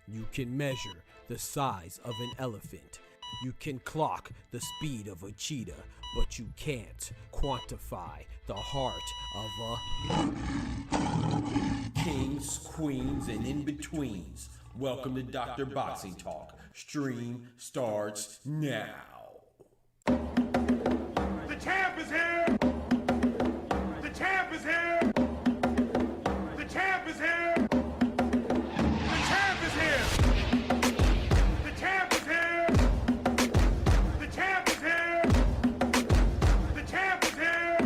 You can measure the size of an elephant. You can clock the speed of a cheetah, but you can't quantify the heart of a kings, queens, and in-betweens. Welcome to Dr. Boxing Talk. Stream starts now. The champ is here! The champ is here! The champ is here! The champ is here! The champ is here! The champ is here! The champ is here!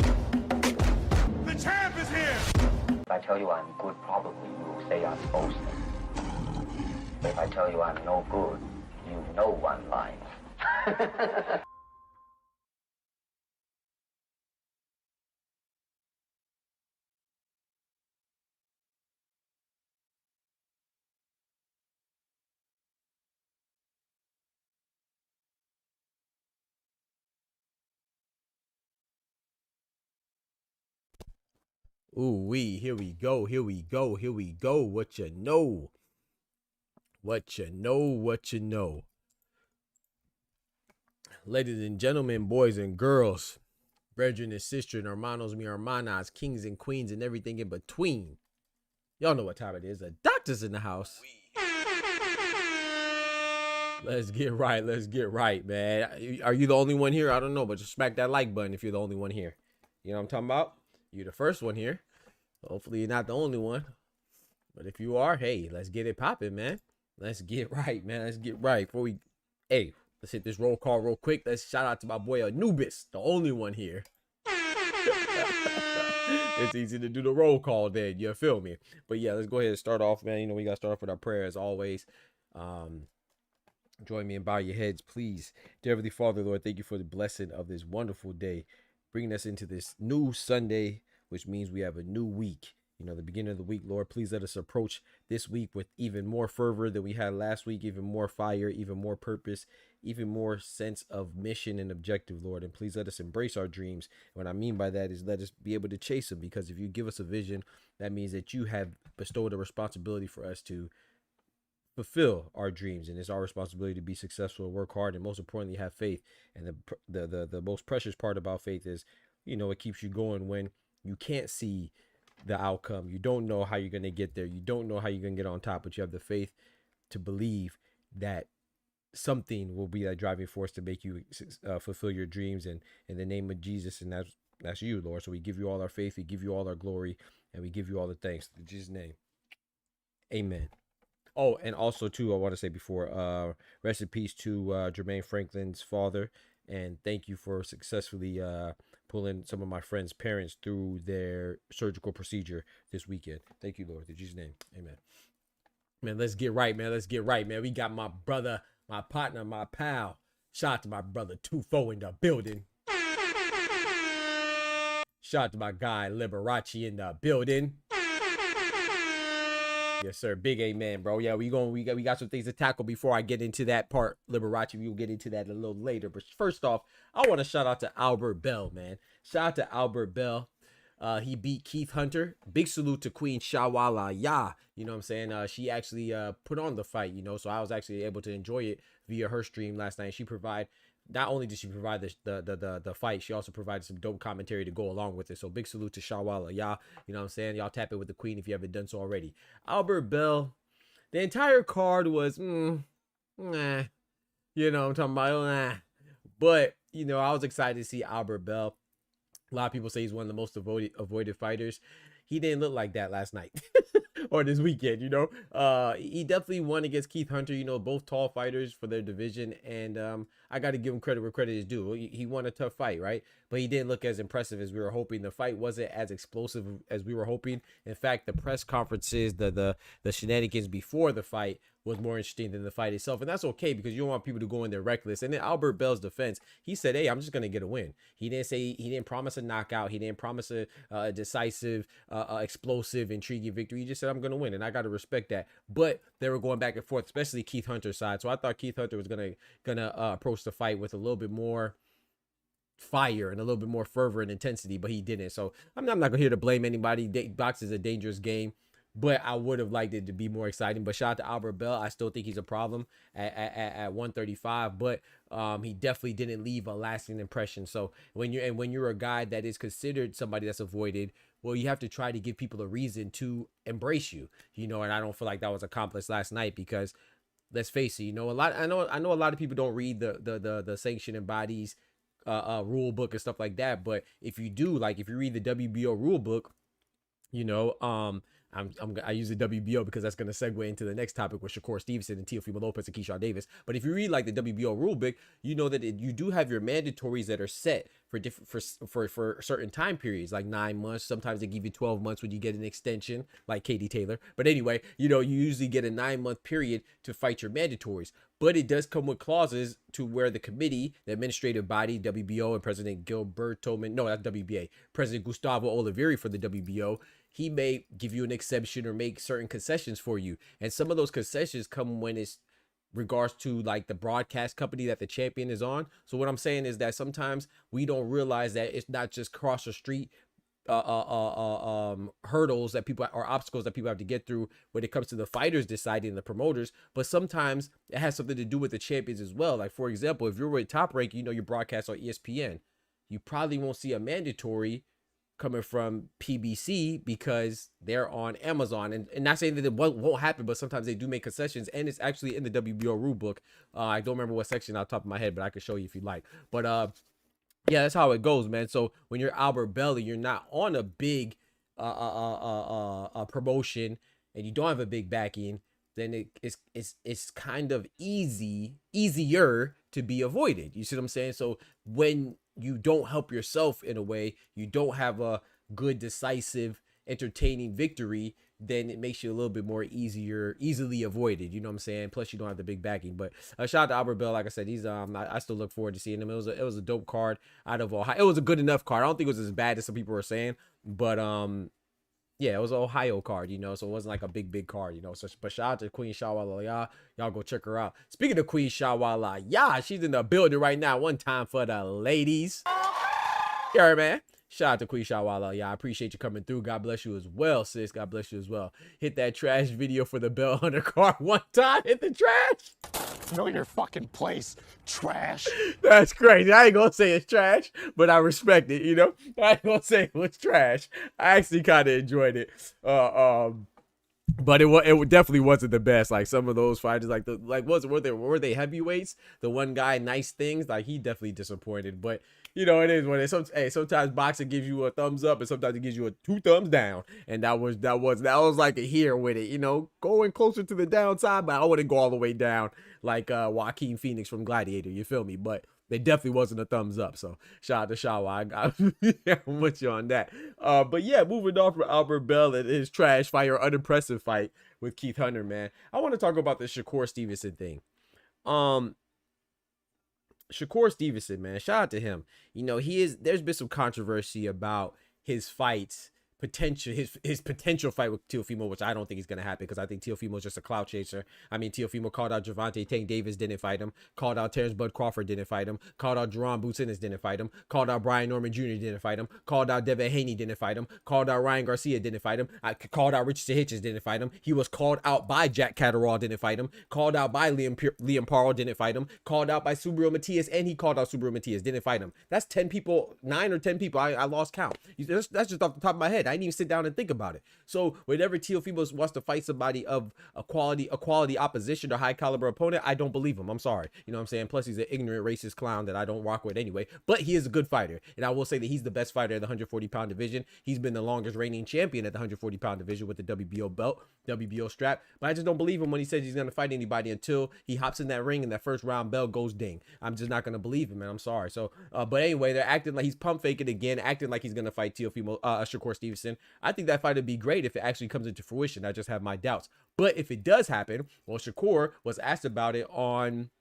The champ is here! If I tell you I'm good, probably you will say I'm boasting. But if I tell you I'm no good, you know one line. Ooh wee, here we go, here we go, here we go. What you know? What you know, what you know. Ladies and gentlemen, boys and girls, brethren and sisters, hermanos, mi hermanas, kings and queens, and everything in between. Y'all know what time it is. The doctor's in the house. Let's get right, man. Are you the only one here? I don't know, but just smack that like button if you're the only one here. You know what I'm talking about? You're the first one here. Hopefully you're not the only one. But if you are, hey, let's get it popping, man. Let's get right, man. Let's get right. Before we, hey, let's hit this roll call real quick. Let's shout out to my boy Anubis, the only one here. It's easy to do the roll call then, you feel me? But yeah, let's go ahead and start off, man. You know, we got to start off with our prayer as always. Join me and bow your heads, please. Dear Heavenly Father, Lord, thank you for the blessing of this wonderful day, bringing us into this new Sunday, which means we have a new week. You know, the beginning of the week, Lord, please let us approach this week with even more fervor than we had last week, even more fire, even more purpose, even more sense of mission and objective, Lord. And please let us embrace our dreams. What I mean by that is let us be able to chase them, because if you give us a vision, that means that you have bestowed a responsibility for us to fulfill our dreams, and it's our responsibility to be successful, work hard, and most importantly have faith. And the most precious part about faith is, you know, it keeps you going when you can't see the outcome. You don't know how you're going to get there. You don't know how you're going to get on top, but you have the faith to believe that something will be that driving force to make you fulfill your dreams. And in the name of Jesus, and that's you, Lord. So we give you all our faith, we give you all our glory, and we give you all the thanks in Jesus' name. Amen. Oh, and also too, I want to say before, rest in peace to Jermaine Franklin's father, and thank you for successfully pulling some of my friends' parents through their surgical procedure this weekend. Thank you, Lord. In Jesus' name, amen. Man, let's get right, man. Let's get right, man. We got my brother, my partner, my pal. Shout out to my brother Tufo in the building. Shout out to my guy Liberace in the building. Yes, sir. Big amen, bro. Yeah, we got some things to tackle before I get into that part. Liberace, we will get into that a little later. But first off, I want to shout out to Albert Bell, man. Shout out to Albert Bell. He beat Keith Hunter. Big salute to Queen Shawala Ya. You know what I'm saying? She actually put on the fight, you know, so I was actually able to enjoy it via her stream last night. Not only did she provide the fight, she also provided some dope commentary to go along with it. So big salute to Shawala Ya. You know what I'm saying? Y'all tap it with the Queen if you haven't done so already. Albert Bell, the entire card was, nah. You know what I'm talking about? Nah. But, you know, I was excited to see Albert Bell. A lot of people say he's one of the most avoided fighters. He didn't look like that last night or this weekend, you know. He definitely won against Keith Hunter, you know, both tall fighters for their division. And I got to give him credit where credit is due. He won a tough fight, right? But he didn't look as impressive as we were hoping. The fight wasn't as explosive as we were hoping. In fact, the press conferences, the shenanigans before the fight was more interesting than the fight itself. And that's okay because you don't want people to go in there reckless. And in Albert Bell's defense, he said, hey, I'm just going to get a win. He didn't promise a knockout. He didn't promise a decisive, explosive, intriguing victory. He just said, I'm going to win. And I got to respect that. But they were going back and forth, especially Keith Hunter's side. So I thought Keith Hunter was going to approach the fight with a little bit more fire and a little bit more fervor and intensity, but he didn't. So I'm not here to blame anybody. Boxing is a dangerous game. But I would have liked it to be more exciting. But shout out to Albert Bell. I still think he's a problem at 135. But he definitely didn't leave a lasting impression. So when you're a guy that is considered somebody that's avoided, well, you have to try to give people a reason to embrace you. You know, and I don't feel like that was accomplished last night because let's face it, you know, I know a lot of people don't read the sanctioning bodies rule book and stuff like that. But if you do, like if you read the WBO rule book, you know, I use the WBO because that's going to segue into the next topic with Shakur Stevenson and Teofimo Lopez and Keyshawn Davis. But if you read like the WBO rulebook, you know that you do have your mandatories that are set for certain time periods, like 9 months. Sometimes they give you 12 months when you get an extension, like Katie Taylor. But anyway, you know, you usually get a 9-month period to fight your mandatories. But it does come with clauses to where the committee, the administrative body, WBO, and President President Gustavo Oliveira for the WBO, he may give you an exception or make certain concessions for you. And some of those concessions come when it's regards to like the broadcast company that the champion is on. So what I'm saying is that sometimes we don't realize that it's not just cross the street hurdles that people or obstacles that people have to get through when it comes to the fighters deciding, the promoters, but sometimes it has something to do with the champions as well. Like for example, if you're with Top Rank, you know, you broadcast on ESPN, you probably won't see a mandatory coming from PBC because they're on Amazon. And not saying that it won't happen, but sometimes they do make concessions, and it's actually in the WBO rule book. I don't remember what section off the top of my head, but I could show you if you like. But yeah, that's how it goes, man. So when you're Albert Belly, you're not on a big promotion and you don't have a big backing, then it's kind of easier to be avoided. You see what I'm saying? So when you don't help yourself in a way, you don't have a good, decisive, entertaining victory, then it makes you a little bit more easily avoided. You know what I'm saying? Plus, you don't have the big backing. But shout out to Albert Bell. Like I said, he's I still look forward to seeing him. It was a dope card out of Ohio. It was a good enough card. I don't think it was as bad as some people were saying, but yeah, it was an Ohio card, you know, so it wasn't like a big card, you know. So, but shout out to Queen Shawala Ya. Y'all go check her out. Speaking of Queen Shawala Ya, she's in the building right now. One time for the ladies. You heard, man. Shout out to Queen Shawala. Yeah, I appreciate you coming through. God bless you as well, sis. God bless you as well. Hit that trash video for the Bell Hunter card one time. Hit the trash. Know your fucking place, trash. That's crazy. I ain't gonna say it's trash, but I respect it, you know? I ain't gonna say it was trash. I actually kind of enjoyed it. But it definitely wasn't the best. Like some of those fighters, were they heavyweights? The one guy, Nice Things, like he definitely disappointed. But you know, it is what it is. Hey, sometimes boxing gives you a thumbs up, and sometimes it gives you a 2 thumbs down. And that was like a here with it. You know, going closer to the downside, but I wouldn't go all the way down like Joaquin Phoenix from Gladiator. You feel me? But It definitely wasn't a thumbs up. So shout out to Shawa. I'm with you on that. But yeah, moving on from Albert Bell and his trash fight or unimpressive fight with Keith Hunter, man. I want to talk about the Shakur Stevenson thing. Shakur Stevenson, man, shout out to him. You know, there's been some controversy about his fights, his potential fight with Teofimo, which I don't think is going to happen because I think Teofimo is just a clout chaser. I mean, Teofimo called out Gervonta Tank Davis, didn't fight him. Called out Terrence Bud Crawford, didn't fight him. Called out Jerron Boots Ennis, didn't fight him. Called out Brian Norman Jr., didn't fight him. Called out Devin Haney, didn't fight him. Called out Ryan Garcia, didn't fight him. I called out Richardson Hitchens, didn't fight him. He was called out by Jack Catterall, didn't fight him. Called out by Liam Parle, didn't fight him. Called out by Subriel Matias, and he called out Subriel Matias, didn't fight him. That's 10 people, 9 or 10 people. I lost count. That's just off the top of my head. I didn't even sit down and think about it. So whenever Teofimo wants to fight somebody of a quality opposition or high caliber opponent, I don't believe him. I'm sorry. You know what I'm saying? Plus he's an ignorant racist clown that I don't rock with anyway, but he is a good fighter. And I will say that he's the best fighter in the 140-pound division. He's been the longest reigning champion at the 140-pound division with the WBO belt, WBO strap. But I just don't believe him when he says he's going to fight anybody until he hops in that ring and that first round bell goes ding. I'm just not going to believe him, man. I'm sorry. So, but anyway, they're acting like he's pump faking again, acting like he's going to fight Shakur Stevenson. I think that fight would be great if it actually comes into fruition. I just have my doubts. But if it does happen, well, Shakur was asked about it on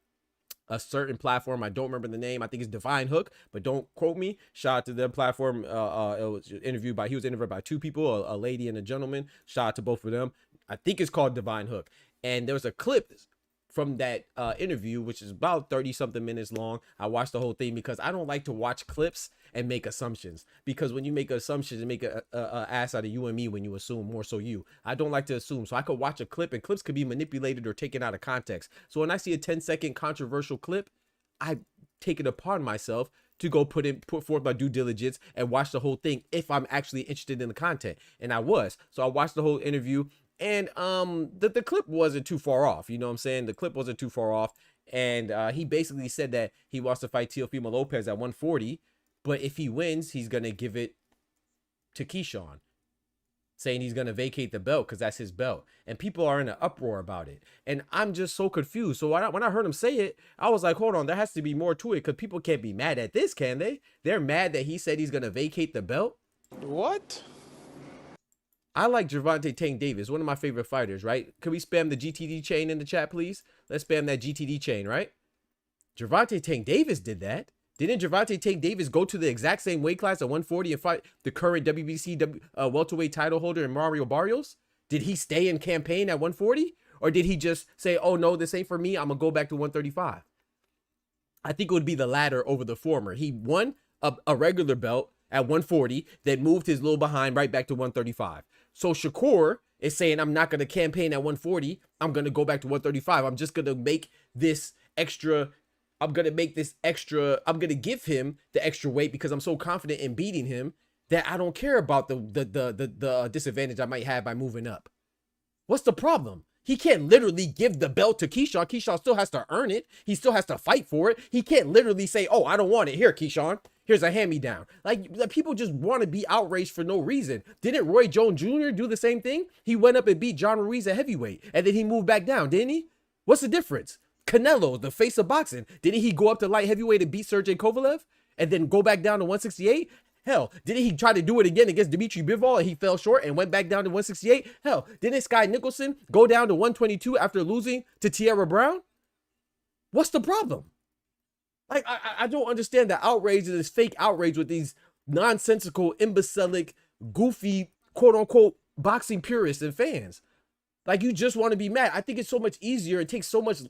a certain platform. I don't remember the name. I think it's Divine Hook, but don't quote me. Shout out to their platform. He was interviewed by two people, a lady and a gentleman. Shout out to both of them. I think it's called Divine Hook. And there was a clip from that interview, which is about 30 something minutes long. I watched the whole thing because I don't like to watch clips and make assumptions, because when you make assumptions and make a ass out of you and me when you assume, more so you. I don't like to assume. So I could watch a clip, and clips could be manipulated or taken out of context. So when I see a 10-second controversial clip, I take it upon myself to go put forth my due diligence and watch the whole thing if I'm actually interested in the content. And I was. So I watched the whole interview, and the clip wasn't too far off. You know what I'm saying? The clip wasn't too far off. And he basically said that he wants to fight Teofimo Lopez at 140. But if he wins, he's going to give it to Keyshawn, saying he's going to vacate the belt because that's his belt. And people are in an uproar about it. And I'm just so confused. So when I heard him say it, I was like, hold on, there has to be more to it, because people can't be mad at this, can they? They're mad that he said he's going to vacate the belt? What? I like Gervonta Tank Davis, one of my favorite fighters, right? Can we spam the GTD chain in the chat, please? Let's spam that GTD chain, right? Gervonta Tank Davis did that. Didn't Gervonta Tank Davis go to the exact same weight class at 140 and fight the current WBC welterweight title holder in Mario Barrios? Did he stay in campaign at 140? Or did he just say, oh, no, this ain't for me, I'm going to go back to 135? I think it would be the latter over the former. He won a regular belt at 140, then moved his little behind right back to 135. So Shakur is saying, I'm not going to campaign at 140. I'm going to go back to 135. I'm just going to make this extra... I'm going to give him the extra weight because I'm so confident in beating him that I don't care about the disadvantage I might have by moving up. What's the problem? He can't literally give the belt to Keyshawn. Keyshawn still has to earn it. He still has to fight for it. He can't literally say, oh, I don't want it. Here, Keyshawn. Here's a hand-me-down. Like, people just want to be outraged for no reason. Didn't Roy Jones Jr. do the same thing? He went up and beat John Ruiz at heavyweight, and then he moved back down, didn't he? What's the difference? Canelo, the face of boxing, didn't he go up to light heavyweight and beat Sergey Kovalev and then go back down to 168? Hell, didn't he try to do it again against Dmitry Bivol and he fell short and went back down to 168? Hell, didn't Sky Nicholson go down to 122 after losing to Tierra Brown? What's the problem? Like, I don't understand the outrage and this fake outrage with these nonsensical, imbecilic, goofy, quote-unquote, boxing purists and fans. Like, you just want to be mad. I think it's so much easier. It takes so much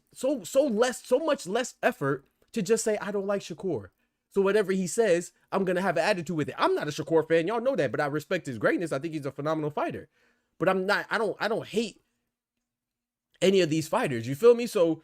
less effort to just say, I don't like Shakur. So whatever he says, I'm going to have an attitude with it. I'm not a Shakur fan. Y'all know that, but I respect his greatness. I think he's a phenomenal fighter. But I don't hate any of these fighters. You feel me? So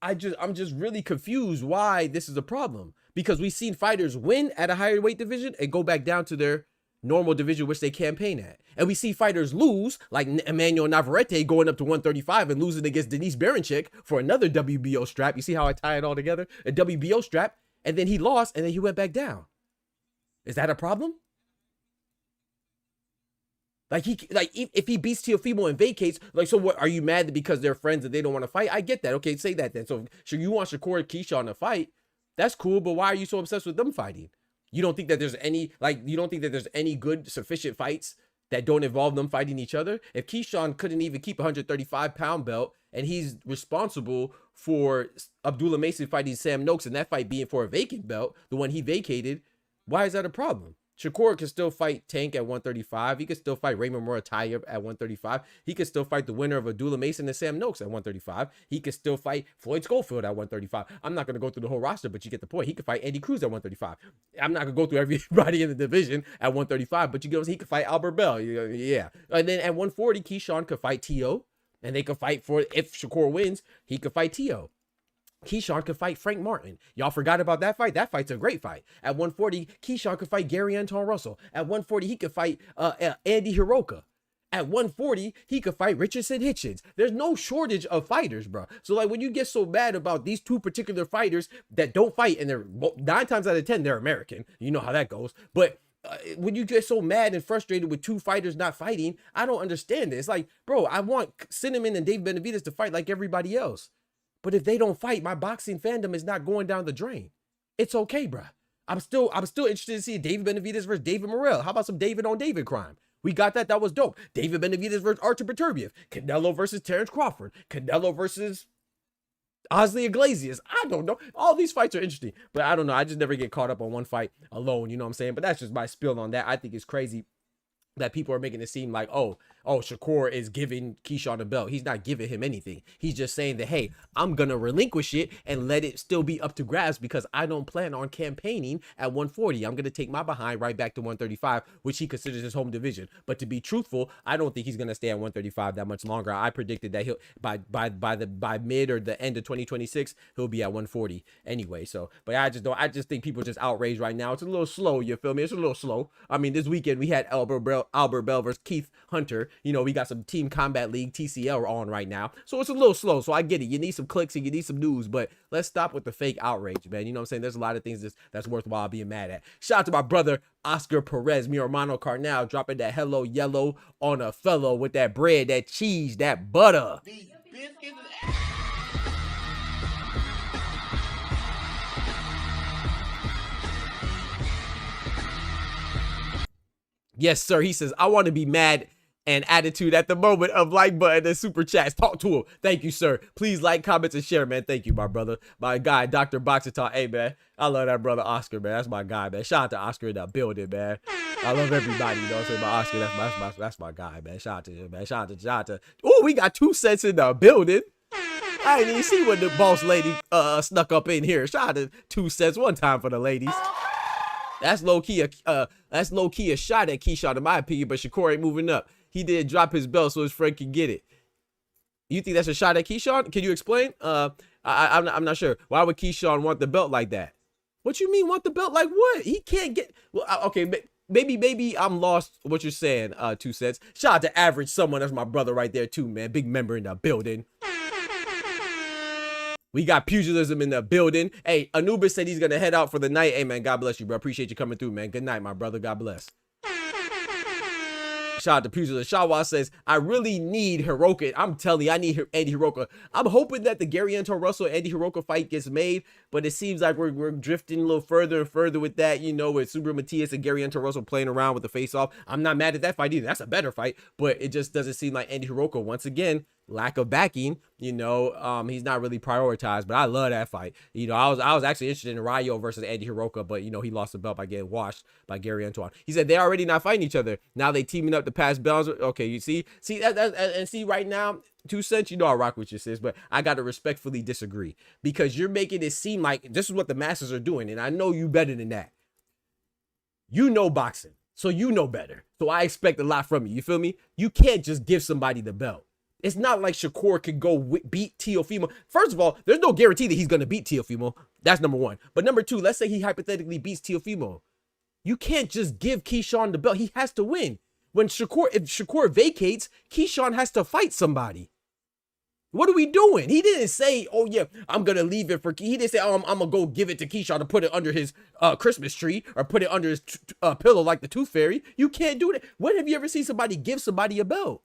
I'm just really confused why this is a problem, because we've seen fighters win at a higher weight division and go back down to their normal division which they campaign at. And we see fighters lose, like Emmanuel Navarrete going up to 135 and losing against Denise Berenchyk for another WBO strap. You see how I tie it all together? A WBO strap, and then he lost, and then he went back down. Is that a problem? Like, if he beats Teofimo and vacates, like, so what, are you mad because they're friends and they don't want to fight? I get that. Okay, say that then. So you want Shakur and Keyshawn to fight, That's cool, but why are you so obsessed with them fighting? You don't think that there's any, like, you don't think that there's any good, sufficient fights that don't involve them fighting each other? If Keyshawn couldn't even keep a 135-pound belt and he's responsible for Abdullah Mason fighting Sam Noakes and that fight being for a vacant belt, the one he vacated, why is that a problem? Shakur can still fight Tank at 135. He could still fight Raymond Murataya at 135. He could still fight the winner of Abdullah Mason and Sam Noakes at 135. He could still fight Floyd Schofield at 135. I'm not going to go through the whole roster, but you get the point. He could fight Andy Cruz at 135. I'm not going to go through everybody in the division at 135, but you get, he could fight Albert Bell. Yeah. And then at 140, Keyshawn could fight T.O., and they could fight for, if Shakur wins, he could fight T.O. Keyshawn could fight Frank Martin. Y'all forgot about that fight? That fight's a great fight. At 140, Keyshawn could fight Gary Anton Russell. At 140, he could fight Andy Hiroka. At 140, he could fight Richardson Hitchens. There's no shortage of fighters, bro. So, like, when you get so mad about these two particular fighters that don't fight, and they're 9 times out of 10, they're American. You know how that goes. But when you get so mad and frustrated with two fighters not fighting, I don't understand it. It's like, bro, I want Cinnamon and Dave Benavidez to fight like everybody else. But if they don't fight, my boxing fandom is not going down the drain. It's okay, bro. I'm still interested to see David Benavidez versus David Morrell. How about some David on David crime? We got that. That was dope. David Benavidez versus Artur Beterbiev. Canelo versus Terrence Crawford. Canelo versus Osley Iglesias. I don't know. All these fights are interesting, but I don't know. I just never get caught up on one fight alone. You know what I'm saying? But that's just my spill on that. I think it's crazy that people are making it seem like, oh, Shakur is giving Keyshawn a belt. He's not giving him anything. He's just saying that, hey, I'm going to relinquish it and let it still be up to grabs because I don't plan on campaigning at 140. I'm going to take my behind right back to 135, which he considers his home division. But to be truthful, I don't think he's going to stay at 135 that much longer. I predicted that he'll by mid or the end of 2026, he'll be at 140 anyway. So, but I just think people are just outraged right now. It's a little slow. You feel me? It's a little slow. I mean, this weekend we had Albert Bell versus Keith Hunter. You know, we got some Team Combat League, TCL, on right now. So it's a little slow. So I get it. You need some clicks and you need some news, but let's stop with the fake outrage, man. You know what I'm saying? There's a lot of things that's worthwhile being mad at. Shout out to my brother, Oscar Perez, mi hermano Carnal, dropping that hello yellow on a fellow with that bread, that cheese, that butter. These biscuits. Yes, sir. He says, I want to be mad and attitude at the moment of like button and super chats. Talk to him. Thank you, sir. Please like, comments, and share, man. Thank you, my brother. My guy, Dr. Boxer Talk. Hey, man. I love that brother, Oscar, man. That's my guy, man. Shout out to Oscar in the building, man. I love everybody, you know what I'm saying? My Oscar, that's my guy, man. Shout out to him, man. Shout out to. Oh, we got 2 cents in the building. I didn't even see when the boss lady snuck up in here. Shout out to 2 cents one time for the ladies. That's low key a shot at Keyshawn in my opinion, but Shakur ain't moving up. He did drop his belt so his friend can get it. You think that's a shot at Keyshawn? Can you explain? I'm not sure. Why would Keyshawn want the belt like that? What you mean want the belt like what? He can't get. Well, okay, maybe I'm lost what you're saying. 2 cents. Shout out to Average Someone. That's my brother right there too, man. Big member in the building. We got pugilism in the building. Hey, Anubis said he's going to head out for the night. Hey, man, God bless you, bro. Appreciate you coming through, man. Good night, my brother. God bless. Shout out to Pugilist. Shawa says, I really need Hiroka. I'm telling you, I need Andy Hiroka. I'm hoping that the Gary Anton Russell Andy Hiroka fight gets made, but it seems like we're drifting a little further and further with that, you know, with Subra Matias and Gary Anton Russell playing around with the face-off. I'm not mad at that fight either. That's a better fight, but it just doesn't seem like Andy Hiroka, once again, lack of backing, you know, he's not really prioritized, but I love that fight. You know, I was actually interested in Rayo versus Andy Hiroka, but you know, he lost the belt by getting washed by Gary Antoine. He said they're already not fighting each other. Now they teaming up to pass belts. Okay, you see that and see right now, 2 cents, you know I rock with you, sis, but I got to respectfully disagree because you're making it seem like this is what the masses are doing, and I know you better than that. You know boxing, so you know better. So I expect a lot from you. You feel me? You can't just give somebody the belt. It's not like Shakur could go beat Teofimo. First of all, there's no guarantee that he's going to beat Teofimo. That's number one. But number two, let's say he hypothetically beats Teofimo. You can't just give Keyshawn the belt. He has to win. If Shakur vacates, Keyshawn has to fight somebody. What are we doing? He didn't say, oh yeah, I'm going to leave it for, he didn't say, oh, I'm going to go give it to Keyshawn to put it under his Christmas tree or put it under his pillow like the Tooth Fairy. You can't do that. When have you ever seen somebody give somebody a belt?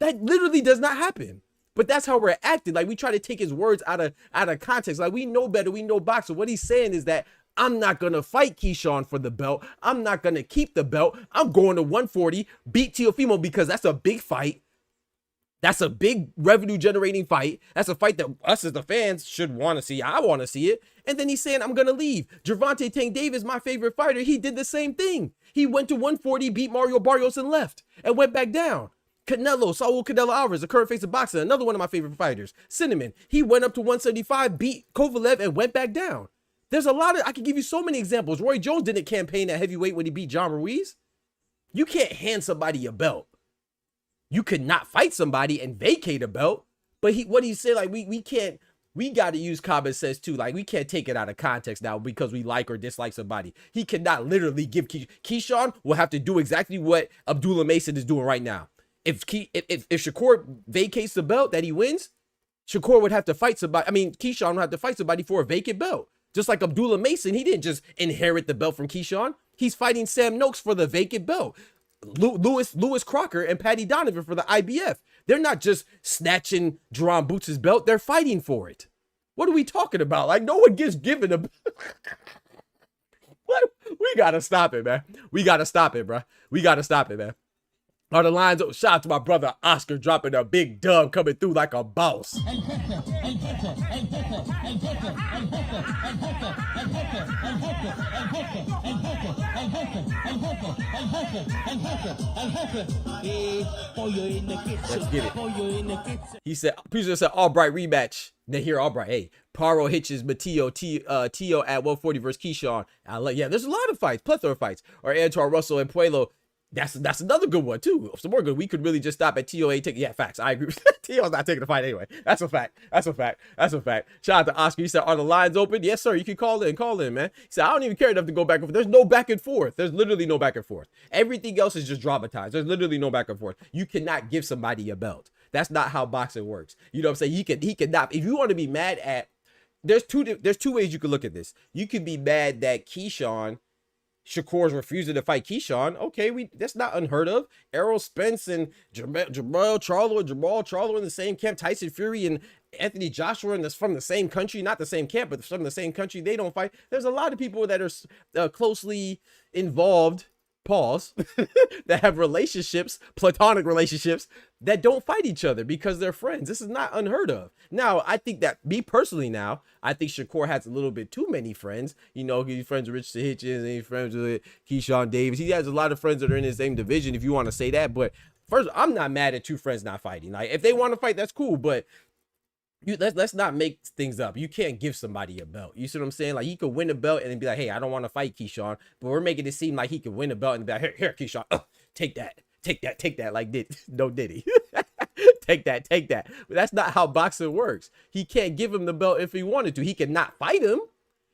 That literally does not happen. But that's how we're acting. Like, we try to take his words out of context. Like, we know better. We know boxing. What he's saying is that I'm not going to fight Keyshawn for the belt. I'm not going to keep the belt. I'm going to 140, beat Teofimo because that's a big fight. That's a big revenue generating fight. That's a fight that us as the fans should want to see. I want to see it. And then he's saying, I'm going to leave. Gervonta Tank Davis, my favorite fighter, he did the same thing. He went to 140, beat Mario Barrios and left and went back down. Saul Canelo Alvarez, the current face of boxing, another one of my favorite fighters. Cinnamon, he went up to 175, beat Kovalev and went back down. There's a lot of, I can give you so many examples. Roy Jones didn't campaign at heavyweight when he beat John Ruiz. You can't hand somebody a belt. You could not fight somebody and vacate a belt, but what he said, like, we got to use common sense too. Like, we can't take it out of context now because we like or dislike somebody. He cannot literally give Keyshawn will have to do exactly what Abdullah Mason is doing right now. If Shakur vacates the belt that he wins, Shakur would have to fight somebody. I mean, Keyshawn would have to fight somebody for a vacant belt. Just like Abdullah Mason, he didn't just inherit the belt from Keyshawn. He's fighting Sam Noakes for the vacant belt. Lewis Crocker and Patty Donovan for the IBF. They're not just snatching Jerron Boots' belt. They're fighting for it. What are we talking about? Like, no one gets given a... What? We got to stop it, man. We got to stop it, bro. We got to stop it, man. Are the lines? Oh, shout out to my brother Oscar dropping a big dub coming through like a boss. Let's get it. He said, Prisoner said, Albright rematch. Then here, Albright, hey, Paro Hitches, Matteo, Tio at 140 versus Keyshawn. Yeah, there's a lot of fights, plethora of fights. Or Antoine Russell and Puello. That's another good one too. Some more good. We could really just stop at TOA. Yeah, facts. I agree. TO's not taking the fight anyway. That's a fact. That's a fact. That's a fact. Shout out to Oscar. He said, "Are the lines open?" Yes, sir. You can call in. Call in, man. He said, "I don't even care enough to go back and forth." There's no back and forth. There's literally no back and forth. Everything else is just dramatized. There's literally no back and forth. You cannot give somebody a belt. That's not how boxing works. You know what I'm saying? He cannot. If you want to be mad at, there's two ways you could look at this. You could be mad that Shakur's refusing to fight Keyshawn. Okay, that's not unheard of. Errol Spence and Jamal Charlo in the same camp. Tyson Fury and Anthony Joshua, and that's from the same country, not the same camp, but from the same country. They don't fight. There's a lot of people that are closely involved, pause, that have relationships, platonic relationships, that don't fight each other because they're friends. This is not unheard of. Now, I think that, me personally now, I think Shakur has a little bit too many friends. You know, he's friends with Richard Hitchens, and he's friends with Keyshawn Davis. He has a lot of friends that are in the same division, if you want to say that. But first, I'm not mad at two friends not fighting. Like, if they want to fight, that's cool, but let's not make things up. You can't give somebody a belt. You see what I'm saying? Like, he could win a belt and then be like, hey, I don't want to fight Keyshawn, but we're making it seem like he could win a belt and be like, here, Keyshawn, take that, like Diddy. take that. But that's not how boxing works. He can't give him the belt if he wanted to. He cannot fight him.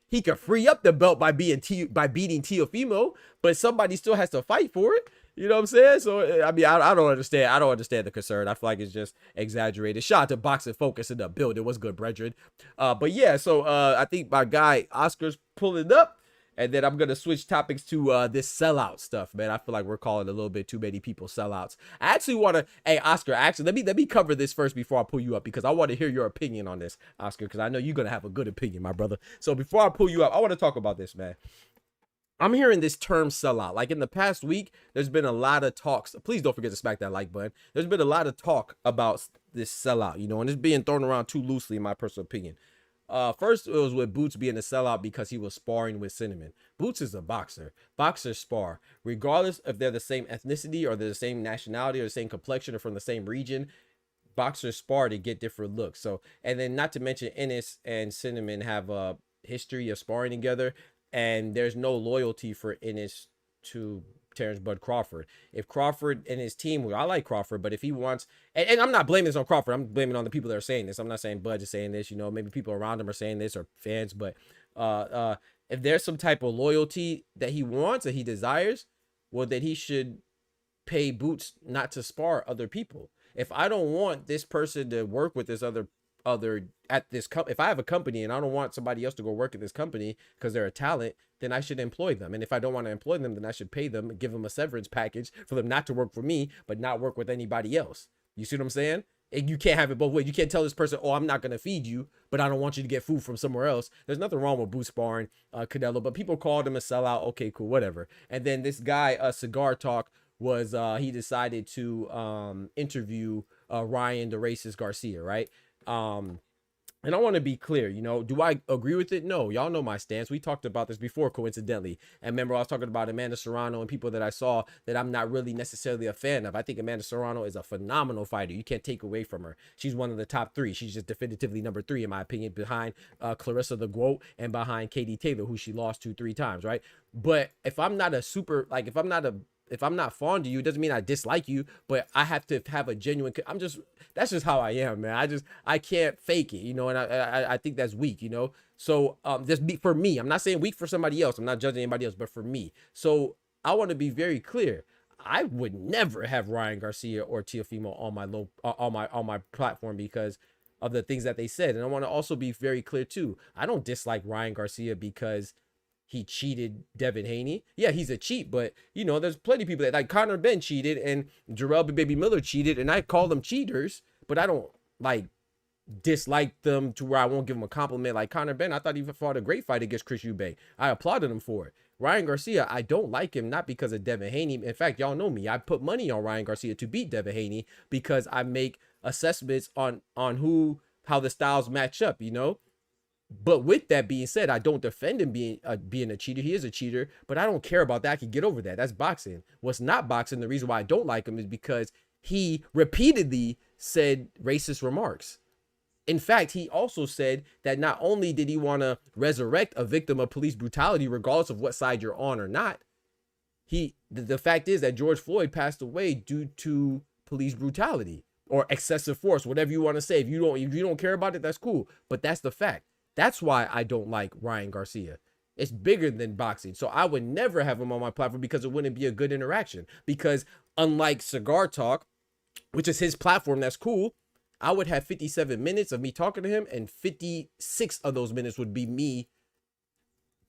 He could free up the belt by beating Teofimo, but somebody still has to fight for it. You know what I'm saying? So, I mean, I don't understand. I don't understand the concern. I feel like it's just exaggerated. Shout out to Boxing Focus in the building. What's good, brethren? But yeah, so I think my guy Oscar's pulling up. And then I'm going to switch topics to this sellout stuff, man. I feel like we're calling a little bit too many people sellouts. I actually want to, hey, Oscar, let me cover this first before I pull you up, because I want to hear your opinion on this, Oscar, because I know you're going to have a good opinion, my brother. So before I pull you up, I want to talk about this, man. I'm hearing this term sellout. Like, in the past week, there's been a lot of talks. Please don't forget to smack that like button. There's been a lot of talk about this sellout, you know, and it's being thrown around too loosely, in my personal opinion. First, it was with Boots being a sellout because he was sparring with Cinnamon. Boots is a boxer. Boxers spar. Regardless if they're the same ethnicity or they're the same nationality or the same complexion or from the same region, boxers spar to get different looks. So, and then not to mention Ennis and Cinnamon have a history of sparring together, and there's no loyalty for Ennis to Terrence Bud Crawford. If Crawford and his team, well, I like Crawford, but if he wants, and I'm not blaming this on Crawford, I'm blaming on the people that are saying this. I'm not saying Bud is saying this, you know, maybe people around him are saying this or fans, but if there's some type of loyalty that he wants, that he desires, well, then he should pay Boots not to spar other people. If I don't want this person to work with this other at this if I have a company and I don't want somebody else to go work at this company because they're a talent, then I should employ them. And if I don't want to employ them, then I should pay them, give them a severance package for them not to work for me, but not work with anybody else. You see what I'm saying? And you can't have it both ways. You can't tell this person, oh, I'm not going to feed you, but I don't want you to get food from somewhere else. There's nothing wrong with Boots sparring Canelo, but people called him a sellout. Okay, cool, whatever. And then this guy, Cigar Talk, was he decided to interview Ryan the Racist Garcia, right? And I want to be clear, you know, do I agree with it? No, y'all know my stance. We talked about this before, coincidentally. And remember, I was talking about Amanda Serrano and people that I saw that I'm not really necessarily a fan of. I think Amanda Serrano is a phenomenal fighter. You can't take away from her. She's one of the top 3. She's just definitively number 3, in my opinion, behind Clarissa the Goat and behind Katie Taylor, who she lost to 3 times, right? But if I'm not a super, like, if I'm not fond of you, it doesn't mean I dislike you, but I have to have a genuine, that's just how I am, man. I can't fake it, you know, and I think that's weak, you know? So for me, I'm not saying weak for somebody else. I'm not judging anybody else, but for me. So I want to be very clear. I would never have Ryan Garcia or Teofimo on my platform because of the things that they said. And I want to also be very clear too. I don't dislike Ryan Garcia because he cheated Devin Haney. Yeah, he's a cheat, but you know, there's plenty of people that like Conor Ben cheated and Jarrell Baby Miller cheated, and I call them cheaters, but I don't like dislike them to where I won't give them a compliment. Like Conor Ben, I thought he fought a great fight against Chris Eubank. I applauded him for it. Ryan Garcia, I don't like him, not because of Devin Haney. In fact, y'all know me. I put money on Ryan Garcia to beat Devin Haney because I make assessments on how the styles match up, you know? But with that being said, I don't defend him being a cheater. He is a cheater, but I don't care about that. I can get over that. That's boxing. What's not boxing, the reason why I don't like him is because he repeatedly said racist remarks. In fact, he also said that not only did he want to resurrect a victim of police brutality, regardless of what side you're on or not, the fact is that George Floyd passed away due to police brutality or excessive force, whatever you want to say. If you don't care about it, that's cool. But that's the fact. That's why I don't like Ryan Garcia. It's bigger than boxing. So I would never have him on my platform because it wouldn't be a good interaction. Because unlike Cigar Talk, which is his platform, that's cool, I would have 57 minutes of me talking to him, and 56 of those minutes would be me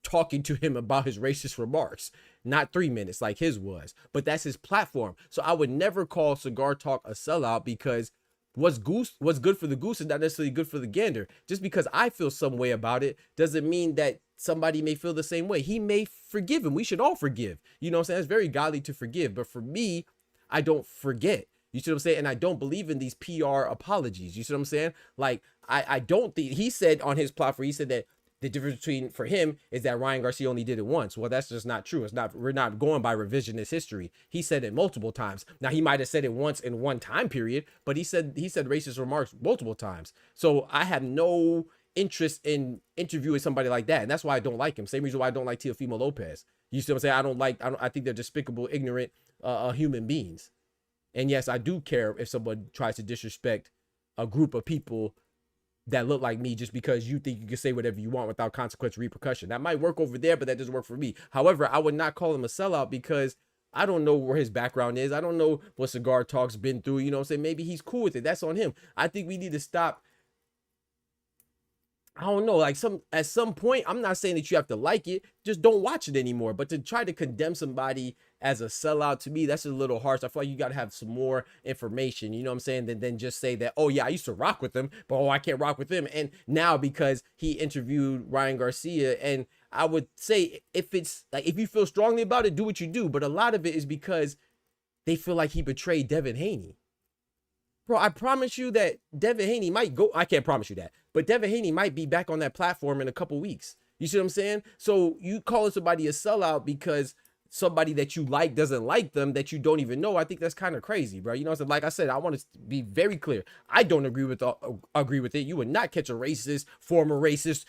talking to him about his racist remarks. Not 3 minutes like his was. But that's his platform. So I would never call Cigar Talk a sellout because what's good for the goose is not necessarily good for the gander. Just because I feel some way about it doesn't mean that somebody may feel the same way. He may forgive him. We should all forgive. You know what I'm saying? It's very godly to forgive. But for me, I don't forget. You see what I'm saying? And I don't believe in these PR apologies. You see what I'm saying? Like, I don't think, he said on his platform, he said that the difference between for him is that Ryan Garcia only did it once. Well, that's just not true. We're not going by revisionist history. He said it multiple times. Now he might have said it once in one time period, but he said racist remarks multiple times. So I have no interest in interviewing somebody like that. And that's why I don't like him. Same reason why I don't like Teofimo Lopez. You see what I'm saying? I think they're despicable, ignorant human beings. And yes, I do care if someone tries to disrespect a group of people that look like me just because you think you can say whatever you want without consequence or repercussion. That might work over there, but that doesn't work for me. However, I would not call him a sellout because I don't know where his background is. I don't know what Cigar Talk's been through. You know what I'm saying? Maybe he's cool with it. That's on him. I think we need to stop. I don't know, like at some point, I'm not saying that you have to like it, just don't watch it anymore. But to try to condemn somebody as a sellout, to me, that's a little harsh. I feel like you got to have some more information, you know what I'm saying, than just say that, oh yeah, I used to rock with him, but oh, I can't rock with him. And now because he interviewed Ryan Garcia, and I would say if it's like, if you feel strongly about it, do what you do. But a lot of it is because they feel like he betrayed Devin Haney. Bro, I promise you that Devin Haney might go. I can't promise you that, but Devin Haney might be back on that platform in a couple weeks. You see what I'm saying? So you calling somebody a sellout because somebody that you like doesn't like them, that you don't even know. I think that's kind of crazy, bro. You know what I'm saying? Like I said, I want to be very clear. I don't agree with it. You would not catch a racist, former racist,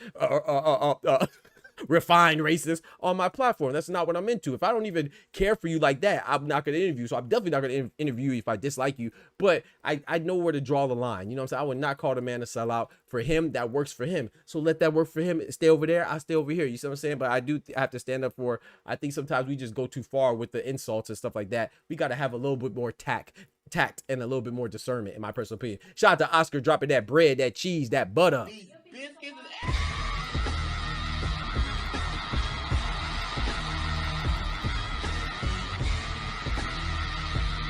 refined racist on my platform. That's not what I'm into. If I don't even care for you like that, I'm not going to interview. So I'm definitely not going to interview you if I dislike you. But I know where to draw the line. You know what I'm saying? I would not call the man a sellout. For him, that works for him. So let that work for him. Stay over there. I stay over here. You see what I'm saying? But I have to stand up for, I think sometimes we just go too far with the insults and stuff like that. We got to have a little bit more tact and a little bit more discernment, in my personal opinion. Shout out to Oscar dropping that bread, that cheese, that butter.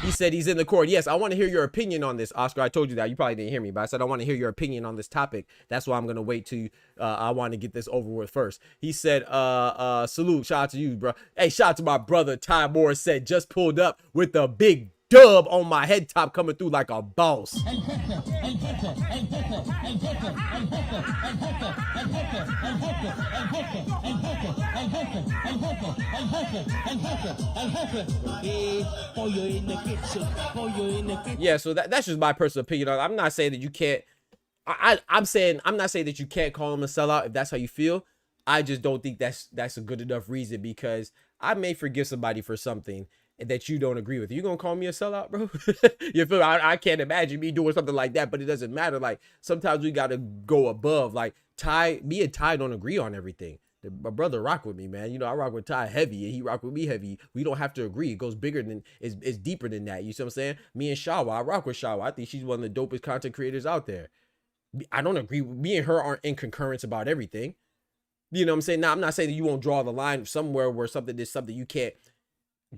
He said he's in the court. Yes, I want to hear your opinion on this, Oscar. I told you that. You probably didn't hear me, but I said I want to hear your opinion on this topic. That's why I'm going to wait till I want to get this over with first. He said, salute, shout out to you, bro. Hey, shout out to my brother, Ty Morris said, just pulled up with a big dub on my head top coming through like a boss. Yeah, so that's just my personal opinion. I'm not saying that you can't. I'm not saying that you can't call him a sellout if that's how you feel. I just don't think that's a good enough reason, because I may forgive somebody for something that you don't agree with. You gonna call me a sellout, bro? You feel? I can't imagine me doing something like that, but it doesn't matter. Like, sometimes we gotta go above. Like, me and Ty don't agree on everything. My brother rock with me, man. You know, I rock with Ty heavy and he rock with me heavy. We don't have to agree. It goes bigger than, it's deeper than that. You see what I'm saying? Me and Shawa, I rock with Shawa. I think she's one of the dopest content creators out there. I don't agree. Me and her aren't in concurrence about everything. You know what I'm saying? Now, I'm not saying that you won't draw the line somewhere where something you can't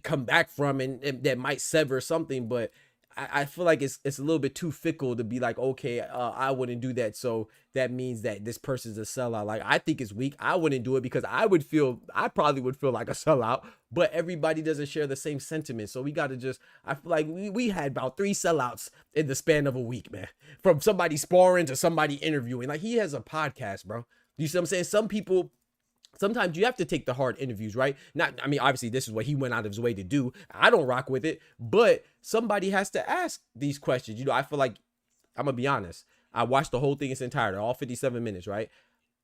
come back from and that might sever something, but I feel like it's a little bit too fickle to be like, okay, I wouldn't do that, so that means that this person's a sellout. Like, I think it's weak. I wouldn't do it because I probably would feel like a sellout, but everybody doesn't share the same sentiment. So we got to just, I feel like we had about 3 sellouts in the span of a week, man, from somebody sparring to somebody interviewing. Like, he has a podcast, bro. You see what I'm saying? Some people, sometimes you have to take the hard interviews, right? I mean, obviously this is what he went out of his way to do. I don't rock with it, but somebody has to ask these questions. You know, I feel like, I'm gonna be honest, I watched the whole thing in its entirety, all 57 minutes, right?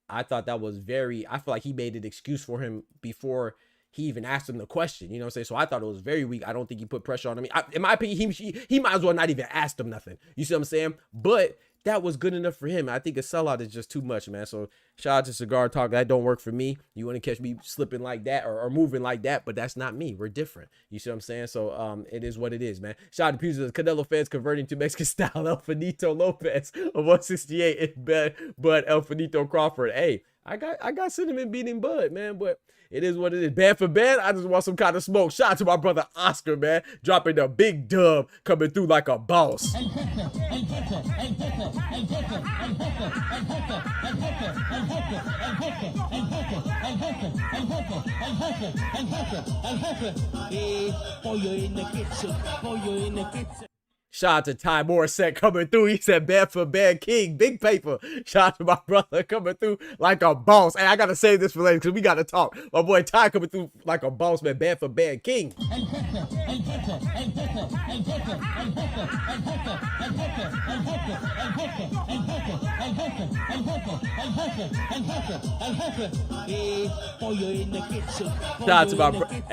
I thought that was I feel like he made an excuse for him before he even asked him the question. You know what I'm saying? So I thought it was very weak. I don't think he put pressure on him. In my opinion, he might as well not even ask him nothing. You see what I'm saying? But that was good enough for him. I think a sellout is just too much, man. So shout out to Cigar Talk. That don't work for me. You want to catch me slipping like that or moving like that, but that's not me. We're different. You see what I'm saying? So it is what it is, man. Shout out to Puzas, Canelo fans converting to Mexican style El Finito Lopez of 168 but El Finito Crawford. Hey, I got cinnamon beating Bud, man, but it is what it is. Bad for bad, I just want some kind of smoke. Shout out to my brother Oscar, man, dropping the big dub, coming through like a boss. Shout out to Ty Morissette coming through. He said, bad for bad king, big paper. Shout out to my brother coming through like a boss. Hey, I got to save this for later because we got to talk. My boy Ty coming through like a boss, man. Bad for bad king.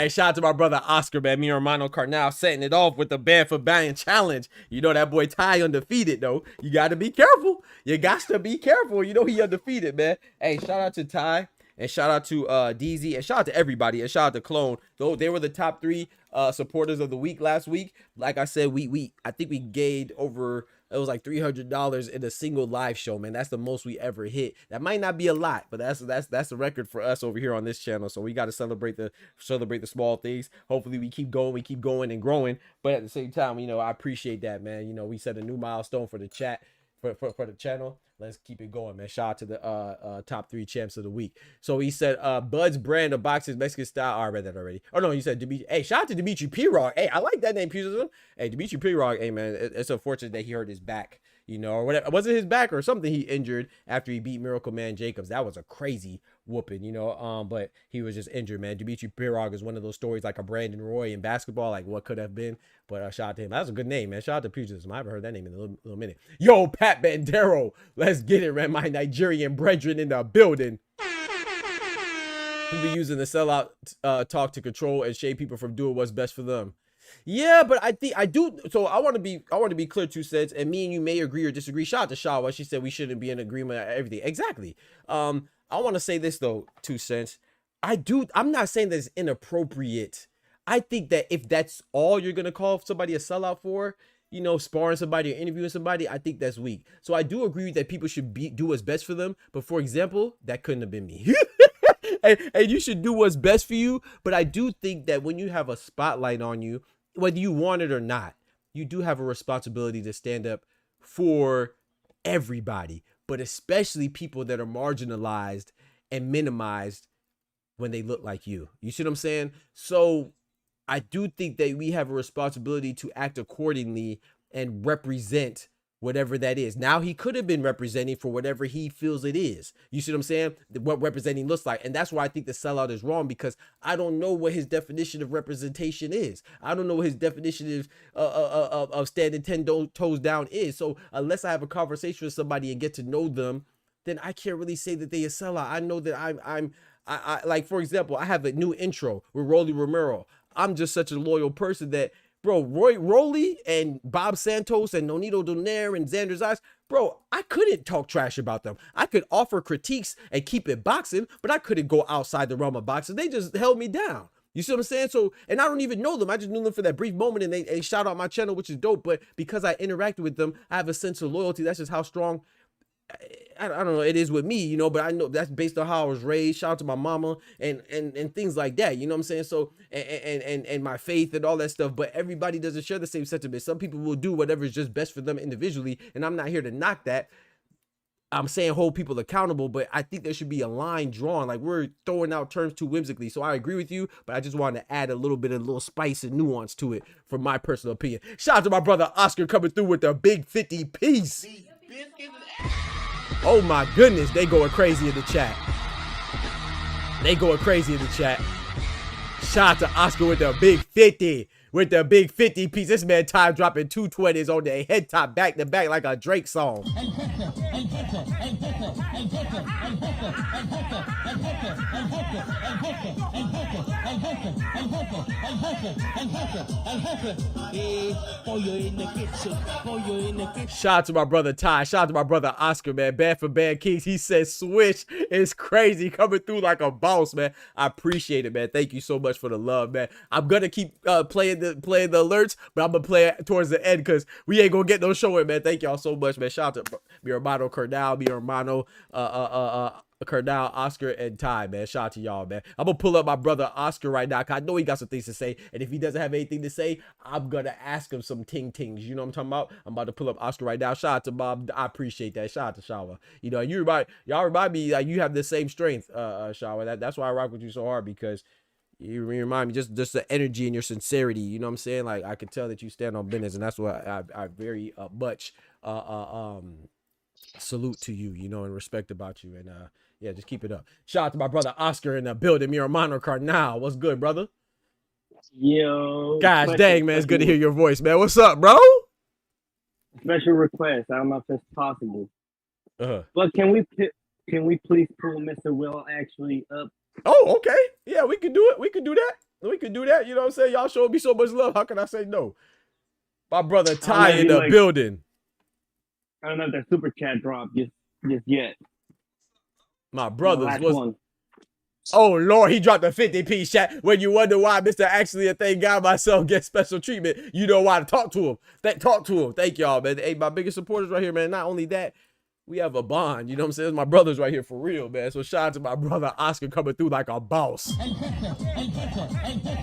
Shout out to my brother Oscar, man. Me and Romano Carnal setting it off with the bad for bad challenge. You know that boy Ty undefeated though. You got to be careful. You got to be careful. You know he undefeated, man. Hey, shout out to Ty. And shout out to DZ, and shout out to everybody, and shout out to Clone. Though they were the top 3 supporters of the week last week. Like I said, I think we gained over, it was like $300 in a single live show, man. That's the most we ever hit. That might not be a lot, but that's a record for us over here on this channel. So we got to celebrate the small things. Hopefully we keep going and growing. But at the same time, you know, I appreciate that, man. You know, we set a new milestone for the chat. For the channel. Let's keep it going, man. Shout out to the top 3 champs of the week. So he said Bud's brand of boxing Mexican style. Oh, I read that already. Oh no, he said Dimitri. Hey, shout out to Dimitri Pirog. Hey, I like that name. Hey, Dimitri Pirog. Hey man, it's unfortunate that he hurt his back. You know, or whatever. Was it his back or something he injured after he beat Miracle Man Jacobs? That was a crazy whooping, you know. But he was just injured, man. Dimitri Pirog is one of those stories like a Brandon Roy in basketball, like what could have been. But shout out to him. That's a good name, man. Shout out to Pugilism. I haven't heard that name in a little minute. Yo, Pat Bandero. Let's get it, man. My Nigerian brethren in the building. People using the sellout talk to control and shade people from doing what's best for them. Yeah, but I think I do. So I want to be clear, 2 cents, and me and you may agree or disagree. Shout out to Shawa. She said we shouldn't be in agreement on everything. Exactly. I want to say this though, 2 cents. I'm not saying that it's inappropriate. I think that if that's all you're gonna call somebody a sellout for, you know, sparring somebody or interviewing somebody, I think that's weak. So I do agree that people should do what's best for them. But for example, that couldn't have been me. And you should do what's best for you. But I do think that when you have a spotlight on you, whether you want it or not, you do have a responsibility to stand up for everybody, but especially people that are marginalized and minimized when they look like you. You see what I'm saying? So I do think that we have a responsibility to act accordingly and represent whatever that is. Now, he could have been representing for whatever he feels it is. You see what I'm saying? What representing looks like. And that's why I think the sellout is wrong, because I don't know what his definition of representation is. I don't know what his definition of standing 10 toes down is. So unless I have a conversation with somebody and get to know them, then I can't really say that they a sellout. I know that I like, for example, I have a new intro with Rolly Romero. I'm just such a loyal person that, bro, Rolly and Bob Santos and Nonito Donaire and Xander Zayas, bro, I couldn't talk trash about them. I could offer critiques and keep it boxing, but I couldn't go outside the realm of boxing. They just held me down. You see what I'm saying? So, and I don't even know them. I just knew them for that brief moment, and they shout out my channel, which is dope. But because I interacted with them, I have a sense of loyalty. That's just how strong, I don't know, it is with me, you know, but I know that's based on how I was raised. Shout out to my mama and things like that, you know what I'm saying? So, and my faith and all that stuff, but everybody doesn't share the same sentiment. Some people will do whatever is just best for them individually, and I'm not here to knock that. I'm saying hold people accountable, but I think there should be a line drawn. Like, we're throwing out terms too whimsically. So I agree with you, but I just wanted to add a little bit of little spice and nuance to it from my personal opinion. Shout out to my brother Oscar coming through with the big 50 piece. Oh my goodness, they going crazy in the chat. They going crazy in the chat. Shout out to Oscar with the big 50. With the big 50 piece. This man time dropping 220s on the head top back to back like a Drake song. Shout out to my brother Ty. Shout out to my brother Oscar, man. Bad for Bad Kings. He says Swish is crazy, coming through like a boss, man. I appreciate it, man. Thank you so much for the love, man. I'm gonna keep playing the alerts, but I'm gonna play it towards the end because we ain't gonna get no showing, man. Thank y'all so much, man. Shout out to mi hermano Cardal, mi hermano Cardal, Oscar, and Ty, man. Shout out to y'all, man. I'm gonna pull up my brother Oscar right now because I know he got some things to say, and if he doesn't have anything to say, I'm gonna ask him some tings. You know what I'm talking about? I'm about to pull up Oscar right now. Shout out to Bob. I appreciate that. Shout out to Shawa. You know, y'all remind me like you have the same strength, Shawa. That's why I rock with you so hard, because you remind me just the energy and your sincerity. You know what I'm saying? Like, I can tell that you stand on business, and that's what I very much salute to you, you know, and respect about you. And yeah, just keep it up. Shout out to my brother Oscar in the building, mi hermano Carnal. What's good, brother? Yo. Gosh dang, man, it's good to hear your voice, man. What's up, bro? Special request. I don't know if that's possible. But can we please pull Mr. Will actually up? Oh, okay. Yeah, we can do it. We can do that. We can do that. You know what I'm saying? Y'all showed me so much love. How can I say no? My brother Ty in the building. I don't know if that super chat dropped just yet. My brothers was. Oh Lord, he dropped a 50p chat. When you wonder why Mr. Actually a Thing Guy myself gets special treatment, you know why. To talk to him. Talk to him. Thank y'all, man. Hey, my biggest supporters right here, man. Not only that, we have a bond, you know what I'm saying? My brother's right here for real, man. So shout out to my brother Oscar coming through like a boss.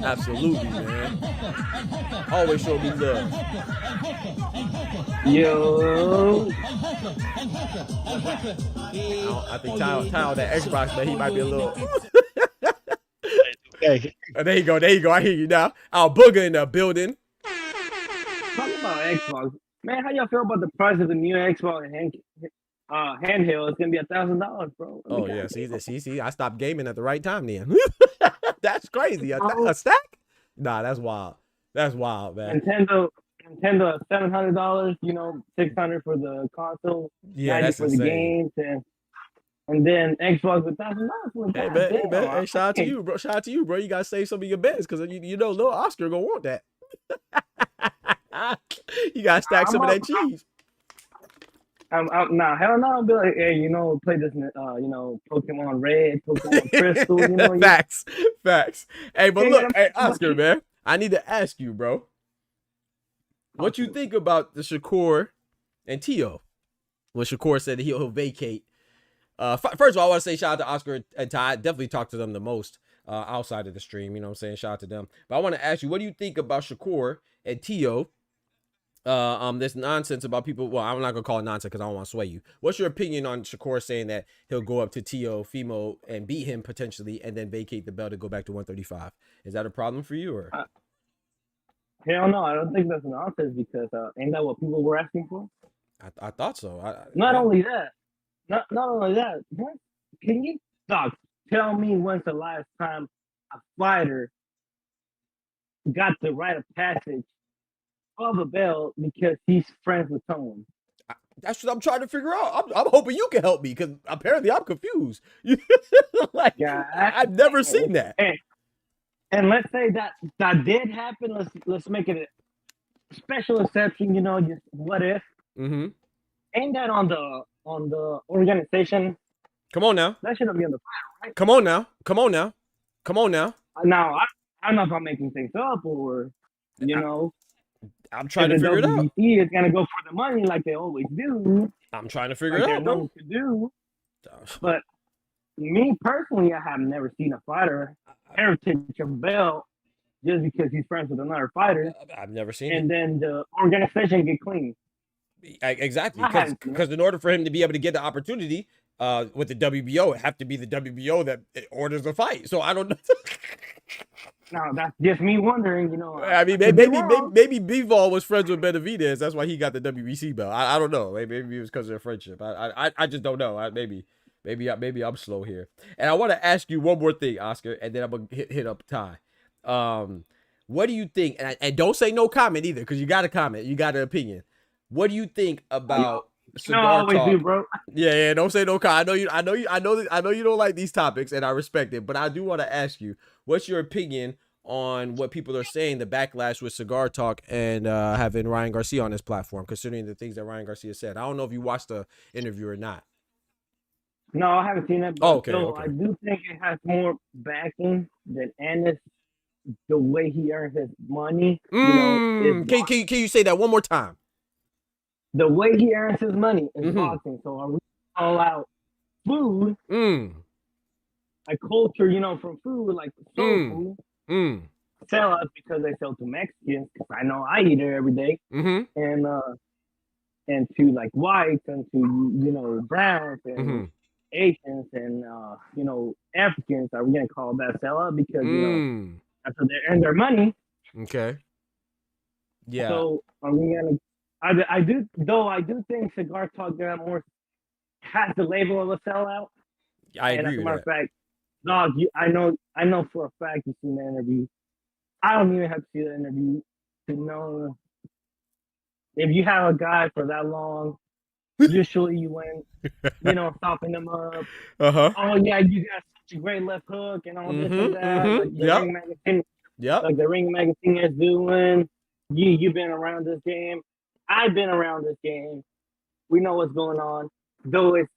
Absolutely, man. Always show me love. Yo. I think Ty on that Xbox, man, he might be a little. Hey. There you go. There you go. I hear you now. Our booger in the building. Talk about Xbox. Man, how y'all feel about the price of the new Xbox handheld? It's gonna be $1,000, bro. Oh yeah, see, I stopped gaming at the right time then. That's crazy. A stack? Nah, that's wild. That's wild, man. Nintendo $700, you know, $600 for the console, yeah, that's for insane. the games, and then Xbox with $1,000. Hey man, hey, shout out to you, bro. Shout out to you, bro. You gotta save some of your bets because you know little Oscar gonna want that. You gotta stack some of that cheese. Nah, hell no. I'll be like, hey, you know, play this, you know, Pokemon Red, Pokemon Crystal, you know. Facts. Hey, but look, hey, Oscar, man, I need to ask you, bro, what you think about the Shakur and Teo? When Shakur said that he'll vacate. First of all, I want to say shout out to Oscar and Ty. Definitely talk to them the most. outside of the stream. You know what I'm saying? Shout out to them. But I want to ask you, what do you think about Shakur and Teo? This nonsense about people. Well, I'm not gonna call it nonsense because I don't want to sway you. What's your opinion on Shakur saying that he'll go up to Teofimo and beat him potentially, and then vacate the belt and go back to 135? Is that a problem for you, or? Hell no, I don't think that's nonsense because ain't that what people were asking for? I thought so. Not only that, not only that. Can you tell me when's the last time a fighter got the rite of passage of a belt because he's friends with someone? That's what I'm trying to figure out. I'm hoping you can help me because apparently I'm confused. Like, yeah, I've never seen that. And let's say that did happen. Let's make it a special exception. You know, just what if? Mm-hmm. Ain't that on the organization? Come on now. That shouldn't be on the fighter, right? Come on now. Come on now. Come on now. Now I don't know if I'm making things up or you know. I'm trying to figure it out. WBC is gonna go for the money like they always do. I'm trying to figure it out, bro. To do. But me personally, I have never seen a fighter ever take a belt just because he's friends with another fighter. I've never seen it. And then the organization get clean. Exactly, because in order for him to be able to get the opportunity with the WBO, it have to be the WBO that orders the fight. So I don't know. No, that's just me wondering, you know. I mean, maybe Bivol was friends with Benavidez. That's why he got the WBC belt. I don't know. Maybe it was because of their friendship. I just don't know. Maybe I'm slow here. And I want to ask you one more thing, Oscar, and then I'm gonna hit up Ty. What do you think? And don't say no comment either, because you got a comment, you got an opinion. What do you think about cigar talk? Do, bro. Yeah. Don't say no comment. I know you don't like these topics, and I respect it. But I do want to ask you, what's your opinion on what people are saying, the backlash with cigar talk and having Ryan Garcia on this platform, considering the things that Ryan Garcia said? I don't know if you watched the interview or not. No, I haven't seen it. But okay. I do think it has more backing than Ennis. The way he earns his money, can you say that one more time? The way he earns his money is boxing. So are we all out food? Like culture, from food, like soul food. Sell us because they sell to Mexicans. Because I know I eat it every day. And to like whites and to browns and Asians and Africans. Are we gonna call that sellout because after they earn their money? Okay. Yeah. So are we gonna? I do think Cigar Talk has the label of a sellout. I agree with that. As a matter of fact, dog, I know for a fact you've seen the interview. I don't even have to see the interview to know if you have a guy for that long. Usually you went, stopping them up. Oh yeah, you got such a great left hook and all this and that. Like the Ring Magazine is doing. You've been around this game. I've been around this game. We know what's going on. Though it's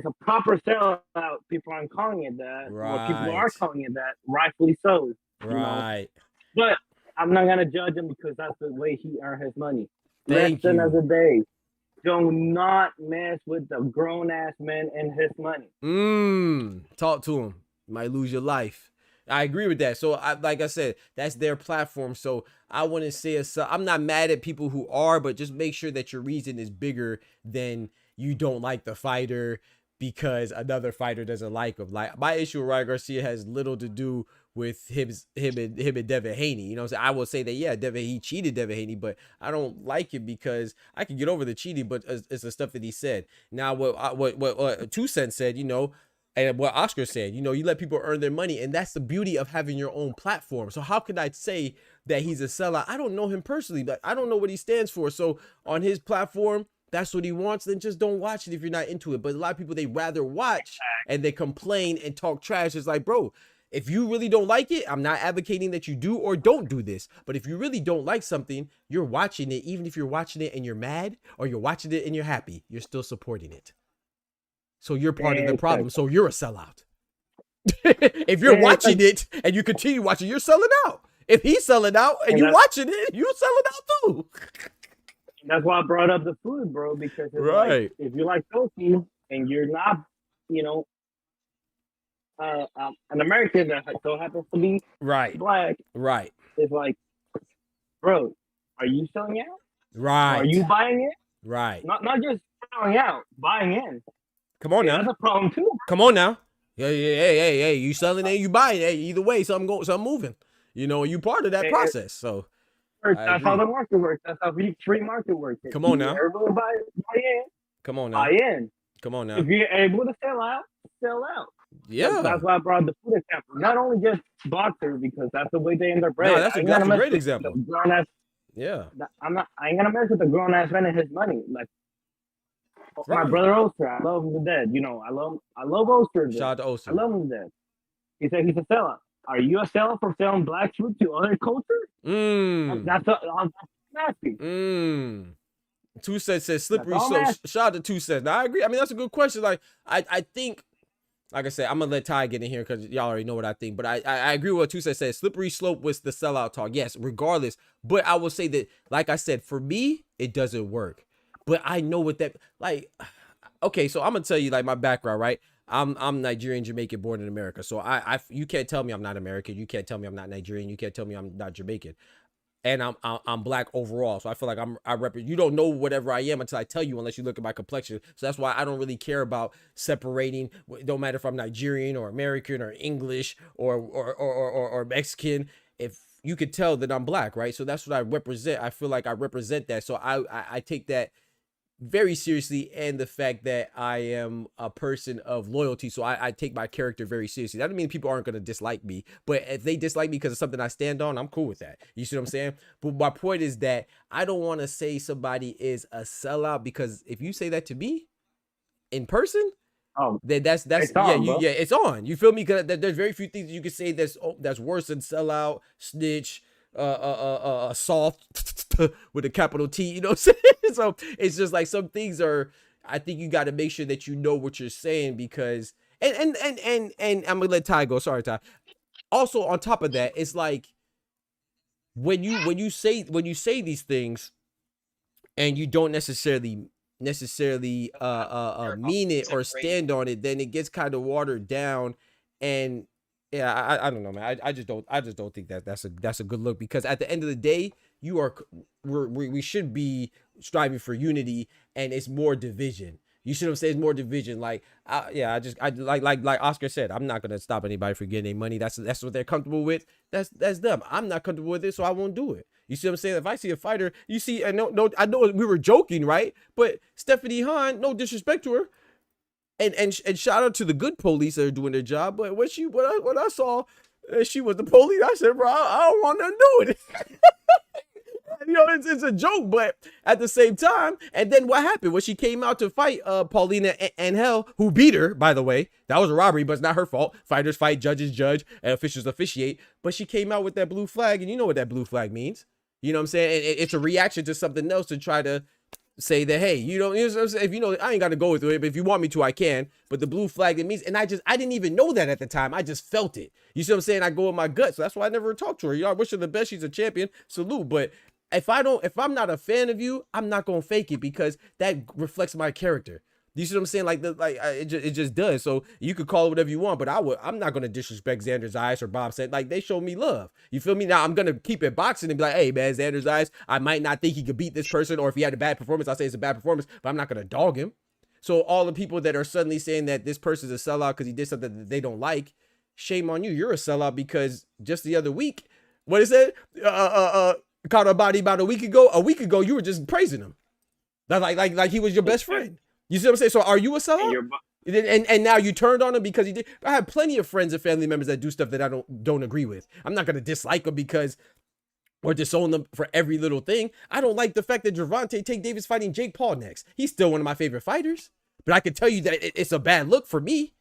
a proper sellout, people aren't calling it that. Right. Well, people are calling it that, rightfully so. Right. But I'm not gonna judge him because that's the way he earned his money. Thank Less you. than as a day. Do not mess with the grown-ass man and his money. Talk to him. You might lose your life. I agree with that. So, like I said, that's their platform. So, I wouldn't say I'm not mad at people who are, but just make sure that your reason is bigger than you don't like the fighter because another fighter doesn't like him. Like, my issue with Ryan Garcia has little to do with him and Devin Haney. You know what I'm saying? I will say that, yeah, he cheated Devin Haney, but I don't like it because I can get over the cheating, but it's the stuff that he said. Now, what 2 Cents said, and what Oscar said, you let people earn their money, and that's the beauty of having your own platform. So how could I say that he's a sellout? I don't know him personally, but I don't know what he stands for. So on his platform, that's what he wants, then just don't watch it if you're not into it. But a lot of people, they rather watch and they complain and talk trash. It's like, bro, if you really don't like it, I'm not advocating that you do or don't do this. But if you really don't like something, you're watching it. Even if you're watching it and you're mad, or you're watching it and you're happy, you're still supporting it. So you're part of the problem. So you're a sellout. If you're watching it and you continue watching, you're selling out. If he's selling out and you're watching it, you're selling out too. That's why I brought up the food, bro, because it's like, if you like tofu and you're not, an American that so happens to be Right. black Right. is like, bro, are you selling out? Or are Right. you buying it? Right. Not just selling out, buying in. Come on Yeah, now. that's a problem too. Come on now. Yeah, yeah, hey, you selling it, you buying it. Either way, something moving. You know, you part of that It process. So works. I That's how agree. the market works. That's how free market works. If Come on now. everybody buy in, Come on buy now. in. Come on If now. you're able to sell out, sell out. Yeah. That's why I brought the food example. Not only just boxers, because that's the way they end their No, bread. I ain't that's gonna a mess great with the example. grown ass. Yeah. I ain't gonna mess with the grown ass man and his money. Like my Right. brother Oster, I love him to death. You know, I love Oster. Shout out to I Oster. love him to death. He said he's a sellout. Are you a seller for selling black food to other cultures? That's nasty. Two Cents says That's slippery all slope. nasty. Shout out to 2 Cents. Now I agree. I mean, that's a good question. Like, I think, like I said, I'm gonna let Ty get in here because y'all already know what I think. But I agree with what 2 Cents said. Slippery slope was the sellout talk. Yes, regardless. But I will say that, like I said, for me, it doesn't work. But I know what that like. Okay, so I'm gonna tell you like my background, right? I'm Nigerian, Jamaican, born in America. So you can't tell me I'm not American. You can't tell me I'm not Nigerian. You can't tell me I'm not Jamaican. And I'm black overall. So I feel like I represent. You don't know whatever I am until I tell you, unless you look at my complexion. So that's why I don't really care about separating. It don't matter if I'm Nigerian or American or English or Mexican. If you could tell that I'm black, right? So that's what I represent. I feel like I represent that. So I take that very seriously, and the fact that I am a person of loyalty. So I take my character very seriously. That doesn't mean people aren't going to dislike me, but if they dislike me because of something I stand on, I'm cool with that. You see what I'm saying? But my point is that I don't want to say somebody is a sellout, because if you say that to me in person, Oh, then that's it's yeah, on, bro. yeah, it's on. You feel me? Because there's very few things you can say that's worse than sellout, snitch, soft with a capital T. You know what I'm saying? So it's just like some things are. I think you got to make sure that you know what you're saying, because and I'm gonna let Ty go. Sorry, Ty. Also, on top of that, it's like when you say these things and you don't necessarily mean it or stand on it, then it gets kind of watered down. And yeah, I don't know, man. I just don't think that's a good look, because at the end of the day, we should be striving for unity, and it's more division. You should have said it's more division. Like, I like Oscar said, I'm not gonna stop anybody from getting their money. That's what they're comfortable with. That's them. I'm not comfortable with it, so I won't do it. You see what I'm saying? If I see a fighter, you see, I know we were joking, right? But Stephanie Hahn, no disrespect to her, and shout out to the good police that are doing their job. But when I saw she was the police, I said, bro, I don't want nothing to do with it. You know, it's a joke, but at the same time, and then what happened when she came out to fight Paulina Angel, who beat her, by the way. That was a robbery, but it's not her fault. Fighters fight, judges judge, and officials officiate. But she came out with that blue flag, and you know what that blue flag means. You know what I'm saying? It's a reaction to something else to try to say that, hey, you know what I'm saying? If you know, I ain't got to go with it, but if you want me to, I can. But the blue flag, it means, and I didn't even know that at the time. I just felt it. You see what I'm saying? I go with my gut. So that's why I never talked to her. You know, I wish her the best. She's a champion. Salute. But if I'm not a fan of you, I'm not gonna fake it, because that reflects my character. You see what I'm saying? Like it just does. So you could call it whatever you want, but I'm not gonna disrespect Xander's Eyes or Bob said. Like, they show me love. You feel me? Now I'm gonna keep it boxing and be like, hey man, Xander's Eyes, I might not think he could beat this person, or if he had a bad performance, I'll say it's a bad performance, but I'm not gonna dog him. So all the people that are suddenly saying that this person's a sellout because he did something that they don't like, shame on you. You're a sellout, because just the other week, what is it? Caught a body about a week ago. A week ago, you were just praising him. That's like he was your best friend. You see what I'm saying? So are you a sellout? And now you turned on him because he did. I have plenty of friends and family members that do stuff that I don't agree with. I'm not gonna dislike them because or disown them for every little thing. I don't like the fact that Gervonta Tank Davis fighting Jake Paul next. He's still one of my favorite fighters, but I can tell you that it's a bad look for me.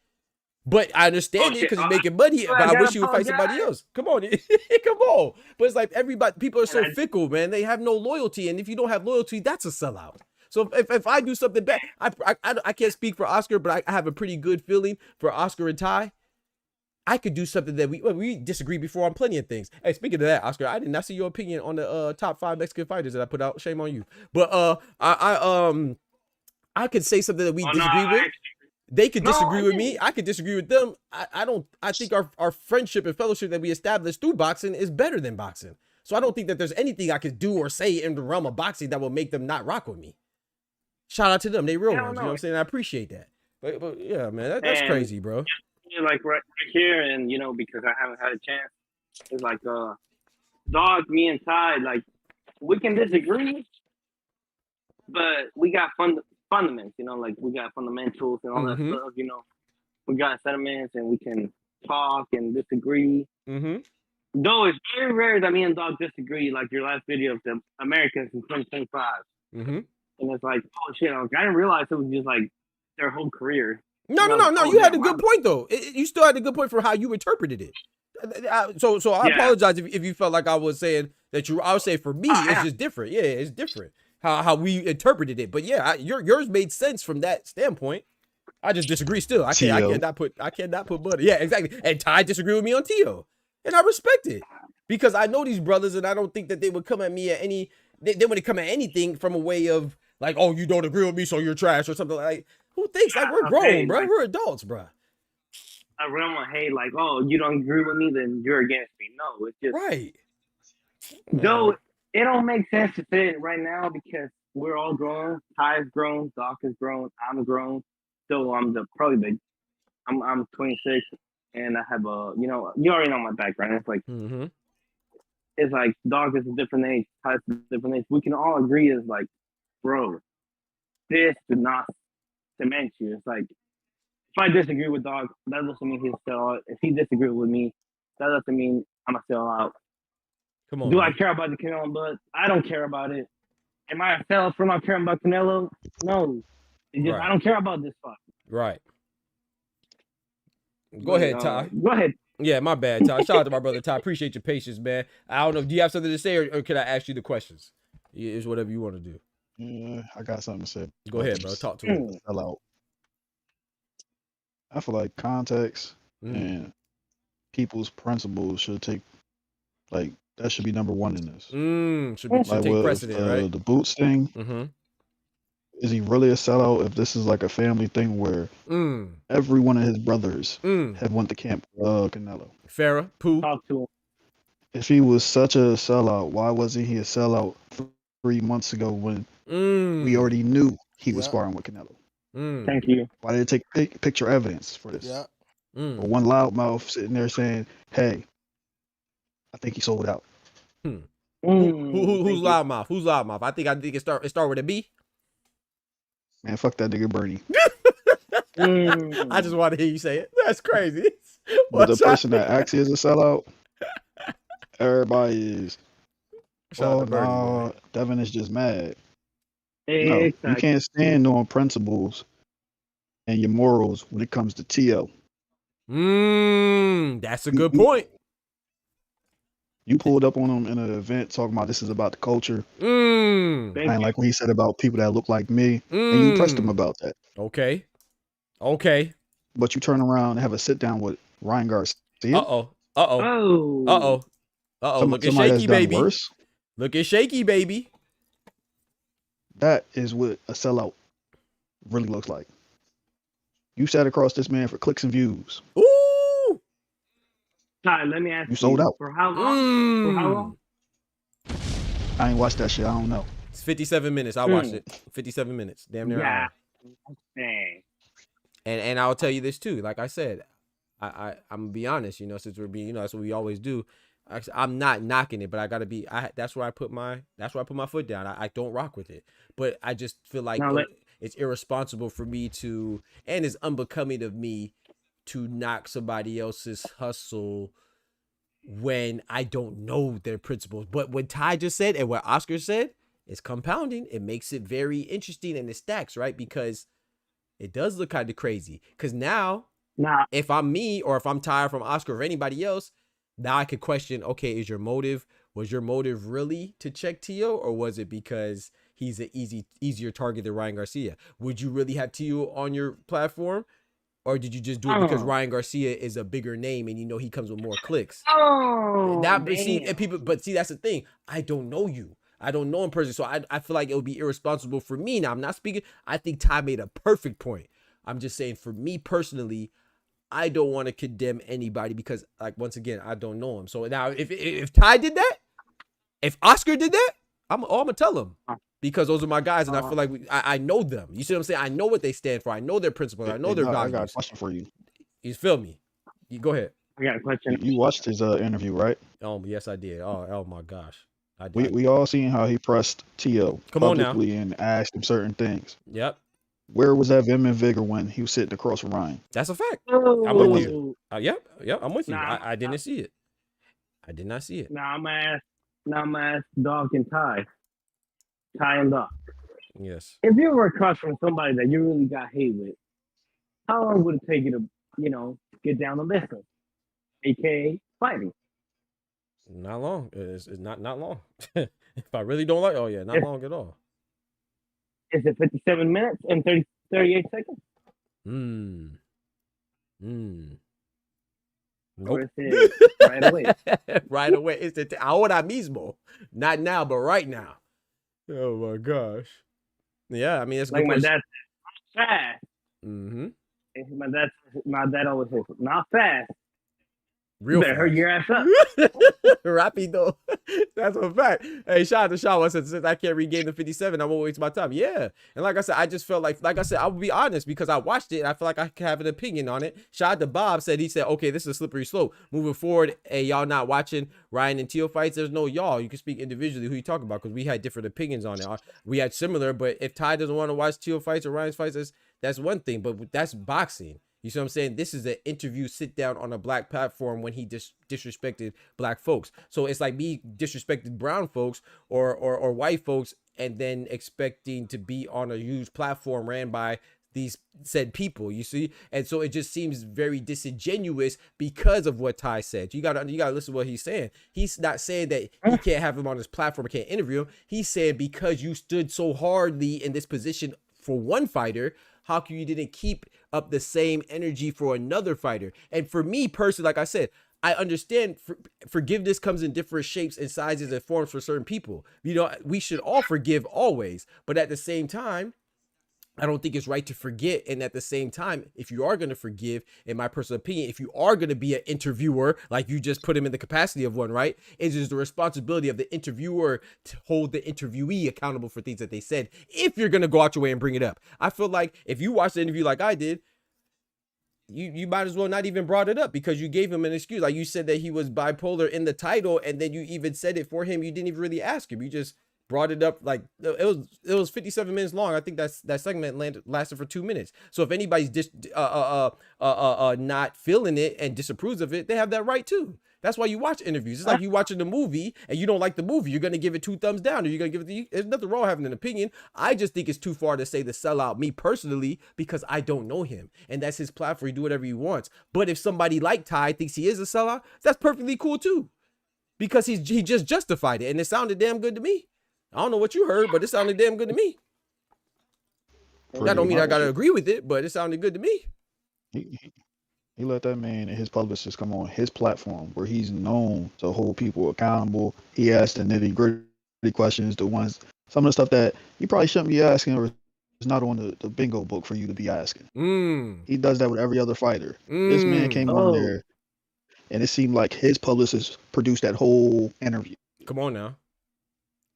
But I understand it because he's making money. But I wish he would fight somebody else. Come on, come on. But it's like people are so fickle, man. They have no loyalty, and if you don't have loyalty, that's a sellout. So if I do something bad, I can't speak for Oscar, but I have a pretty good feeling for Oscar and Ty. I could do something that we disagree before on plenty of things. Hey, speaking of that, Oscar, I did not see your opinion on the top 5 Mexican fighters that I put out. Shame on you. But I could say something that we disagree with. They could No, disagree I with didn't. me. I could disagree with them. I think our friendship and fellowship that we established through boxing is better than boxing. So I don't think that there's anything I could do or say in the realm of boxing that will make them not rock with me. Shout out to them. They real Hell ones. You know no. what I'm saying? I appreciate that. But yeah, man, that's And crazy, bro. like right here, and because I haven't had a chance, it's like dog, me and Ty, like we can disagree, but we got fundamentals, like we got fundamentals and all that Mhm. stuff, we got sentiments and we can talk and disagree. Mm-hmm. Though it's very rare that me and dog disagree, like your last video of the Americans in 2025. Mm-hmm. And it's like, oh shit, I didn't realize it was just like their whole career. No. Oh, You had a damn, good point though. You still had a good point for how you interpreted it. So I apologize if you felt like I was saying that I would say for me it's just different. Yeah, it's different how we interpreted it. But yeah, yours made sense from that standpoint. I just disagree still. I cannot put butter. Yeah, exactly. And Ty disagreed with me on Tio, and I respect it because I know these brothers, and I don't think that they would come at me at any. They wouldn't come at anything from a way of like, oh, you don't agree with me, so you're trash or something like. Who thinks like we're grown, bro? We're adults, bro. I really want to hate like, oh, you don't agree with me, then you're against me. No, it's just right. Though it don't make sense to say it right now because we're all grown. Ty's grown, Doc is grown, I'm grown. So I'm probably big. I'm 26 and I have you already know my background. It's like it's like Doc is a different age, Ty's a different age. We can all agree is like, bro, this did not cement you. It's like if I disagree with Doc, that doesn't mean he's still out. If he disagrees with me, that doesn't mean I'm still out. Come on. Do I care about the Canelo blood? I don't care about it. Am I a fail for not caring about Canelo? No. It's just I don't care about this fight. Right. Go ahead, Ty. Go ahead. Yeah, my bad, Ty. Shout out to my brother Ty. Appreciate your patience, man. I don't know. Do you have something to say, or can I ask you the questions? It's whatever you want to do. Yeah, I got something to say. Go ahead, bro. Talk to me. Hello. I feel like context and people's principles should take that should be number one in this. Should take precedent, right? The Boots thing. Is he really a sellout if this is like a family thing where every one of his brothers have went to camp Canelo? Farrah, Pooh. Talk to him. If he was such a sellout, why wasn't he a sellout 3 months ago when we already knew he was sparring with Canelo? Thank you. Why did it take picture evidence for this? Yeah. Or one loudmouth sitting there saying, "Hey, I think he sold out." Who's loudmouth? Who's loudmouth? I think it start with a B. Man, fuck that nigga Bernie. I just want to hear you say it. That's crazy. But the person that actually is a sellout, everybody is. No, Devin is just mad. No, you can't stand on principles and your morals when it comes to T.O. That's a good point. You pulled up on him in an event talking about this is about the culture. And like what he said about people that look like me, and you pressed him about that. Okay. But you turn around and have a sit down with Ryan Garcia. Looking shaky, baby. Worse. Looking shaky, baby. That is what a sellout really looks like. You sat across this man for clicks and views. Ooh. Ty, let me ask you. You sold out. For how long? For how long? I ain't watched that shit. I don't know. It's 57 minutes. I watched it. 57 minutes. Damn near. Yeah. And I'll tell you this too. Like I said, I'm gonna be honest. Since we're being, that's what we always do. I'm not knocking it, but I gotta be. That's where I put my foot down. I don't rock with it, but I just feel like it's irresponsible for me to, and it's unbecoming of me to knock somebody else's hustle when I don't know their principles. But what Ty just said and what Oscar said is compounding. It makes it very interesting and it stacks, right? Because it does look kind of crazy. Because now, if I'm me or if I'm Ty from Oscar or anybody else, now I could question, okay, was your motive really to check Tio, or was it because he's an easier target than Ryan Garcia? Would you really have Tio on your platform, or did you just do it because Ryan Garcia is a bigger name and he comes with more clicks? See, that's the thing. I don't know you. I don't know in person, so I feel like it would be irresponsible for me. Now, I'm not speaking. I think Ty made a perfect point. I'm just saying, for me personally, I don't want to condemn anybody because, like, once again, I don't know him. So now, if Ty did that, if Oscar did that, I'm gonna tell him, because those are my guys, and I feel like I know them. You see what I'm saying? I know what they stand for. I know their principles. I know their values. I got a question for you. You feel me? You go ahead. I got a question. You watched his interview, right? Oh yes, I did. Oh my gosh, I did. We all seen how he pressed Tio publicly on now. and asked him certain things. Yep. Where was that vim and vigor when he was sitting across from Ryan? That's a fact. Oh. I'm with you. Yep, I'm with you. Nah, I didn't see it. I did not see it. Now I'm gonna ask Doc and Ty and Doc. Yes. If you were across from somebody that you really got hate with, how long would it take you to, get down to business, aka fighting? Not long. It's not long. If I really don't like, not long at all. Is it 57 minutes and 38 seconds? Nope. Or is it right away? Right away. It's ahora mismo. Not now, but right now. Oh my gosh. Yeah, I mean, it's like good. My dad said, not fast. Mm-hmm. My dad always says, not fast. Real you better fast. hurry your ass up. Rapido. That's a fact. Hey, shout out to Shaw. Since I can't regain the 57, I won't waste my time. Yeah. And like I said, I just felt like I said, I will be honest because I watched it and I feel like I can have an opinion on it. Shout out to Bob. He said, okay, this is a slippery slope. Moving forward, hey, y'all not watching Ryan and Teo fights. There's no y'all. You can speak individually who you talking about because we had different opinions on it. We had similar, but if Ty doesn't want to watch Teo fights or Ryan's fights, that's one thing, but that's boxing. You see what I'm saying? This is an interview sit down on a black platform when he disrespected black folks. So it's like me disrespecting brown folks or white folks and then expecting to be on a huge platform ran by these said people, you see? And so it just seems very disingenuous because of what Ty said. You gotta listen to what he's saying. He's not saying that he can't have him on his platform, can't interview him. He's saying because you stood so hardly in this position for one fighter, how come you didn't keep up the same energy for another fighter? And for me personally, like I said, I understand forgiveness comes in different shapes and sizes and forms for certain people. We should all forgive always, but at the same time, I don't think it's right to forget. And at the same time, if you are going to forgive, in my personal opinion, if you are going to be an interviewer, like you just put him in the capacity of one, right? It is the responsibility of the interviewer to hold the interviewee accountable for things that they said. If you're going to go out your way and bring it up, I feel like if you watch the interview like I did, you might as well not even brought it up because you gave him an excuse. Like you said that he was bipolar in the title, and then you even said it for him. You didn't even really ask him. You just brought it up. Like it was 57 minutes long. I think that segment lasted for 2 minutes. So if anybody's not feeling it and disapproves of it, they have that right too. That's why you watch interviews. It's like you watching the movie and you don't like the movie. You're gonna give it 2 thumbs down, or you're gonna give it. There's nothing wrong having an opinion. I just think it's too far to say the sellout. Me personally, because I don't know him, and that's his platform. He do whatever he wants. But if somebody like Ty thinks he is a sellout, that's perfectly cool too, because he just justified it, and it sounded damn good to me. I don't know what you heard, but it sounded damn good to me. That don't mean I gotta agree with it, but it sounded good to me. He let that man and his publicist come on his platform where he's known to hold people accountable. He asked the nitty-gritty questions, some of the stuff that you probably shouldn't be asking, or it's not on the bingo book for you to be asking. He does that with every other fighter. This man came on there, and it seemed like his publicist produced that whole interview. Come on now.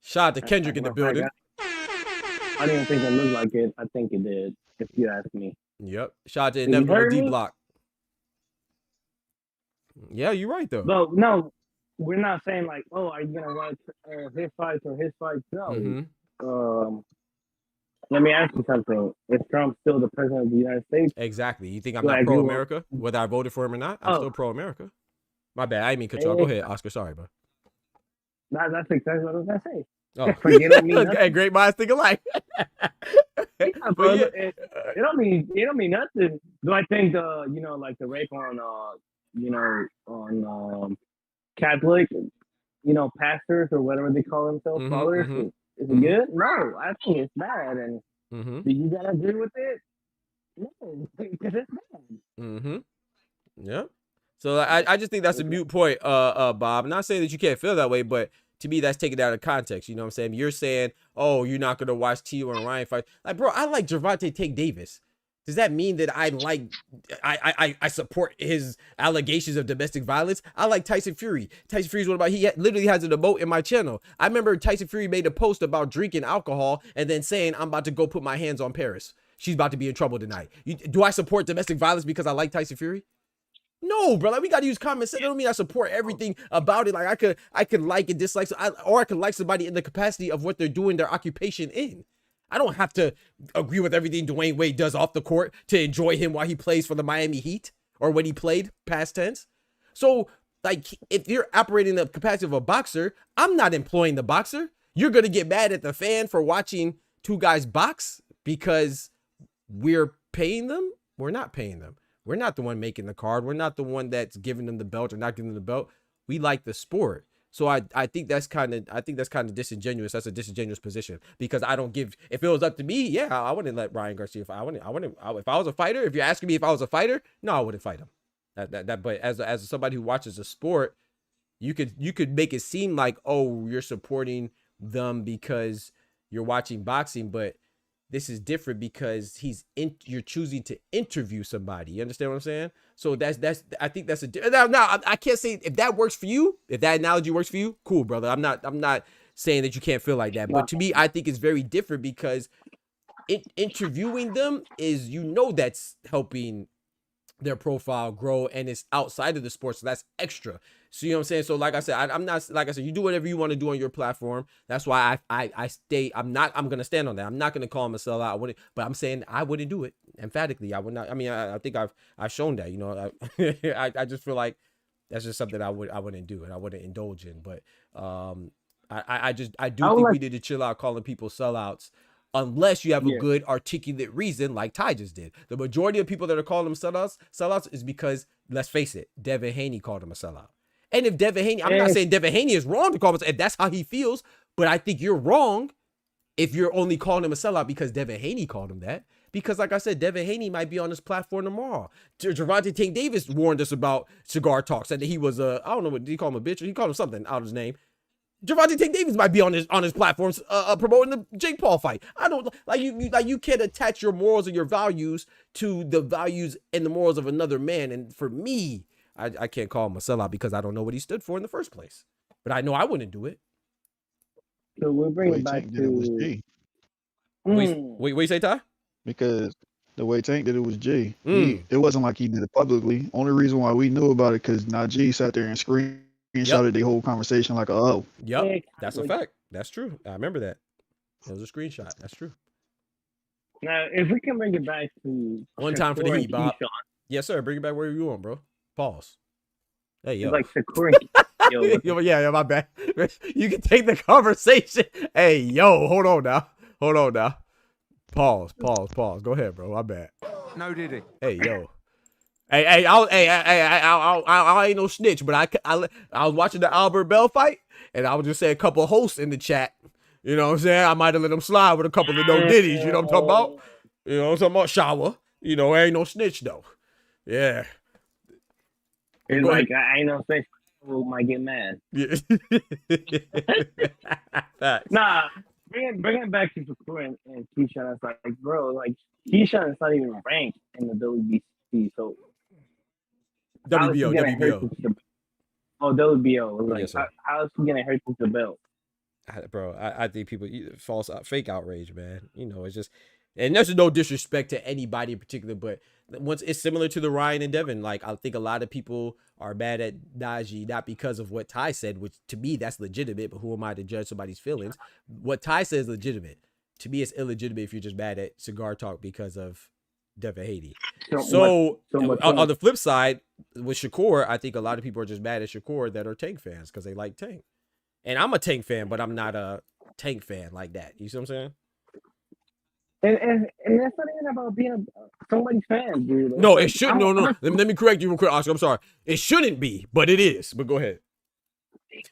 Shout out to Kendrick in the building. I didn't think it looked like it. I think it did, if you ask me. Yep. Shout out to Inevitable D Block. Yeah, you're right though. But no, we're not saying like, oh, are you gonna watch his fights or his fights? No. Let me ask you something. Is Trump still the president of the United States? Exactly. You think I'm not pro-America, whether I voted for him or not? I'm still pro-America. My bad. I didn't mean cut you off. Go ahead, Oscar. Sorry, bro. That's exactly what I was gonna say. Oh, Forget me. Okay, great minds think alike. Yeah, bro, it don't mean nothing. Do I think like the rape on Catholic, pastors or whatever they call themselves, followers, is it good? No, I think it's bad. And do you gotta agree with it? No, because it's bad. Yeah. So I just think that's a moot point, Bob. I'm not saying that you can't feel that way, but to me, that's taken out of context. You know what I'm saying? You're saying, oh, you're not going to watch Tio and Ryan fight. Like, bro, I like Gervonta Tank Davis. Does that mean that I support his allegations of domestic violence? I like Tyson Fury. Tyson Fury's one about literally has an emote in my channel. I remember Tyson Fury made a post about drinking alcohol and then saying, I'm about to go put my hands on Paris. She's about to be in trouble tonight. Do I support domestic violence because I like Tyson Fury? No, bro. Like, we gotta use common sense. That don't mean I support everything about it. Like, I could like and dislike, or I could like somebody in the capacity of what they're doing their occupation in. I don't have to agree with everything Dwayne Wade does off the court to enjoy him while he plays for the Miami Heat or when he played, past tense. So, like, if you're operating the capacity of a boxer, I'm not employing the boxer. You're gonna get mad at the fan for watching two guys box because we're paying them. We're not paying them. We're not the one making the card. We're not the one that's giving them the belt or not giving them the belt. We like the sport. So I think that's kind of disingenuous. That's a disingenuous position because I don't give. If it was up to me, yeah, I wouldn't let Ryan Garcia fight. If I was a fighter, if you're asking me if I was a fighter, no, I wouldn't fight him. But as somebody who watches a sport, you could make it seem like, oh, you're supporting them because you're watching boxing, but this is different because you're choosing to interview somebody. You understand what I'm saying? So I think that's now I can't say if that works for you, if that analogy works for you, cool, brother. I'm not saying that you can't feel like that, but to me, I think it's very different because interviewing them is, that's helping their profile grow and it's outside of the sport, so that's extra. So you know what I'm saying? So like I said, I'm not, like I said, you do whatever you want to do on your platform. That's why I'm gonna stand on that. I'm not gonna call him a sellout. But I'm saying I wouldn't do it emphatically. I would not. I mean, I think I've shown that. I just feel like that's just something I wouldn't do and I wouldn't indulge in. But I think we need to chill out calling people sellouts. Unless you have a good articulate reason like Ty just did. The majority of people that are calling them sellouts is because, let's face it, Devin Haney called him a sellout. And if Devin Haney, I'm not saying Devin Haney is wrong to call him, if that's how he feels, but I think you're wrong if you're only calling him a sellout because Devin Haney called him that. Because like I said, Devin Haney might be on his platform tomorrow. Gervonta Tank Davis warned us about Cigar Talk, said that he was I don't know, what did he call him, a bitch? He called him something out of his name. Gervonta Tank Davis might be on his platforms promoting the Jake Paul fight. I don't like you can't attach your morals and your values to the values and the morals of another man. And for me, I can't call him a sellout because I don't know what he stood for in the first place. But I know I wouldn't do it. So we'll bring it back to Wait, you say, Ty? Because the way Tank did it was G. It wasn't like he did it publicly. Only reason why we knew about it because Najee sat there and screenshotted the whole conversation like, oh. Yep, that's a fact. That's true. I remember that. It was a screenshot. That's true. Now, if we can bring it back to one time for the Heat, Bob. Yes, sir. Bring it back where you want, bro. Pause. Hey, yo. It's like Shakur. Yeah, my bad. You can take the conversation. Hey, yo, hold on now. Pause. Go ahead, bro. My bad. No, did he? Hey, yo. Hey, I ain't no snitch, but I was watching the Albert Bell fight, and I would just say a couple of hosts in the chat. You know what I'm saying? I might have let them slide with a couple of no ditties. You know what I'm talking about? You know what I'm talking about? Shower. Ain't no snitch though. Yeah. It's like I ain't no snitch. People might get mad. Yeah. Nah, bring it back to Shakur and Keyshawn. It's like, bro, like Keyshawn is not even ranked in the WBC, so. WBO. Oh, WBO. Like, yes, how is he gonna hurt the belt? Bro, I think people fake outrage, man. It's just, and there's no disrespect to anybody in particular, but once it's similar to the Ryan and Devin. Like, I think a lot of people are mad at Najee not because of what Ty said, which to me that's legitimate. But who am I to judge somebody's feelings? What Ty says is legitimate. To me, it's illegitimate if you're just mad at Cigar Talk because of Devin Haney. So on the flip side, with Shakur, I think a lot of people are just mad at Shakur that are Tank fans because they like Tank. And I'm a Tank fan, but I'm not a Tank fan like that. You see what I'm saying? And that's not even about being somebody's fan, dude. No, it shouldn't. No. Let me correct you real quick, Oscar. I'm sorry. It shouldn't be, but it is. But go ahead.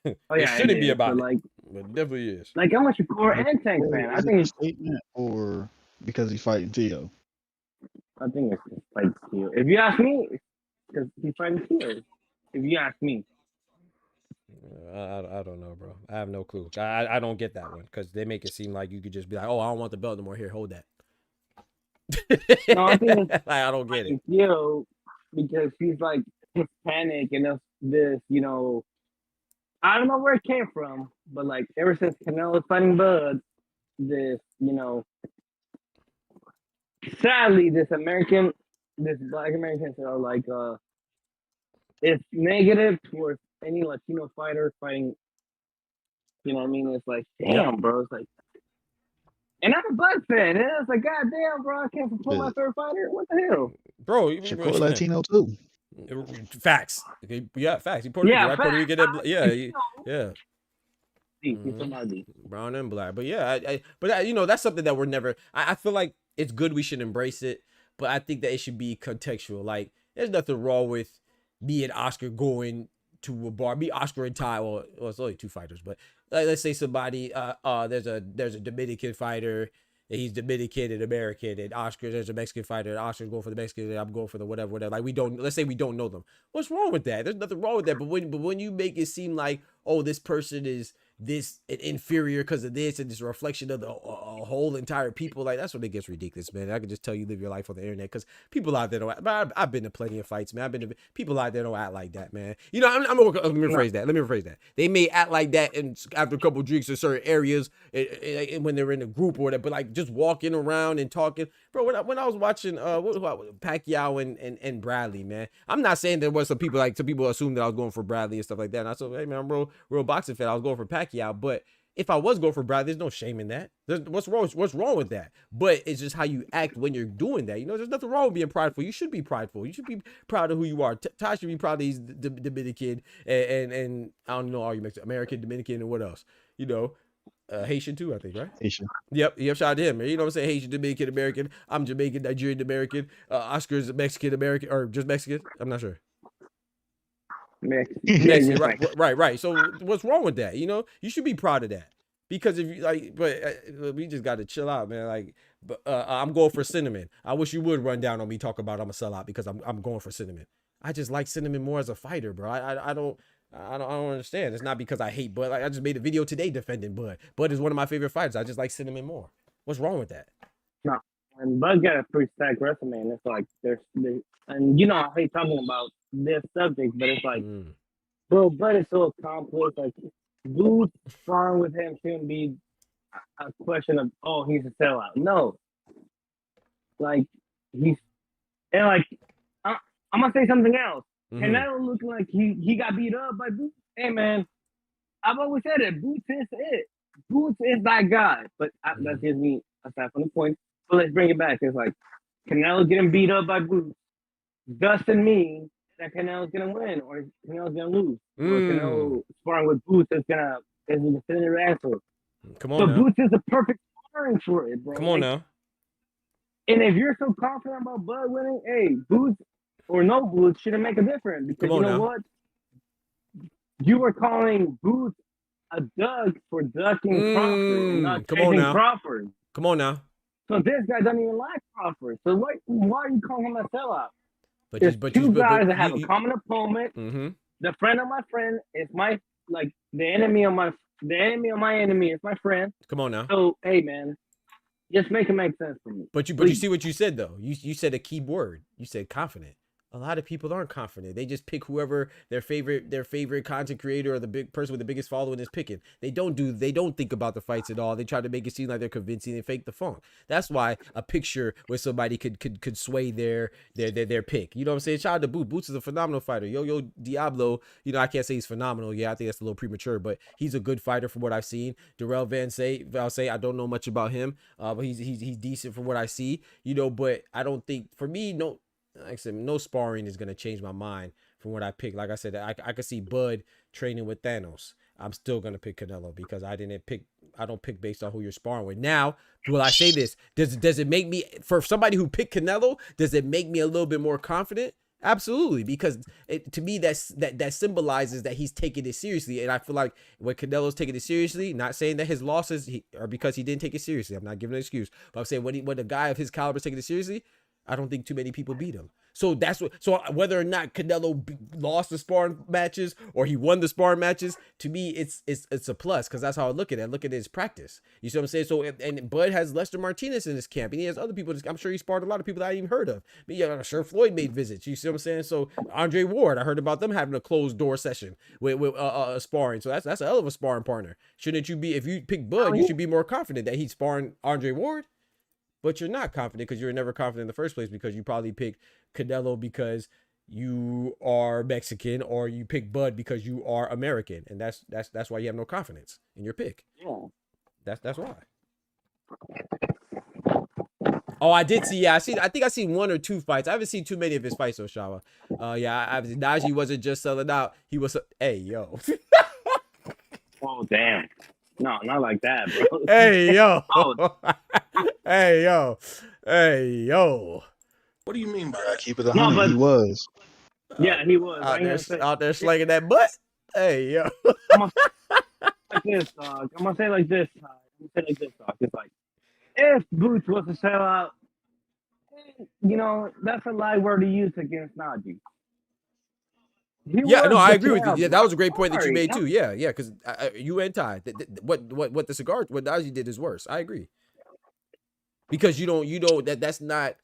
It shouldn't be about it. Like, but it definitely is. Like, I'm a Shakur and Tank fan. I think it's a statement or because he's fighting Tio. I think it's fighting Tio. If you ask me, because he's fighting Tio. If you ask me. I don't know, bro. I have no clue. I don't get that one because they make it seem like you could just be like, oh, I don't want the belt no more. Here, hold that. No, I think it's I don't get it. because he's like Hispanic and this, I don't know where it came from, but like ever since Canelo's fighting Bud, this, sadly, this Black Americans are like, it's negative towards any Latino fighter fighting. You know what I mean? It's like, Yep. damn, bro. It's like, and I'm a Bud fan. And it's like, God damn, bro, I can't support my Yeah. third fighter. What the hell? Bro, Shakur Latino too. facts. Okay, yeah, facts. He Puerto Rican, right? Puerto Rican, yeah. Somebody. Brown and black. But yeah, that's something that we're never. I feel like it's good. We should embrace it, but I think that it should be contextual. Like, there's nothing wrong with me and Oscar going to a bar. Me, Oscar, and Ty. Well, it's only two fighters, but let's say somebody. There's a Dominican fighter. And he's Dominican and American, and Oscar, there's a Mexican fighter, and Oscar's going for the Mexican, and I'm going for the whatever. Like, let's say we don't know them. What's wrong with that? There's nothing wrong with that. But when you make it seem like, oh, this person is this inferior because of this, and this reflection of the whole entire people, like, that's when it gets ridiculous, man. I can just tell you live your life on the internet, because people out there don't. I've been to plenty of fights, man. People out there don't act like that, man. Let me rephrase that. They may act like that after a couple of drinks in certain areas, and when they're in a group or whatever. But like, just walking around and talking, bro. When I was watching Pacquiao and Bradley, man, I'm not saying there was some people assumed that I was going for Bradley and stuff like that. And I said, hey man, I'm real boxing fan. I was going for Pacquiao, but if I was going for Bradley, there's no shame in that. What's wrong with that? But it's just how you act when you're doing that. There's nothing wrong with being prideful. You should be prideful. You should be proud of who you are. Ty should be proud that he's the Dominican and I don't know, are you Mexican, American, Dominican, and what else? Haitian too, I think, right? Haitian. Yep, shout out to him. You know what I'm saying? Haitian, Dominican, American. I'm Jamaican, Nigerian, American. Oscar's Mexican, American, or just Mexican. I'm not sure. Mexican, right. So what's wrong with that? You should be proud of that, because if you but we just got to chill out, man. Like, but I'm going for Cinnamon. I wish you would run down on me, talk about I'm a sellout, because I'm going for Cinnamon. I just like Cinnamon more as a fighter, bro. I don't understand. It's not because I hate Bud. Like, I just made a video today defending Bud. Bud is one of my favorite fighters. I just like Cinnamon more. What's wrong with that? No, and Bud got a pretty stacked resume, and it's like and I hate talking about this subject, but it's like, bro, Bud is so accomplished. Like, dude, sparring with him shouldn't be a question of, oh, he's a sellout. No, like I'm gonna say something else. Canelo looking like he got beat up by Boots. Hey man, I've always said it. Boots is it. Boots is that guy. But that gives me aside from the point. So let's bring it back. It's like Canelo getting beat up by Boots doesn't mean that Canelo's gonna win or Canelo's gonna lose. Or Canelo sparring with Boots is a definitive answer. Come on, so now. Boots is the perfect sparring for it, bro. Come on now. And if you're so confident about Bud winning, hey, Boots or no Boots shouldn't make a difference, because you know what? You were calling Boots a duck for ducking Crawford, not chasing Crawford. Come on now. So this guy doesn't even like Crawford. So why are you calling him a sellout? There's two guys that have a common opponent. The friend of my friend is the enemy of my enemy is my friend. Come on now. So hey man, just make it make sense for me. But you see what you said though. You said a key word. You said confident. A lot of people aren't confident. They just pick whoever their favorite content creator or the big person with the biggest following is picking. They don't think about the fights at all. They try to make it seem like they're convincing and fake the funk. That's why a picture with somebody could sway their pick. You know what I'm saying? Shout out to Boots. Boots is a phenomenal fighter. Yo Diablo, I can't say he's phenomenal. Yeah, I think that's a little premature, but he's a good fighter from what I've seen. Darrell Valsay, I don't know much about him, but he's decent from what I see. But I don't think, for me, no. Like I said, no sparring is going to change my mind from what I picked. Like I said, I could see Bud training with Thanos. I'm still going to pick Canelo because I don't pick based on who you're sparring with. Now, will I say this? Does it make me, for somebody who picked Canelo, does it make me a little bit more confident? Absolutely, because to me that symbolizes that he's taking it seriously, and I feel like when Canelo's taking it seriously, not saying that his losses are because he didn't take it seriously. I'm not giving an excuse, but I'm saying when a guy of his caliber is taking it seriously, I don't think too many people beat him. So that's what. So whether or not Canelo lost the sparring matches or he won the sparring matches, to me, it's a plus because that's how I look at it. I look at his practice. You see what I'm saying? So and Bud has Lester Martinez in his camp, and he has other people. I'm sure he sparred a lot of people that I ain't even heard of. But yeah, I'm sure Floyd made visits. You see what I'm saying? So Andre Ward, I heard about them having a closed door session with sparring. So that's a hell of a sparring partner. Shouldn't you be? If you pick Bud, you should be more confident that he's sparring Andre Ward. But you're not confident because you were never confident in the first place because you probably picked Canelo because you are Mexican or you pick Bud because you are American, and that's why you have no confidence in your pick. Yeah. That's why. Oh, I did see. Yeah, I think I seen 1 or 2 fights. I haven't seen too many of his fights, though, Shawa. Yeah, Najee wasn't just selling out. He was. Hey, yo. Oh, damn. No, not like that, bro. Hey, yo. Hey, yo. Hey, yo. What do you mean by I that? keep it 100. No, but- He was. Yeah, he was. Out there slinging that butt. Hey, yo. I'm gonna say like this, dog. I'm gonna say like this, dog. It's like, if Boots was to sell out, you know, that's a live word to use against Najee. Yeah, no, I agree with you. Yeah, that was a great point that you made too. Yeah, because you and Ty, what Najee did is worse. I agree. Because you don't that's not.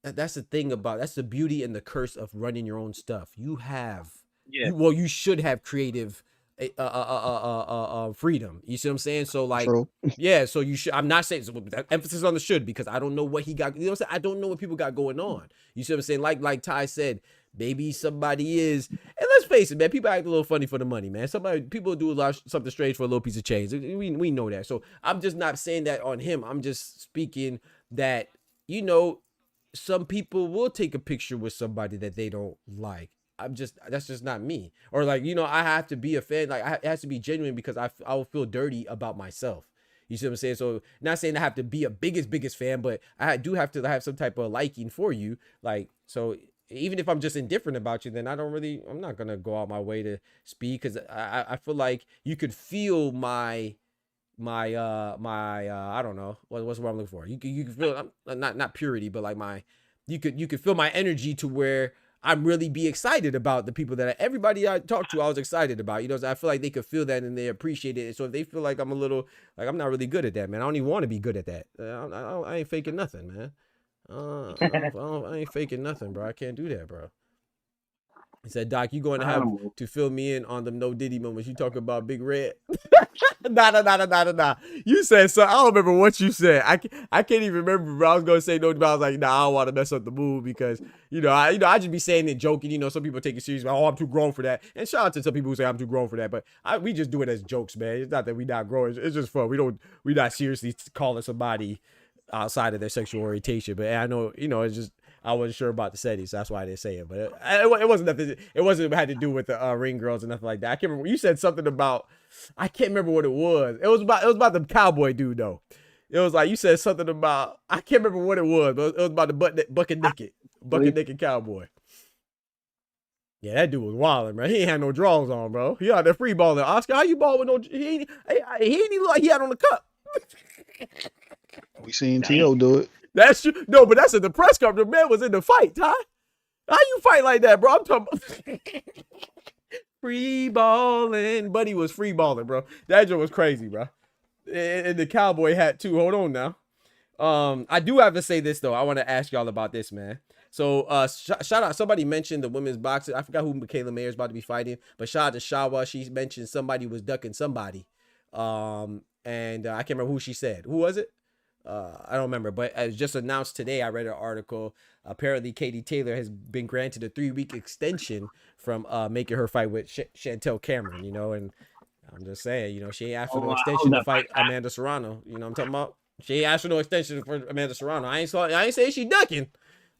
That's the thing that's the beauty and the curse of running your own stuff. You have, you should have creative, freedom. You see what I'm saying? So like, True. yeah. So you should. I'm not saying emphasis on the should because I don't know what he got. You know what I'm saying? I don't know what people got going on. You see what I'm saying? Like Ty said, maybe somebody is. And let's face it, man. People act a little funny for the money, man. People do something strange for a little piece of change. We know that. So I'm just not saying that on him. I'm just speaking that some people will take a picture with somebody that they don't like. That's just not me. Or like, I have to be a fan. Like it has to be genuine because I will feel dirty about myself. You see what I'm saying? So not saying I have to be a biggest fan, but I do have to have some type of liking for you. Like, so even if I'm just indifferent about you, then I'm not going to go out my way to speak. Cause I feel like you could feel my I don't know what's what I'm looking for. You can feel not purity, but like you could feel my energy to where I'm really be excited about the people that everybody I talk to, I was excited about. So I feel like they could feel that and they appreciate it. So if they feel like I'm a little like I'm not really good at that, man, I don't even want to be good at that. I ain't faking nothing, man. I ain't faking nothing, bro. I can't do that, bro. He said, Doc, you going to have to fill me in on them no Diddy moments. You talk about Big Red. Nah. You said so. I don't remember what you said. I can't even remember, bro. I was going to say no, but I was like, nah, I don't want to mess up the mood because, I just be saying it joking. Some people take it serious. Oh, I'm too grown for that. And shout out to some people who say I'm too grown for that. But we just do it as jokes, man. It's not that we not growing. It's just fun. We not seriously calling somebody outside of their sexual orientation. But I know, it's just, I wasn't sure about the settings, so that's why I didn't say it. But it wasn't nothing. It wasn't had to do with the ring girls or nothing like that. I can't remember. You said something about. I can't remember what it was. It was about the cowboy dude though. It was like you said something about. I can't remember what it was, but it was about the bucket naked cowboy. Yeah, that dude was wilding, man. He ain't had no drawers on, bro. He out there free balling. Oscar, how you ball with no? He ain't even like he had on the cup. We seen T.O. do it. That's true. No, but that's in the press conference. The man was in the fight, Ty. How you fight like that, bro? I'm talking about free balling. Buddy was free balling, bro. That joke was crazy, bro. And the cowboy hat too. Hold on now. I do have to say this though. I want to ask y'all about this, man. So shout out. Somebody mentioned the women's boxing. I forgot who Michaela Mayer is about to be fighting, but shout out to Shawa. She mentioned somebody was ducking somebody. And I can't remember who she said. Who was it? I don't remember, but as just announced today, I read an article. Apparently, Katie Taylor has been granted a 3-week extension from making her fight with Chantel Cameron. And I'm just saying, she ain't asked for no extension to fight Amanda Serrano. You know what I'm talking about? She ain't asked for no extension for Amanda Serrano. I ain't saying she ducking,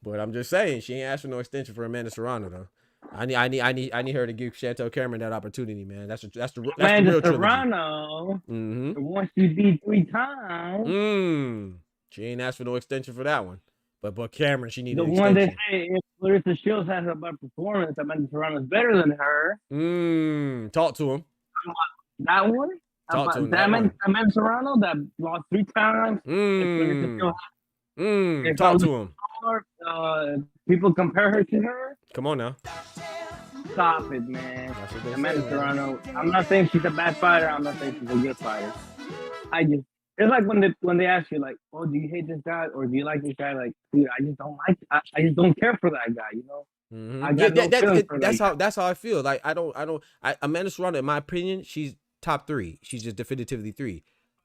but I'm just saying she ain't asked for no extension for Amanda Serrano though. I need her to give Chantel Cameron that opportunity, man. That's the real trilogy. Serrano, once you beat 3 times. She ain't asked for no extension for that one. But Cameron, she needs the an one extension. they say if Clarissa Shields has a better performance, Amanda Serrano's better than her. Talk to him. That one? Talk to him. Amanda Serrano that lost 3 times. If Talk I'm to him. people compare her to her, Come on now. stop it, man. That's what they Amanda say, man. Serrano. I'm not saying she's a bad fighter. I'm not saying she's a good fighter. It's like when they ask you like, oh, do you hate this guy or do you like this guy? Like, dude, I just don't like. I just don't care for that guy. You know. I Yeah, got no feelings for that guy. that's how I feel. Like Amanda Serrano, in my opinion, she's top 3. She's just definitively 3.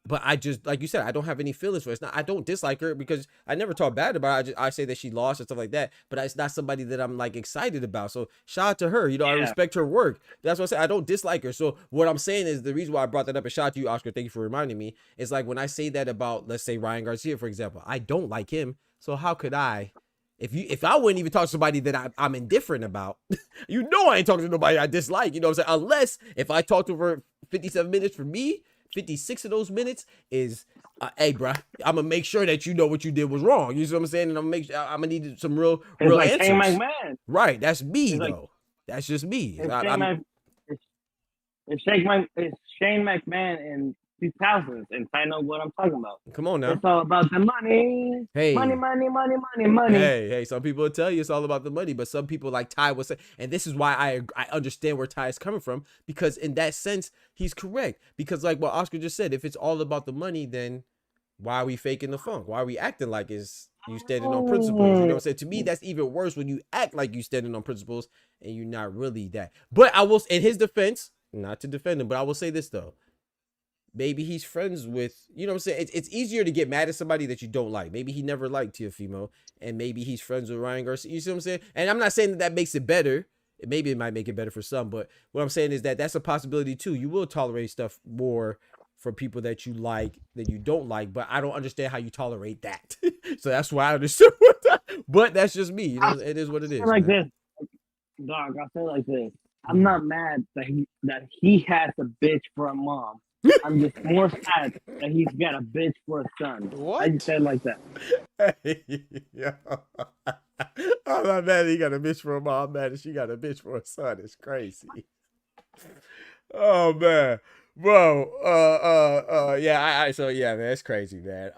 But I just, like you said, I don't have any feelings for it. It's not, I don't dislike her because I never talk bad about her. I say that she lost and stuff like that, but it's not somebody that I'm like excited about. So shout out to her. You know, I respect her work. That's what I say. I don't dislike her. So what I'm saying is the reason why I brought that up, and shout out to you, Oscar. Thank you for reminding me. Is like when I say that about, let's say, Ryan Garcia, for example, I don't like him. So how could I? If I wouldn't even talk to somebody that I'm indifferent about, you know I ain't talking to nobody I dislike. You know what I'm saying? Unless if I talk to her 57 minutes, for me, 56 of those minutes is, hey, bro, I'm gonna make sure that you know what you did was wrong. You see what I'm saying? And I'm gonna need some real like answers. Shane McMahon. Right, that's me It's though. like, That's just me. It's Shane McMahon in 2000s, and I know what I'm talking about. Come on now. It's all about the money. Hey. Money. Hey, some people will tell you it's all about the money, but some people, like Ty was saying, and this is why I understand where Ty is coming from, because in that sense, he's correct. Because like what Oscar just said, if it's all about the money, then why are we faking the funk? Why are we acting like it's you standing on principles? You know what I'm saying? To me, that's even worse when you act like you standing on principles and you're not really that. But I will, in his defense, not to defend him, but I will say this though. Maybe he's friends with, you know what I'm saying? It's easier to get mad at somebody that you don't like. Maybe he never liked Teofimo, and maybe he's friends with Ryan Garcia. You see what I'm saying? And I'm not saying that makes it better. Maybe it might make it better for some, but what I'm saying is that that's a possibility too. You will tolerate stuff more from people that you like than you don't like, but I don't understand how you tolerate that. So that's why I understood that. But that's just me. You know, it is what it is. Like this, dog. I feel like this. I'm not mad that he has a bitch for a mom. I'm just more sad that he's got a bitch for a son. What? I just said like that. Hey, yo. I'm not mad that he got a bitch for a mom. I'm mad that she got a bitch for a son. It's crazy. Oh man. Bro, yeah, so yeah, man, it's crazy, man.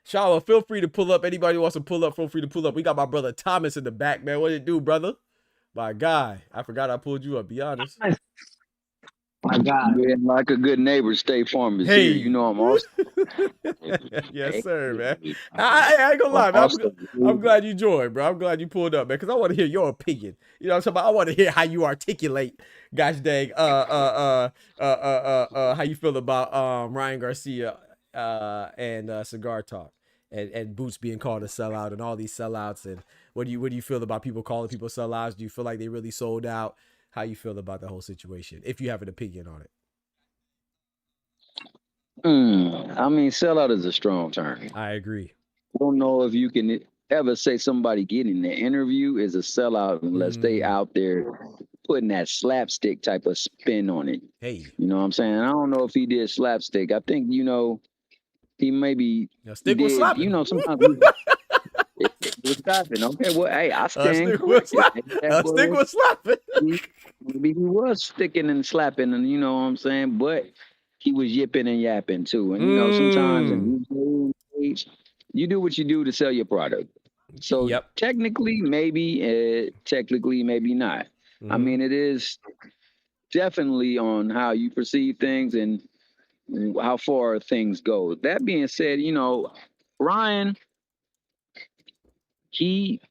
Shala, feel free to pull up. Anybody who wants to pull up, feel free to pull up. We got my brother Thomas in the back, man. What it do, brother? My guy. I forgot I pulled you up, be honest. My God. Yeah, like a good neighbor, State Farm is Hey. here. You know I'm also. Yes, sir, man. I ain't gonna lie, man. I'm glad you joined, bro. I'm glad you pulled up, man, because I want to hear your opinion. You know what I'm talking about? I want to hear how you articulate, gosh dang, how you feel about Ryan Garcia and Cigar Talk and Boots being called a sellout and all these sellouts, and what do you feel about people calling people sellouts? Do you feel like they really sold out? How you feel about the whole situation, if you have an opinion on it? I mean, sellout is a strong term. I agree. I don't know if you can ever say somebody getting the interview is a sellout unless they out there putting that slapstick type of spin on it. Hey. You know what I'm saying? I don't know if he did slapstick. I think, you know, he maybe stick was slapping. You know, sometimes was slapping. Okay, well, hey, I stand stick was slapping. Maybe he was sticking and slapping, and you know what I'm saying, but he was yipping and yapping too. And you know, sometimes you do what you do to sell your product. So technically, maybe, technically, maybe not. I mean, it is definitely on how you perceive things and how far things go. That being said, you know, Ryan, he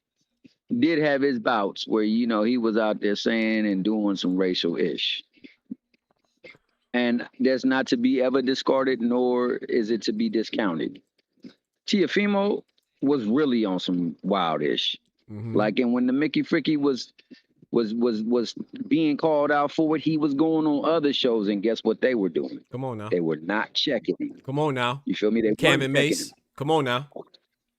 did have his bouts where, you know, he was out there saying and doing some racial ish. And that's not to be ever discarded, nor is it to be discounted. Teofimo was really on some wildish. Like, and when the Mickey Fricky was being called out for it, he was going on other shows, and guess what they were doing? Come on now. They were not checking him. Come on now. You feel me? They Cam and Mace. Come on now.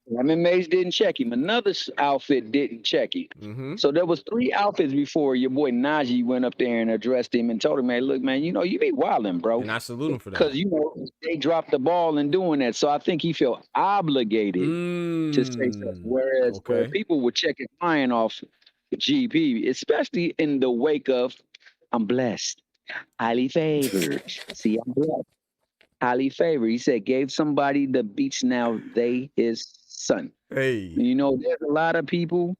Cam and Mace didn't check him. Another outfit didn't check him. So there was 3 outfits before your boy Najee went up there and addressed him and told him, "Hey, look, man, you know, you be wilding, bro." And I salute him for that. Because, you know, they dropped the ball in doing that. So I think he felt obligated to say something. Whereas people were checking Ryan off GP, especially in the wake of, I'm blessed, highly favored. See, I'm blessed, highly favored. He said, gave somebody the beats, now they his son. Hey. You know, there's a lot of people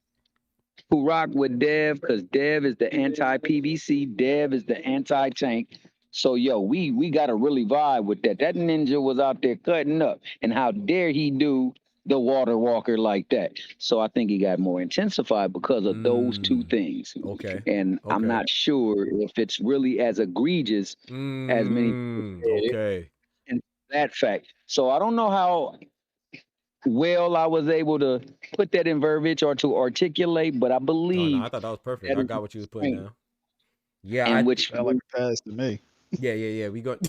who rock with Dev because Dev is the anti-PVC, Dev is the anti-tank. So yo, we gotta really vibe with that. That ninja was out there cutting up, and how dare he do the water walker like that? So I think he got more intensified because of those two things. Okay. And I'm Okay. not sure if it's really as egregious as many people said it, Okay. and that fact. So I don't know how well I was able to put that in verbiage or to articulate, but I Oh, no, believe I thought that was perfect. that I is got what you was putting the down. Yeah, in which Sound like a pass to me. yeah. We going.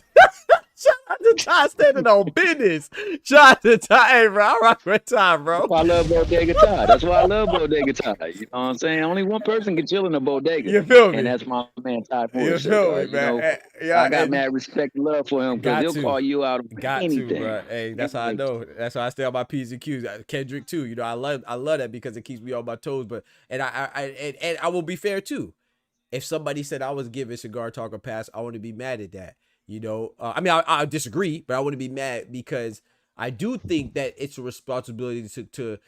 Shout out to Ty standing on business. Shout out to Ty, hey, bro. I rock with Ty, bro. that's why I love Bodega Ty. That's why I love Bodega Ty. You know what I'm saying? Only one person can chill in a bodega. You feel me? And that's my man Ty You Morris. feel me, You man? know, Yeah, I got and- mad respect and love for him because Got he'll to. call you out on Got anything. to, bro. Hey, that's how I know. That's why I stay on my P's and Q's. Kendrick too. You know, I love that because it keeps me on my toes. But and I will be fair too. If somebody said I was giving Cigar Talk a pass, I wouldn't be mad at that. You know, I mean, I disagree, but I wouldn't be mad because I do think that it's a responsibility to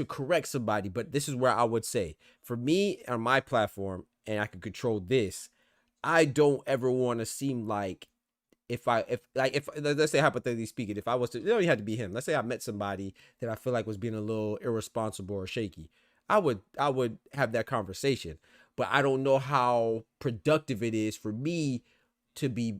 correct somebody. But this is where I would say, for me on my platform, and I can control this, I don't ever want to seem like if let's say hypothetically speaking, if I was to, it don't even have to be him. Let's say I met somebody that I feel like was being a little irresponsible or shaky. I would have that conversation, but I don't know how productive it is for me to be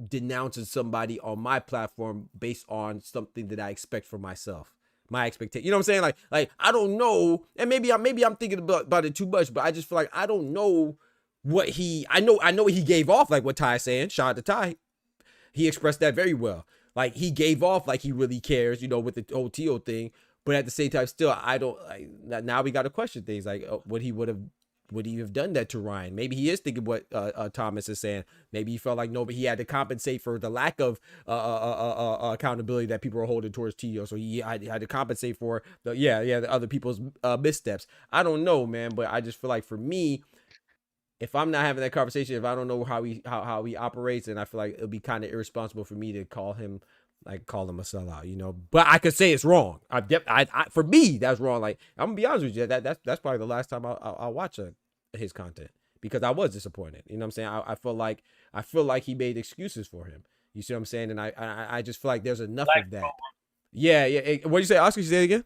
denouncing somebody on my platform based on something that I expect for myself. My expectation, you know what I'm saying? Like I don't know, and maybe I'm thinking about it too much, but I just feel like I don't know what I know what he gave off, like what Ty's saying. Shout out to Ty. He expressed that very well. Like he gave off like he really cares, you know, with the whole Tio thing. But at the same time, still, I don't. Now we got to question things like would he have done that to Ryan? Maybe he is thinking what Thomas is saying. Maybe he felt like no, but he had to compensate for the lack of accountability that people are holding towards Tio. So he had to compensate for the other people's missteps. I don't know, man, but I just feel like for me, if I'm not having that conversation, if I don't know how he operates, and I feel like it'll be kind of irresponsible for me to call him a sellout, you know. But I could say it's wrong. For me, that's wrong. Like I'm gonna be honest with you, that's probably the last time I'll watch his content because I was disappointed. You know what I'm saying? I feel like he made excuses for him. You see what I'm saying? And I just feel like there's enough of that. Yeah. Hey, what do you say, Oscar? You say it again?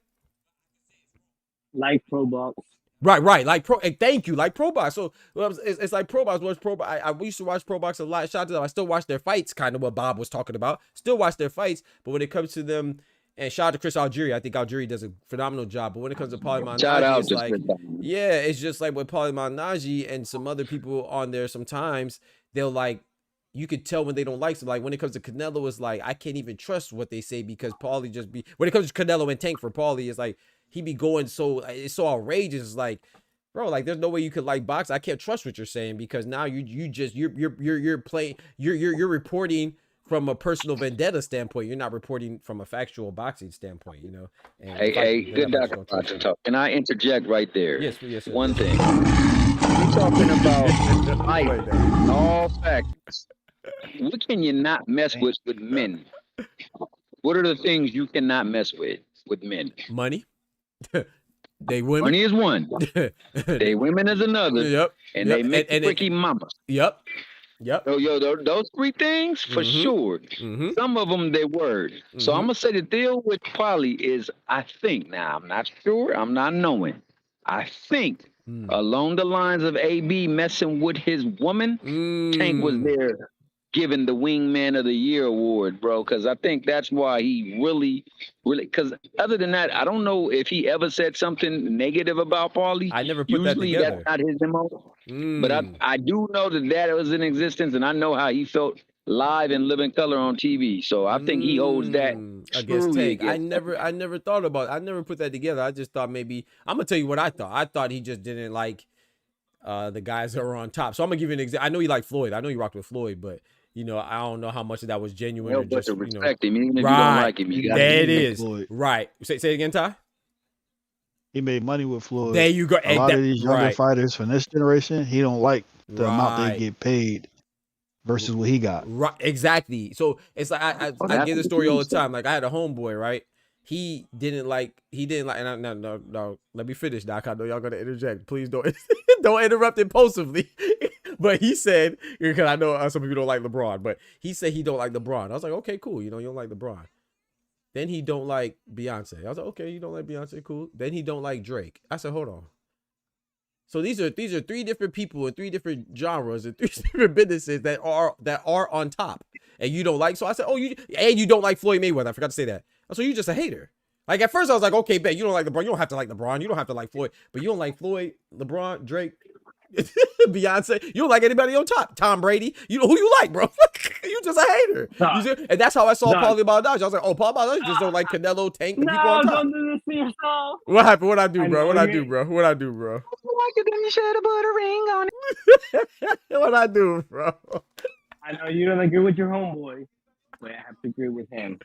Like Pro Box. Right. Like thank you. Like Pro Box. So it's like Pro Box. I used to watch Pro Box a lot. Shout out to them. I still watch their fights, kind of what Bob was talking about. Still watch their fights, but when it comes to them, and shout out to Chris Algieri, I think Algieri does a phenomenal job. But when it comes to Paulie Malignaggi, it's like, it's just like with Paulie Malignaggi and some other people on there. Sometimes they'll like, you could tell when they don't like something. Like when it comes to Canelo, it's like I can't even trust what they say because Paulie just be. When it comes to Canelo and Tank for Paulie, it's like. He be going it's so outrageous. It's like, bro, like there's no way you could like box. I can't trust what you're saying because now you're playing you're reporting from a personal vendetta standpoint. You're not reporting from a factual boxing standpoint, you know. And hey, good Dr. Can I interject right there? Yes. One thing. We're talking about life, all factors. What can you not mess with men? What are the things you cannot mess with men? Money. They women. Money is one. They women is another. Yep. And they make freaky mamas. Yep. So those three things for sure. Mm-hmm. Some of them they word. So I'm gonna say the deal with Paulie is I think. Now I'm not sure. I'm not knowing. I think along the lines of AB messing with his woman, Tank was there giving the Wingman of the Year award, bro, because I think that's why he really, because other than that, I don't know if he ever said something negative about Paulie. I never put that together. That's not his MO. But I do know that was in existence, and I know how he felt live and living color on TV. So I think he holds that against Tank. I never thought about it. I never put that together. I just thought maybe I'm gonna tell you what I thought. I thought he just didn't like the guys that were on top. So I'm gonna give you an example. I know he liked Floyd. I know he rocked with Floyd, but you know, I don't know how much of that was genuine or just, respect him, even if right. you don't like him. You got there it is. Floyd. Right. Say it again, Ty. He made money with Floyd. There you go. A lot of these younger fighters from this generation, he don't like the amount they get paid versus what he got. Right. Exactly. So it's like I give this story all the time. Like I had a homeboy, right? he didn't like, and no, let me finish, Doc. I know y'all gonna interject. Please don't don't interrupt impulsively. But he said, because I know some people don't like LeBron, but he said he don't like LeBron. I was like, okay, cool. You don't like LeBron. Then he don't like Beyonce. I was like, okay, you don't like Beyonce, cool. Then he don't like Drake. I said, hold on. So these are three different people in three different genres and three different businesses that are on top, and you don't like. So I said, you don't like Floyd Mayweather. I forgot to say that. So you just a hater. Like at first I was like, okay, bet you don't like LeBron. You don't have to like LeBron. You don't have to like Floyd, but you don't like Floyd, LeBron, Drake, Beyonce. You don't like anybody on top. Tom Brady. You know who you like, bro. You just a hater. And that's how I saw Paulie Maldonado. I was like, oh, Paul Maldonado just don't like Canelo, Tank, and people on top. Don't do this to yourself. What happened? What I do, bro? What I do, bro? Like you didn't should have put a ring on it. What I do, bro? I know you don't agree with your homeboy, but I have to agree with him.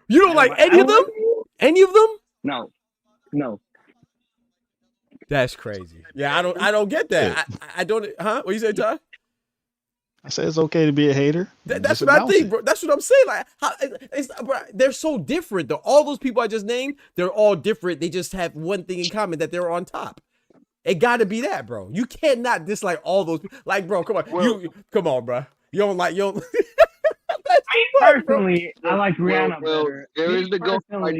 You don't like any of them? Any of them? No. That's crazy. Yeah, I don't get that. I don't. Huh? What you say, Ty? I said it's okay to be a hater. That's what I think, bro. That's what I'm saying. Like, bro, they're so different. All those people I just named, they're all different. They just have one thing in common, that they're on top. It got to be that, bro. You cannot dislike all those people. Like, bro, come on. Come on, bro. You don't like, Personally, I like Rihanna better. There is the goal. I like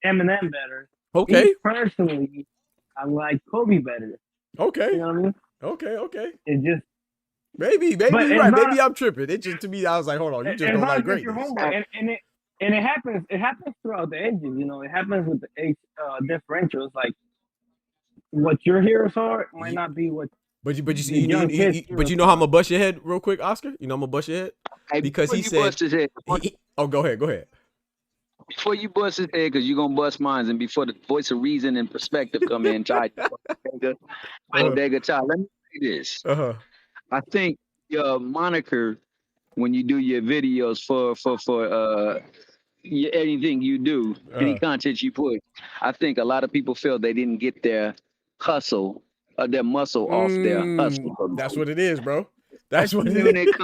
Eminem better. Okay. Me personally, I like Kobe better. Okay. You know what I mean? Okay. It just maybe you're right. Maybe I'm tripping. It just, to me, I was like, hold on, you just don't like greatness. And it happens throughout the ages. You know, it happens with the age differentials. Like what your heroes are might not be what. But you know how I'm gonna bust your head real quick, Oscar. You know I'm gonna bust your head because he said. Go ahead. Before you bust his head, because you're going to bust mine, and before the voice of reason and perspective come in, child, let me say this. I think your moniker, when you do your videos for anything you do, any content you put, I think a lot of people feel they didn't get their hustle or their muscle off their hustle. That's what it is, bro. That's what it is.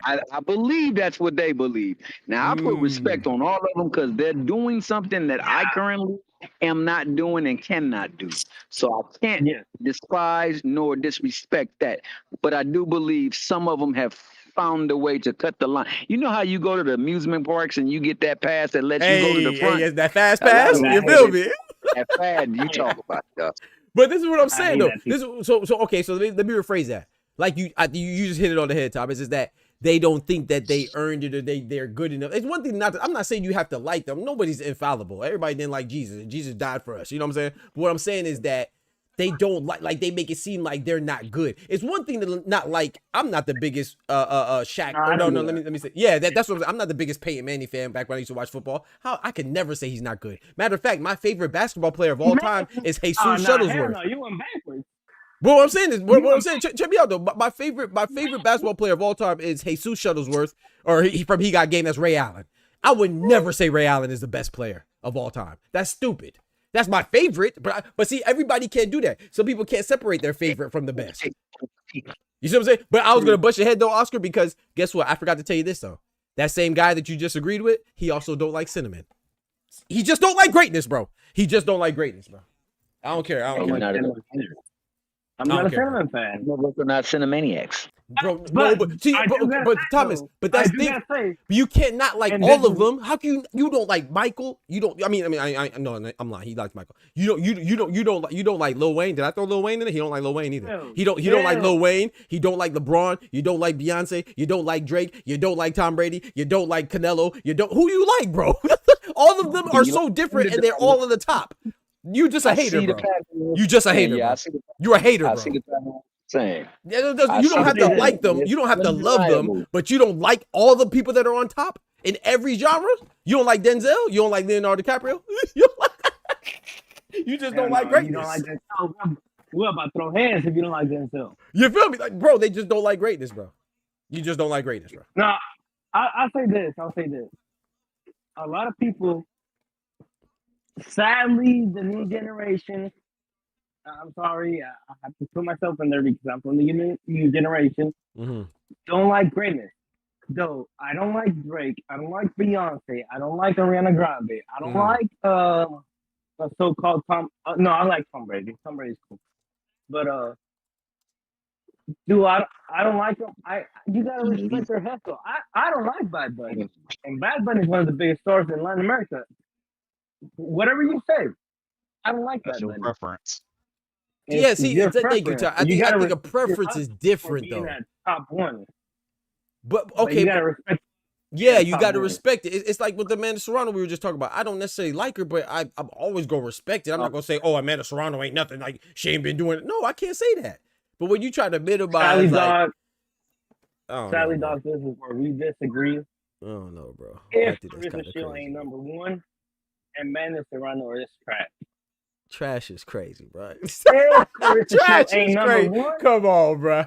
I believe that's what they believe. Now, I put respect on all of them because they're doing something that I currently am not doing and cannot do. So I can't despise nor disrespect that. But I do believe some of them have found a way to cut the line. You know how you go to the amusement parks and you get that pass that lets you go to the front? Hey, that fast pass? You feel me? That fad you talk about stuff. But this is what I'm saying, though. So let me rephrase that. Like you just hit it on the head, Tom. It's just that they don't think that they earned it or they're good enough. It's one thing I'm not saying you have to like them. Nobody's infallible. Everybody didn't like Jesus. Jesus died for us. You know what I'm saying? But what I'm saying is that they don't like they make it seem like they're not good. It's one thing to not like. I'm not the biggest Shaq. No. Let me say. Yeah, that's what I'm not the biggest Peyton Manning fan. Back when I used to watch football, I can never say he's not good. Matter of fact, my favorite basketball player of all time is Jesus Shuttlesworth. No, you went backwards. But what I'm saying is, what I'm saying, check me out though. My favorite basketball player of all time is Jesus Shuttlesworth, or He Got Game. That's Ray Allen. I would never say Ray Allen is the best player of all time. That's stupid. That's my favorite, but see, everybody can't do that. Some people can't separate their favorite from the best. You see what I'm saying? But I was gonna bust your head though, Oscar, because guess what? I forgot to tell you this though. That same guy that you just agreed with, he also don't like cinnamon. He just don't like greatness, bro. He just don't like greatness, bro. I don't care. I'm not a cinnamon fan. We're not cinnamaniacs. Bro, but Thomas, but that's the thing. You can't not like all of them. How can you don't like Michael? You don't. No, I'm lying. He likes Michael. You don't like Lil Wayne. Did I throw Lil Wayne in it? He don't like Lil Wayne either. He don't like Lil Wayne. He don't like LeBron. You don't like Beyonce. You don't like Drake. You don't like Tom Brady. You don't like Canelo. Who you like, bro? All of them are so different, and they're all at the top. You just a hater, bro. You just a hater. Yeah, you're a hater, bro. Saying. You don't have to like them. You don't have to love them, but you don't like all the people that are on top in every genre. You don't like Denzel. You don't like Leonardo DiCaprio. You just don't like greatness. You don't like Denzel. We're about to throw hands if you don't like Denzel. You feel me? Like, bro, they just don't like greatness, bro. You just don't like greatness, bro. No, I'll say this. A lot of people, sadly, the new generation, I'm sorry, I have to put myself in there because I'm from the new generation, don't like greatness. though, I don't like Drake. I don't like Beyonce. I don't like Ariana Grande. I don't Mhm. like a so-called Tom. No, I like Tom Brady. Tom Brady's cool, but do I don't like them. You gotta respect their hustle. I don't like Bad Bunny, and Bad Bunny is one of the biggest stars in Latin America. Whatever you say, I don't like That's Bad your Bunny. preference. Yeah, It's see, your thank you, preference. Ty. And you I gotta think a respect your preference is hustle for different being though. that top one. But But okay, you but gotta respect. yeah, Yeah, you top got to one. respect it. It's like with Amanda Serrano we were just talking about. I don't necessarily like her, but I'm always gonna respect it. I'm not gonna say, oh, Amanda Serrano ain't nothing. Like she ain't been doing it. No, I can't say that. But when you try to minimize, Sally like, Dog. I don't know, Sally bro. Dog. This is where we disagree. I don't know, bro. I If think that's Clarissa kind of Shield crazy. ain't Bro. number one, and Amanda Serrano is trash. Trash is crazy, bro. If Clarissa Shield Trash ain't is number crazy. one, Come on, bro.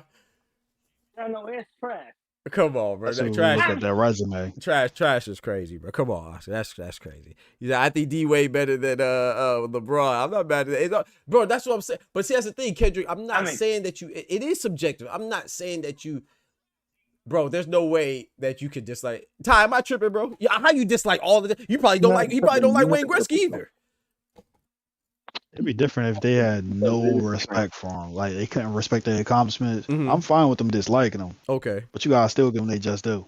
Serrano is trash. Come on, bro. That's That when we trash. look at that resume. Trash is crazy, bro. Come on, Oscar. That's crazy. I think D Wade better than LeBron. I'm not mad at that, bro. That's what I'm saying. But see, that's the thing, Kendrick. I'm not saying that it is subjective. I'm not saying that you, bro. There's no way that you could dislike. Ty, am I tripping, bro? Yeah, how you dislike all of that? You probably don't like. You probably don't like Wayne Gretzky either. It'd be different if they had no respect for him. Like they couldn't respect their accomplishments. I'm fine with them disliking them. Okay. But you gotta still give them they just do.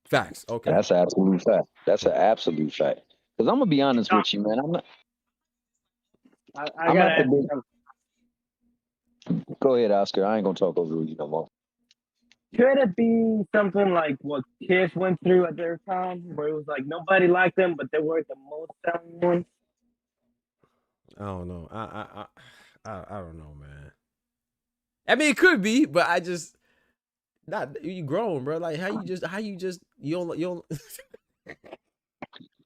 Facts. Okay. That's an absolute fact. That's an absolute fact. Because I'm gonna be honest with you, man. I'm not. I gotta ask you. Go ahead, Oscar. I ain't gonna talk over you no more. Could it be something like what Kiss went through at their time, where it was like nobody liked them, but they were the most selling ones? I don't know. I don't know, man. I mean, it could be, but I just not you grown, bro. Like how you just you don't.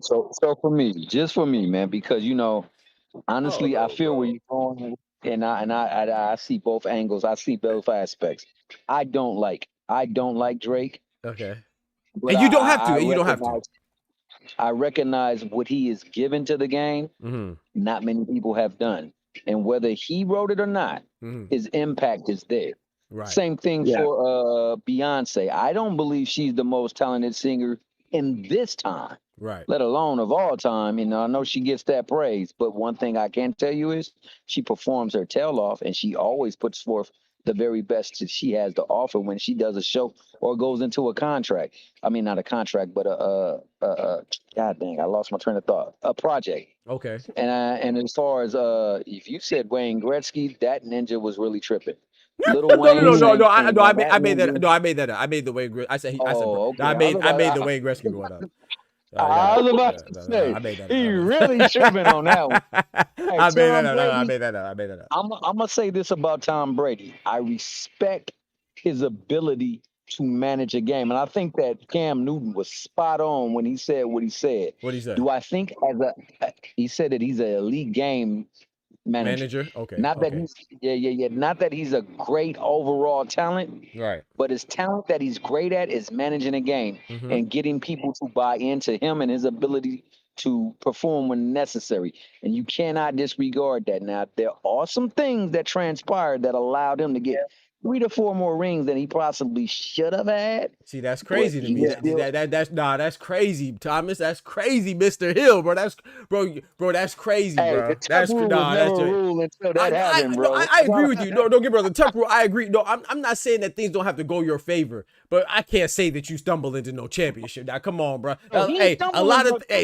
So for me, just for me, man, because honestly, I feel where you're going, and I see both angles. I see both aspects. I don't like Drake. Okay. But And you don't have to. And you don't have to. I recognize what he is given to the game. Mm-hmm. Not many people have done, and whether he wrote it or not, his impact is there. Right. Same thing for Beyonce. I don't believe she's the most talented singer in this time. Right. Let alone of all time. I know she gets that praise, but one thing I can tell you is she performs her tail off, and she always puts forth the very best that she has to offer when she does a show or goes into a contract. I mean, not a contract, but God dang, I lost my train of thought. A project. Okay. And as far as if you said Wayne Gretzky, that ninja was really tripping. No. I made that. No, I made that up. I made the Wayne Gretzky. I said. Okay. I made the Wayne Gretzky one up. I was about to say, I made that he really tripping on that one. Hey, I made that up. I'm gonna say this about Tom Brady. I respect his ability to manage a game, and I think that Cam Newton was spot on when he said what he said. What he said? Do I think he said that he's an elite game manager? Okay. Not that he's not that he's a great overall talent. Right. But his talent that he's great at is managing a game and getting people to buy into him and his ability to perform when necessary. And you cannot disregard that. Now, there are some things that transpired that allowed him to get 3 to 4 more rings than he possibly should have had. See, that's crazy to me. That's crazy, Thomas. That's crazy, Mr. Hill, bro. That's crazy, bro. The tough rule was never a rule until that happened, bro. I agree with you. No, don't get me wrong. The tough rule, I agree. No, I'm not saying that things don't have to go your favor, but I can't say that you stumble into no championship. Now, come on, bro.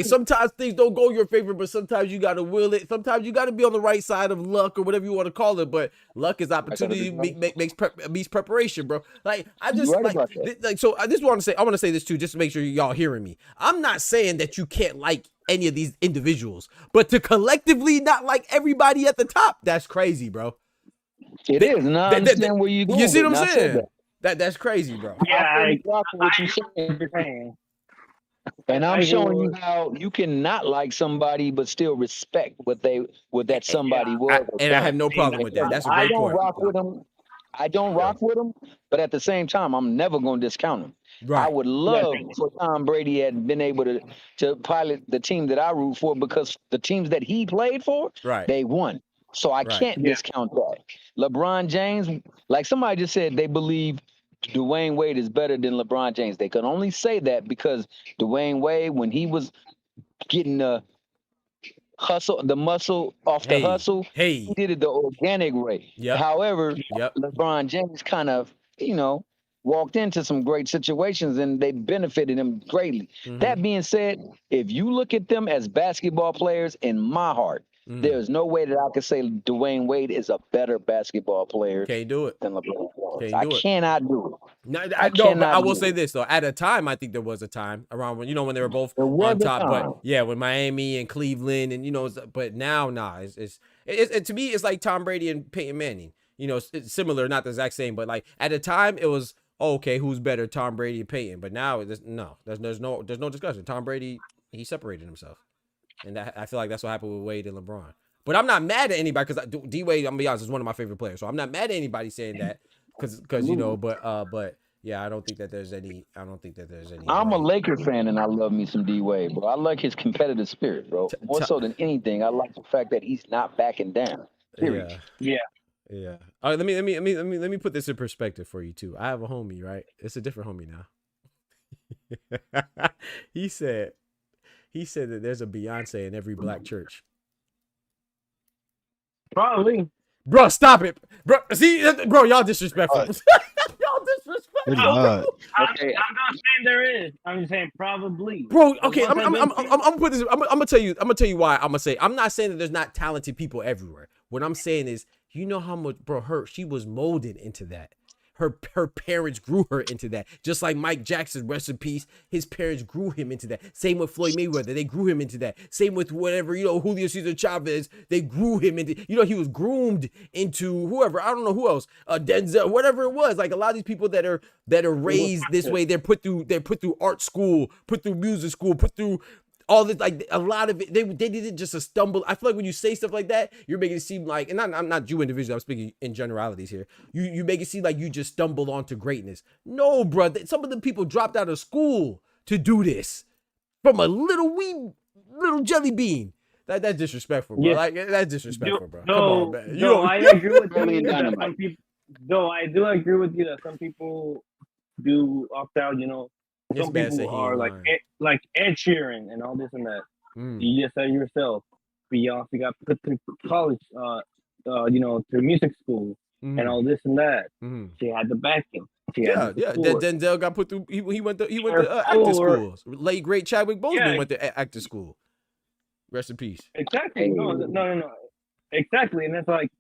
Sometimes things don't go your favor, but sometimes you gotta will it. Sometimes you gotta be on the right side of luck or whatever you want to call it. But luck is opportunity meets preparation, bro. Like I just so I just want to say, I want to say this too, just to make sure y'all hearing me. I'm not saying that you can't like any of these individuals, but to collectively not like everybody at the top, that's crazy, bro. It is. And I understand where you going. You see what I'm saying? That's crazy, bro. Yeah, I what you're saying. And I'm showing you how you can not like somebody but still respect what that somebody was. And I have no problem with that. That's a great point. I don't rock with him, but at the same time, I'm never going to discount him. Right. I would love for Tom Brady had been able to pilot the team that I root for, because the teams that he played for, they won. So I can't discount that. LeBron James, like somebody just said, they believe Dwayne Wade is better than LeBron James. They could only say that because Dwayne Wade, when he was getting the muscle off the hustle, he did it the organic way. Yep. However, Yep. LeBron James kind of, walked into some great situations and they benefited him greatly. Mhm. That being said, if you look at them as basketball players, in my heart, there's no way that I could say Dwayne Wade is a better basketball player Can't do it. than LeBron James. Can't do it. Cannot do it. No, I but cannot I will do say it. this though. At a time, I think there was a time around when when they were both There was on a top. time. But yeah, with Miami and Cleveland, and but now, nah, it's to me, it's like Tom Brady and Peyton Manning. It's similar, not the exact same, but like at the time, it was okay. Who's better, Tom Brady and Peyton? But now, there's no discussion. Tom Brady, he separated himself, and I feel like that's what happened with Wade and LeBron. But I'm not mad at anybody because D Wade, I'm gonna be honest, is one of my favorite players. So I'm not mad at anybody saying that because but yeah, I don't think that there's any. I'm a Laker fan and I love me some D Wade, bro. I like his competitive spirit, bro. More so than anything, I like the fact that he's not backing down. Period. Yeah. Yeah. All right, let me put this in perspective for you too. I have a homie, right? It's a different homie now. He said that there's a Beyonce in every black church. Probably. Bro, stop it. Bro, see, bro, y'all disrespectful. Y'all disrespectful. It's not. Okay. I'm not saying there is. I'm just saying probably. Bro, okay, I'm gonna put this. I'm gonna tell you why. I'm gonna say I'm not saying that there's not talented people everywhere. What I'm saying is, you know how much, bro, she was molded into that. Her parents grew her into that. Just like Mike Jackson, rest in peace, his parents grew him into that. Same with Floyd Mayweather, they grew him into that. Same with whatever, Julio Cesar Chavez, they grew him into, he was groomed into whoever, I don't know who else, Denzel, whatever it was. Like a lot of these people that are raised this way, they're put through art school, put through music school, put through all this, like a lot of it, they didn't just a stumble. I feel like when you say stuff like that, you're making it seem like, and I'm not you individually, I'm speaking in generalities here. You make it seem like you just stumbled onto greatness. No, bro. Some of the people dropped out of school to do this from a little jelly bean. That's disrespectful, bro. Yeah. Like that's disrespectful, bro. Come No, on, man. no, I agree with Only you. in That Dynamite. some people, though I do agree with you that some people do opt out. It's Some bad to say people he are ain't like Ed Sheeran and all this and that. lying. You just said yourself. Beyonce got put through college, through music school and all this and that. She had the backing. She had the support. Denzel got put through. He went to Her acting floor. schools. Late great Chadwick Boseman Yeah. went to acting school. Rest in peace. Exactly. No. Exactly, and it's like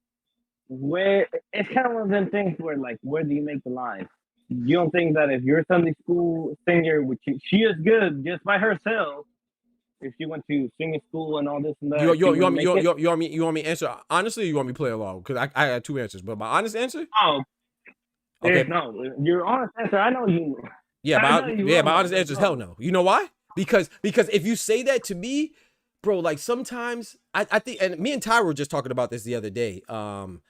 where it's kind of one of them things where like where do you make the line? You don't think that if you're a Sunday school singer, which she is good just by herself, if she went to singing school and all this and that, You want me? she would make it? You want me to answer honestly, or you want me to play along? Because I had two answers, but my honest answer, Oh, okay, no. Your honest answer, I know you. yeah, I know you my will, honest but answer is no. hell no. You know why? Because if you say that to me, bro, like sometimes I think, and me and Ty were just talking about this the other day, and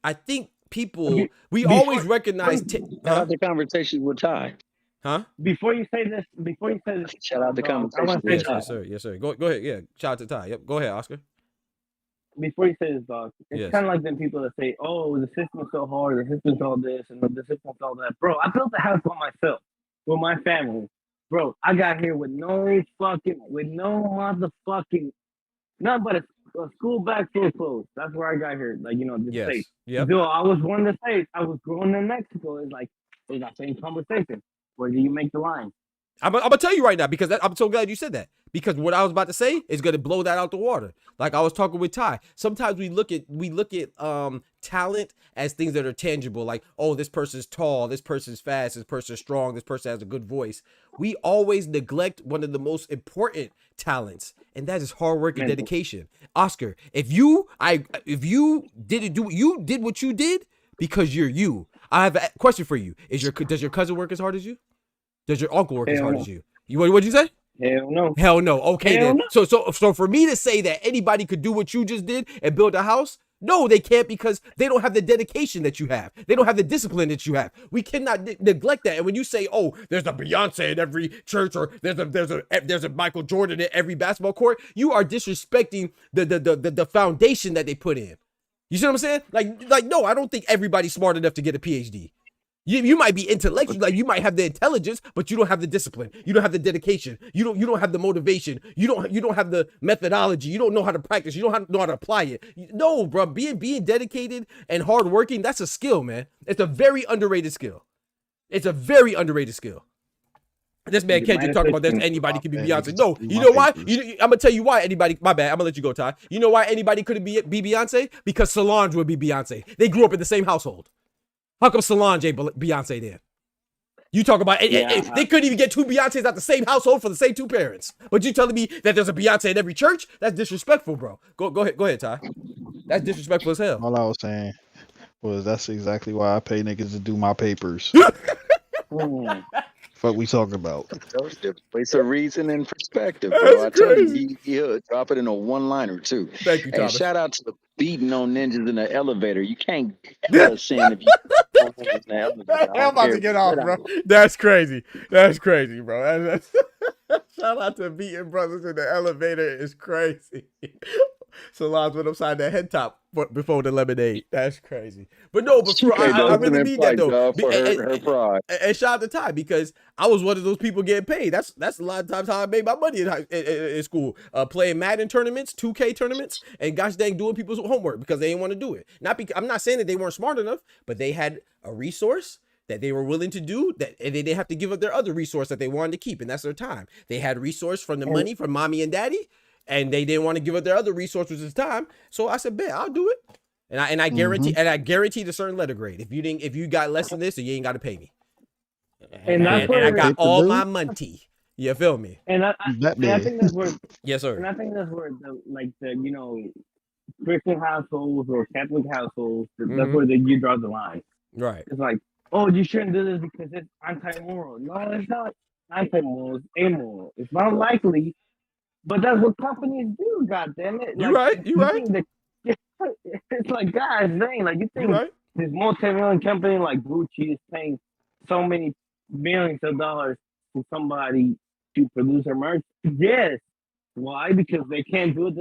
I think people we always recognize, Shout out the conversation with Ty. huh? Before you say this, Shout out the I want conversation to say with Ty. Yes, sir. Go ahead. Yeah, shout out to Ty. Yep, go ahead, Oscar. before you say this, dog, it's Yes. kind of like them people that say, "Oh, the system's so hard, the system's all this, and the system's all that." Bro, I built the house by myself, with my family. Bro, I got here with no motherfucking, nothing but a school bag full of clothes. That's where I got here, like this Yes. state. Yep. Though I was born in the States, I was growing in Mexico. It's like that same conversation. Where do you make the line? I'm gonna tell you right now because I'm so glad you said that, because what I was about to say is gonna blow that out the water. Like I was talking with Ty. Sometimes we look at talent as things that are tangible, like, oh, this person's tall, this person's fast, this person's strong, this person has a good voice. We always neglect one of the most important talents, and that is hard work and Mental. dedication. Oscar, if you did what you did because you're you. I have a question for you. Does your cousin work as hard as you? Does your uncle work as hard as you? What'd you say? Hell no. Hell no. Okay, Hell then. no. So for me to say that anybody could do what you just did and build a house, no, they can't, because they don't have the dedication that you have. They don't have the discipline that you have. We cannot neglect that. And when you say, "Oh, there's a Beyonce in every church," or there's a Michael Jordan in every basketball court, you are disrespecting the foundation that they put in. You see what I'm saying? Like no, I don't think everybody's smart enough to get a PhD. You might be intellectual, like you might have the intelligence, but you don't have the discipline. You don't have the dedication. You don't have the motivation. You don't have the methodology. You don't know how to practice. You don't know how to apply it. No, bro, being dedicated and hardworking, that's a skill, man. It's a very underrated skill. It's a very underrated skill. This man Kendrick talking about that anybody can be Beyonce. No, you know why? I'm gonna tell you why anybody. My bad. I'm gonna let you go, Ty. You know why anybody couldn't be Beyonce? Because Solange would be Beyonce. They grew up in the same household. How come Solange ain't Beyonce then? You talk about they couldn't even get two Beyoncés out the same household for the same two parents. But you telling me that there's a Beyonce in every church? That's disrespectful, bro. Go ahead, Ty. That's disrespectful as hell. All I was saying was that's exactly why I pay niggas to do my papers. Fuck we talking about? It's a reason and perspective, bro. I tell you, he'll drop it in a one-liner too. Thank you, Thomas. And shout out to the beating on ninjas in the elevator. You can't ever sin if you on ninjas in the elevator. I'm about to get off, bro. That's crazy. That's crazy, bro. Shout out to beating brothers in the elevator is crazy. Solange went upside that head top before the lemonade. That's crazy. But no, but I really need that though. For her pride. And shout out to Ty because I was one of those people getting paid. That's a lot of times how I made my money in school. Playing Madden tournaments, 2K tournaments, and gosh dang doing people's homework because they didn't want to do it. I'm not saying that they weren't smart enough, but they had a resource that they were willing to do that, and they didn't have to give up their other resource that they wanted to keep, and that's their time. They had resource from the money from mommy and daddy. And they didn't want to give up their other resource, which is time. So I said, bet I'll do it. And I guarantee I guaranteed a certain letter grade. If you got less than this, then you ain't got to pay me. And I got all my money. You feel me? And I think that's where yes, sir. And I think that's where the Christian households or Catholic households, that's where you draw the line. Right. It's like, oh, you shouldn't do this because it's anti-moral. No, it's not anti-moral. It's amoral. It's not likely. But that's what companies do, goddammit. Like, you're right. It's like, guys, dang, like you think this multi-million company like Gucci is paying so many millions of dollars to somebody to produce their merch? Yes. Why? Because they can't do it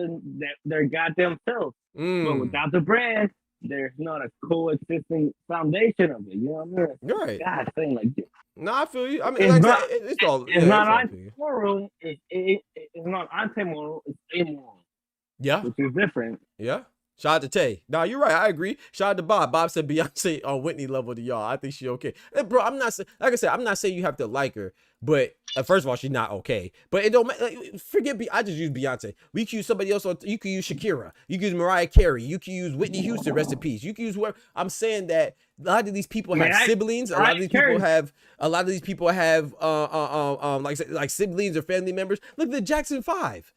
their goddamn self. But without the brand, there's not a coexisting foundation of it. You know what I mean? Right. God, thing like this. No, I feel you. I mean, it's not anti-moral. It's not anti-moral. It's amoral. Yeah, which is different. Yeah. Shout out to Tay. No, you're right. I agree. Shout out to Bob. Bob said Beyonce on Whitney level to y'all. I think she okay. Hey, bro, I'm not like I said. I'm not saying you have to like her, but first of all, she's not okay. But it don't forget. I just use Beyonce. We can use somebody else. You can use Shakira. You can use Mariah Carey. You can use Whitney Houston. Rest in peace. You can use whoever. I'm saying that a lot of these people have siblings. A lot of these people have like siblings or family members. Look at the Jackson 5.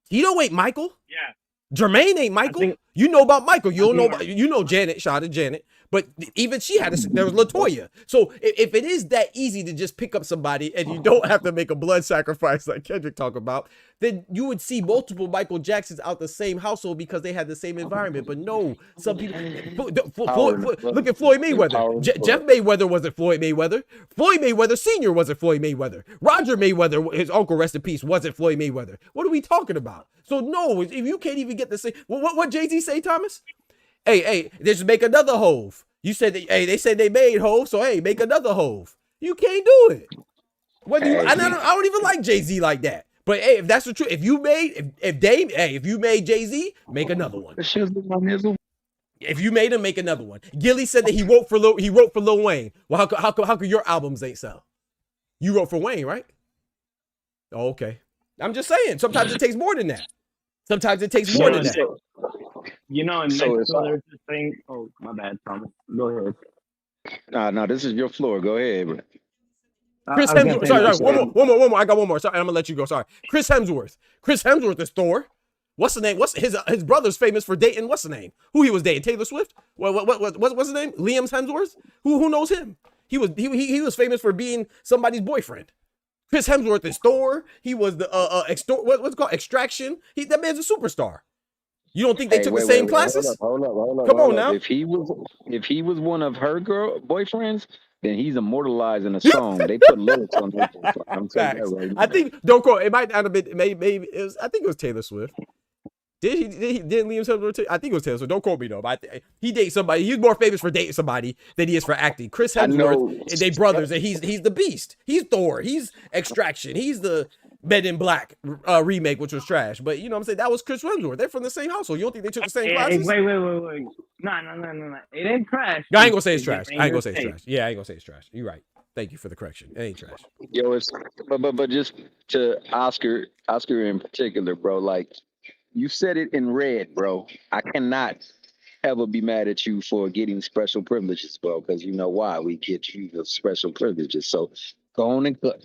You don't wait, Michael. Yeah. Jermaine ain't Michael. You know about Michael. You don't know about, you know Janet. Shout out to Janet. But even she had there was LaToya. So if it is that easy to just pick up somebody and you don't have to make a blood sacrifice like Kendrick talk about, then you would see multiple Michael Jacksons out the same household because they had the same environment. But no, some people look at Floyd Mayweather. Jeff Mayweather wasn't Floyd Mayweather. Floyd Mayweather Sr. wasn't Floyd Mayweather. Roger Mayweather, his uncle, rest in peace, wasn't Floyd Mayweather. What are we talking about? So no, if you can't even get the same, what Jay-Z say, Thomas? Hey, just make another Hove. You said that, they said they made Hove, so hey, make another Hove. You can't do it. I don't even like Jay-Z like that. But hey, if that's the truth, if you made Jay-Z, make another one. If you made him, make another one. Gilly said that he wrote for Lil Wayne. Well, how come your albums ain't sell? You wrote for Wayne, right? Oh, okay. I'm just saying. Sometimes it takes more than that. Sometimes it takes more than that. You know, in Mexico, there's this thing. Oh, my bad, Thomas. Go ahead. No, this is your floor. Go ahead, bro. Chris Hemsworth. Sorry. One more. I got one more. Sorry, I'm gonna let you go. Sorry. Chris Hemsworth. Chris Hemsworth is Thor. What's the name? What's his brother's famous for dating? What's the name? Who he was dating? Taylor Swift? What's the name? Liam Hemsworth? Who knows him? He was famous for being somebody's boyfriend. Chris Hemsworth is Thor. He was the what's it called? Extraction. That man's a superstar. You don't think they took the same classes? Hold up. Come on now. If he was one of her boyfriends, then he's immortalized in a song. They put lyrics on that. I'm saying that right now. I think don't quote. It might not have been. Maybe it was. I think it was Taylor Swift. Didn't Liam Hemsworth? I think it was Taylor. So don't quote me though. But he dates somebody. He's more famous for dating somebody than he is for acting. Chris I know. Hemsworth, they brothers, and he's the Beast. He's Thor. He's Extraction. He's the Men in Black remake, which was trash. But you know what I'm saying? That was Chris Hemsworth. They're from the same household. You don't think they took the same classes? Wait. No. It ain't trash. I ain't gonna say it's trash. I ain't gonna say it's trash. Yeah, I ain't gonna say it's trash. You're right. Thank you for the correction. It ain't trash. Yo, it's but just to Oscar in particular, bro. Like you said it in red, bro. I cannot ever be mad at you for getting special privileges, bro. Because you know why we get you the special privileges. So go on and cut.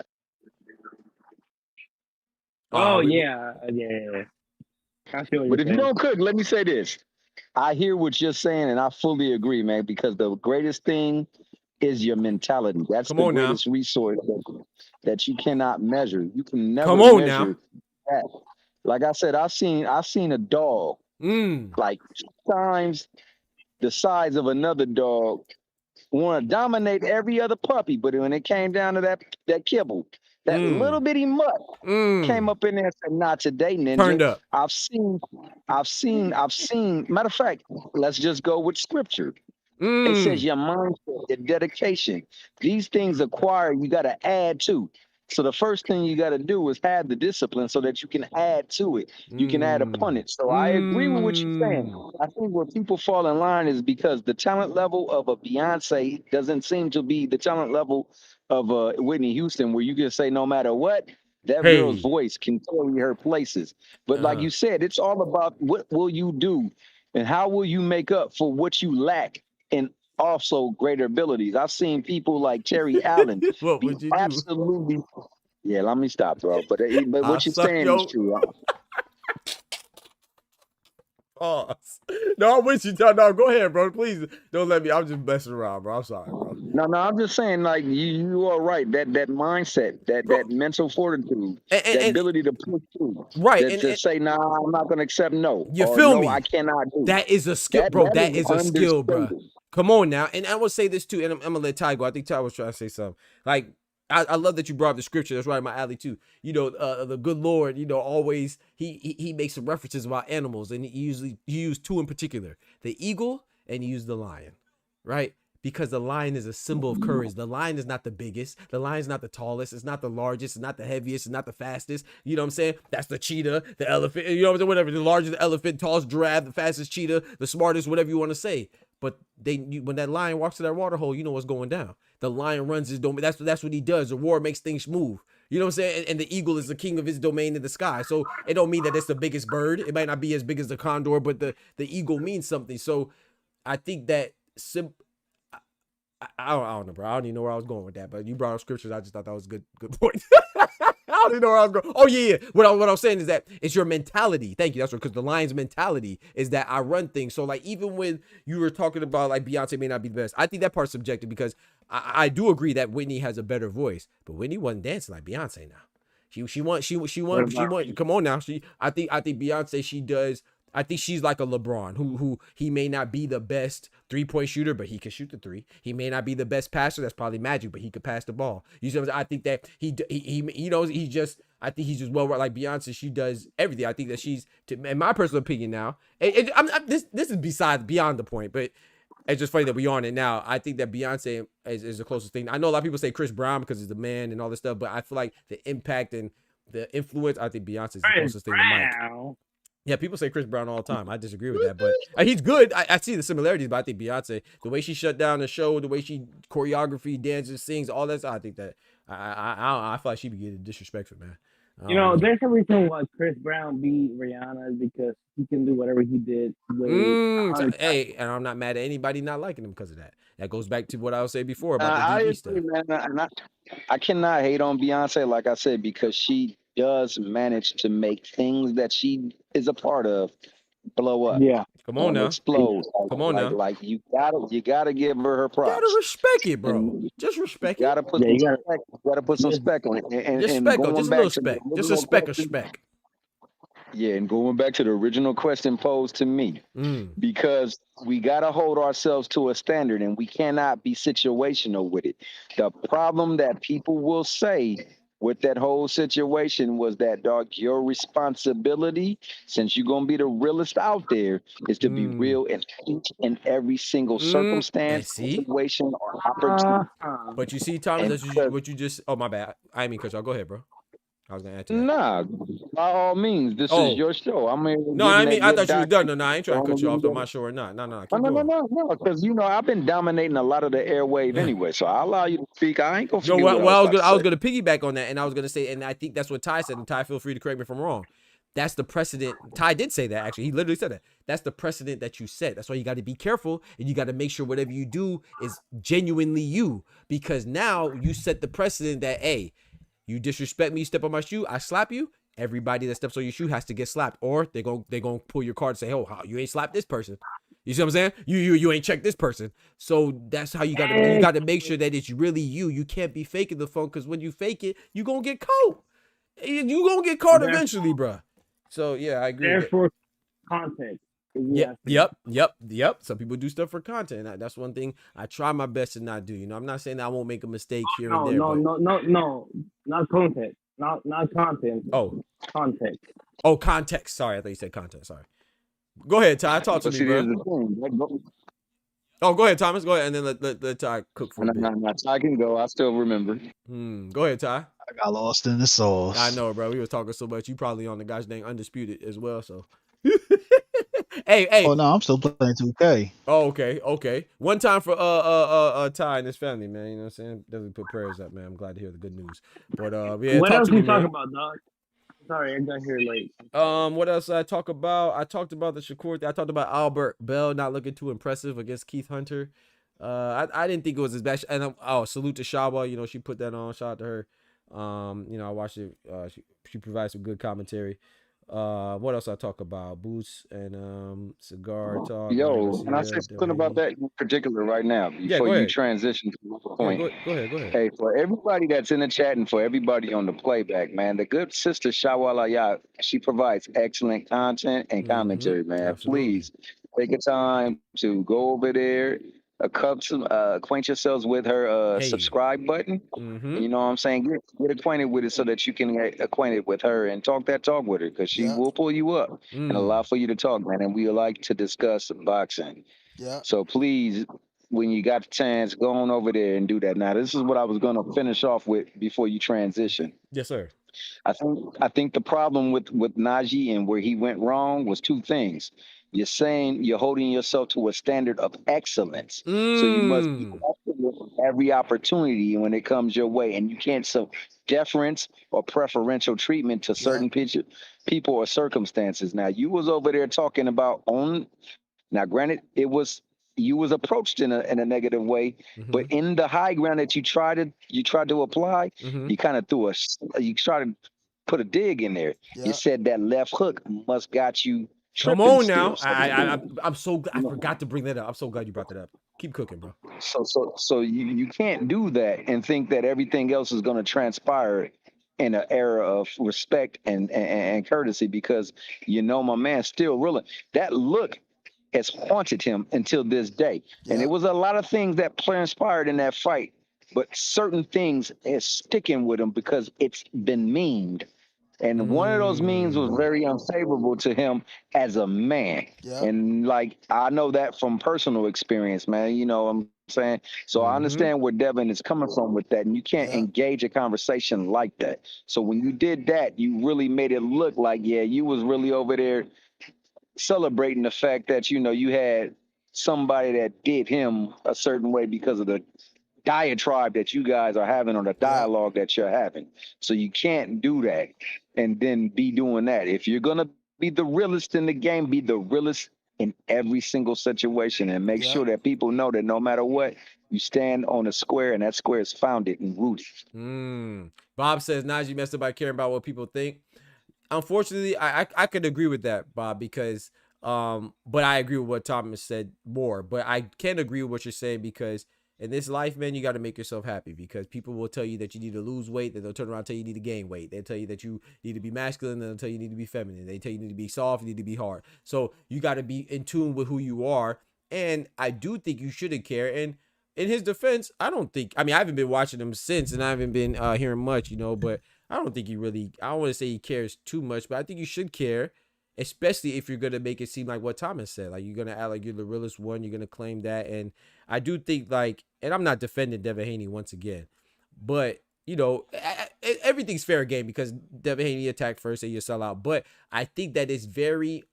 Oh yeah. I feel But if you don't cook, let me say this. I hear what you're saying, and I fully agree, man. Because the greatest thing is your mentality. That's the greatest resource that you cannot measure. You can never measure that. Like I said, I've seen a dog like 2 times the size of another dog want to dominate every other puppy, but when it came down to that kibble, that little bitty mutt came up in there and said, "Not today, ninja." Turned up. I've seen. Matter of fact, let's just go with scripture. It says your mindset, your dedication. These things acquire, you got to add to. So the first thing you got to do is have the discipline so that you can add to it. You can add upon it. So I agree with what you're saying. I think where people fall in line is because the talent level of a Beyonce doesn't seem to be the talent level of Whitney Houston, where you can say no matter what, that girl's voice can carry her places. But like you said, it's all about what will you do and how will you make up for what you lack and also greater abilities. I've seen people like Terry Allen what would you absolutely. Yeah, let me stop, bro. But what you're saying is true. Pause. No, I'm with you. No, go ahead, bro. Please don't let me. I'm just messing around, bro. I'm sorry, bro. No, I'm just saying, like you are right. That mindset, that mental fortitude, that ability to push through, right? To say, "Nah, I'm not going to accept no." You feel me? I cannot do. That is a skill, bro. That is a skill, bro. Come on now. And I will say this too, and I'm gonna let Ty go. I think Ty was trying to say something. Like, I love that you brought up the scripture. That's right in my alley too. You know, the good Lord, you know, always he makes some references about animals, and he used 2 in particular: the eagle and he used the lion, right? Because the lion is a symbol of courage. The lion is not the biggest. The lion is not the tallest. It's not the largest. It's not the heaviest. It's not the fastest. You know what I'm saying? That's the cheetah, the elephant. You know what I'm saying? Whatever. The largest elephant, tallest giraffe, the fastest cheetah, the smartest, whatever you want to say. But when that lion walks to that water hole, you know what's going down. The lion runs his domain. That's what he does. The roar makes things move. You know what I'm saying? And the eagle is the king of his domain in the sky. So it don't mean that it's the biggest bird. It might not be as big as the condor, but the eagle means something. So I think that I don't know, bro. I don't even know where I was going with that. But you brought up scriptures. I just thought that was a good point. I don't even know where I was going. Oh yeah. What I was saying is that it's your mentality. Thank you. That's what, because the lion's mentality is that I run things. So like even when you were talking about like Beyonce may not be the best, I think that part's subjective because I do agree that Whitney has a better voice, but Whitney wasn't dancing like Beyonce now. She won. Come on now. I think Beyonce, she does. I think she's like a LeBron who he may not be the best 3-point shooter, but he can shoot the 3. He may not be the best passer. That's probably Magic, but he could pass the ball. You see what I'm saying? I think that I think he's just well like Beyonce. She does everything. I think that she's, in my personal opinion now, this is beyond the point, but it's just funny that we on it now. I think that Beyonce is the closest thing. I know a lot of people say Chris Brown because he's the man and all this stuff, but I feel like the impact and the influence, I think Beyonce is the closest thing to Mike. Yeah, people say Chris Brown all the time. I disagree with that, but he's good. I see the similarities, but I think Beyonce, the way she shut down the show, the way she choreography, dances, sings, all that stuff, I think that I feel like she be getting disrespectful, man. You know, there's a reason why Chris Brown beat Rihanna is because he can do whatever he did. Hey, and I'm not mad at anybody not liking him because of that. That goes back to what I was saying before about the DB stuff. Man, I cannot hate on Beyonce, like I said, because she does manage to make things that she is a part of blow up. Yeah. Come on now. Explode. Come on now. Like you gotta give her props. You gotta respect it, bro. Just respect it. You gotta put some spec on it. And just spec on, just a little spec. Just a speck of spec. Yeah, and going back to the original question posed to me, because we got to hold ourselves to a standard and we cannot be situational with it. The problem that people will say with that whole situation was that, dog, your responsibility, since you're gonna be the realest out there, is to be Mm. real in each and every single And circumstance, see, situation, or opportunity. but you see, Thomas, And that's because what you just. Oh my bad. I didn't mean cut you off. Go ahead, bro. I was gonna add to that. nah, by all means, this is Oh your show. I'm here no, giving I mean that I good thought you was done. doctrine. No, no, I ain't trying to cut you off on my show or not. No, no, No, keep no, no, going. no, no, because I've been dominating a lot of the airwave anyway, so I allow you to speak. I ain't gonna No, forget what I well, was about to I was say. gonna piggyback on that, and I was gonna say, and I think that's what Ty said. And Ty, feel free to correct me if I'm wrong. That's the precedent. Ty did say that actually. He literally said that. That's the precedent that you set. That's why you got to be careful, and you got to make sure whatever you do is genuinely you, because now you set the precedent that hey, you disrespect me, you step on my shoe, I slap you. Everybody that steps on your shoe has to get slapped, or they're gonna pull your card and say, oh, how you ain't slapped this person. You see what I'm saying? You ain't checked this person. So that's how you gotta make sure that it's really you. You can't be faking the phone, because when you fake it, you gonna get caught. You gonna get caught eventually, bruh. So yeah, I agree with that. Therefore, context. Yep. Some people do stuff for content. That's one thing I try my best to not do. You know, I'm not saying that I won't make a mistake here and there, but Not context. Not content. oh, Context. context. Sorry, I thought you said content. Sorry. Go ahead, Ty. Talk to But me, see, there's bro. the thing. Oh, go ahead, Thomas. Go ahead, and then let Ty cook for a bit. No, I can go. I still remember. Go ahead, Ty. I got lost in the sauce. I know, bro. We was talking so much. You probably on the gosh dang Undisputed as well. So, hey. Oh no, I'm still playing 2K. Oh, okay. One time for Ty and his family, man. You know what I'm saying? Definitely put prayers up, man. I'm glad to hear the good news. But yeah, What talk else to me, you talking man. about, dog? Sorry, I got here late. What else I talk about? I talked about the Shakur thing. I talked about Albert Bell not looking too impressive against Keith Hunter. I didn't think it was as bad. And salute to Shawa. You know, she put that on. Shout out to her. You know, I watched it. She provides some good commentary. What else I talk about? Boots and cigar talk. Yo, can I say something about that in particular right now Yeah, before go you ahead. transition to another Yeah, point? go ahead. Hey, for everybody that's in the chat and for everybody on the playback, man, the good sister Shawala, she provides excellent content and commentary, man. Absolutely. Please take a time to go over there, acquaint yourselves with her subscribe button. You know what I'm saying? Get acquainted with it so that you can get acquainted with her and talk that talk with her, because she will pull you up and allow for you to talk, man. And we like to discuss boxing. Yeah. So please, when you got the chance, go on over there and do that. Now, this is what I was going to finish off with before you transition. Yes, sir. I think the problem with Najee and where he went wrong was two things. You're saying you're holding yourself to a standard of excellence, so you must be excellent every opportunity when it comes your way, and you can't show deference or preferential treatment to certain people or circumstances. Now, you was over there talking about now, granted, you was approached in a negative way, but in the high ground that you tried to apply, you kind of you tried to put a dig in there. You said that left hook must got you Come tripping on now. still. I'm so I forgot to bring that up. I'm so glad you brought that up. Keep cooking, bro. So you can't do that and think that everything else is going to transpire in an era of respect and courtesy, because my man's still rolling. That look has haunted him until this day. And it was a lot of things that transpired in that fight, but certain things is sticking with him because it's been memed. And one of those memes was very unfavorable to him as a man. And like, I know that from personal experience, man. You know what I'm saying? So I understand where Devin is coming from with that. And you can't engage a conversation like that. So when you did that, you really made it look like, you was really over there celebrating the fact that, you had somebody that did him a certain way because of the diatribe that you guys are having, or the dialogue that you're having. So you can't do that and then be doing that. If you're going to be the realest in the game, be the realest in every single situation, and make sure that people know that no matter what, you stand on a square, and that square is founded and rooted. Bob says Najee messed up by caring about what people think. Unfortunately, I could agree with that, Bob, because but I agree with what Thomas said more. But I can't agree with what you're saying, because in this life, man, you got to make yourself happy, because people will tell you that you need to lose weight, then they'll turn around and tell you you need to gain weight. They'll tell you that you need to be masculine, then they'll tell you you need to be feminine. They tell you you need to be soft, you need to be hard. So you got to be in tune with who you are. And I do think you shouldn't care. And in his defense, I don't think. I mean, I haven't been watching him since, and I haven't been hearing much, but I don't think he really. I don't want to say he cares too much, but I think you should care, especially if you're gonna make it seem like what Thomas said. Like, you're gonna act like you're the realest one. You're gonna claim that, and I do think, like, and I'm not defending Devin Haney once again, but everything's fair game because Devin Haney attacked first and you sell out. But I think that it's very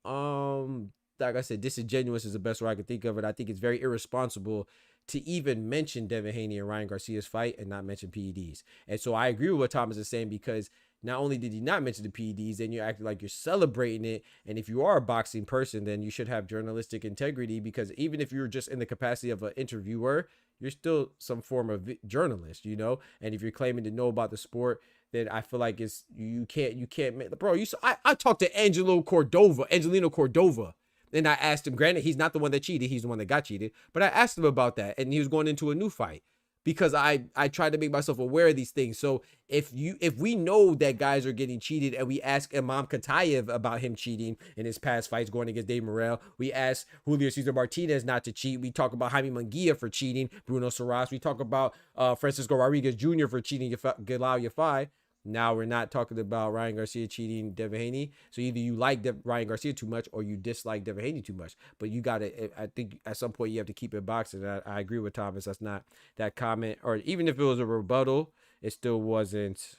like I said, disingenuous is the best way I can think of it. I think it's very irresponsible to even mention Devin Haney and Ryan Garcia's fight and not mention PEDs. And so I agree with what Thomas is saying, because not only did he not mention the PEDs, then you're acting like you're celebrating it. And if you are a boxing person, then you should have journalistic integrity, because even if you're just in the capacity of an interviewer, you're still some form of journalist, And if you're claiming to know about the sport, then I feel like you can't, bro. I talked to Angelino Cordova. And I asked him, granted, he's not the one that cheated. He's the one that got cheated. But I asked him about that. And he was going into a new fight, because I tried to make myself aware of these things. So if we know that guys are getting cheated, and we ask Imam Katayev about him cheating in his past fights going against Dave Morrell, we ask Julio Cesar Martinez not to cheat. We talk about Jaime Munguia for cheating, Bruno Saras. We talk about Francisco Rodriguez Jr. for cheating Galal Yafai. Now we're not talking about Ryan Garcia cheating Devin Haney. So either you like Ryan Garcia too much, or you dislike Devin Haney too much. But you got to, I think at some point you have to keep it boxing. I agree with Thomas. That's not that comment, or even if it was a rebuttal, it still wasn't.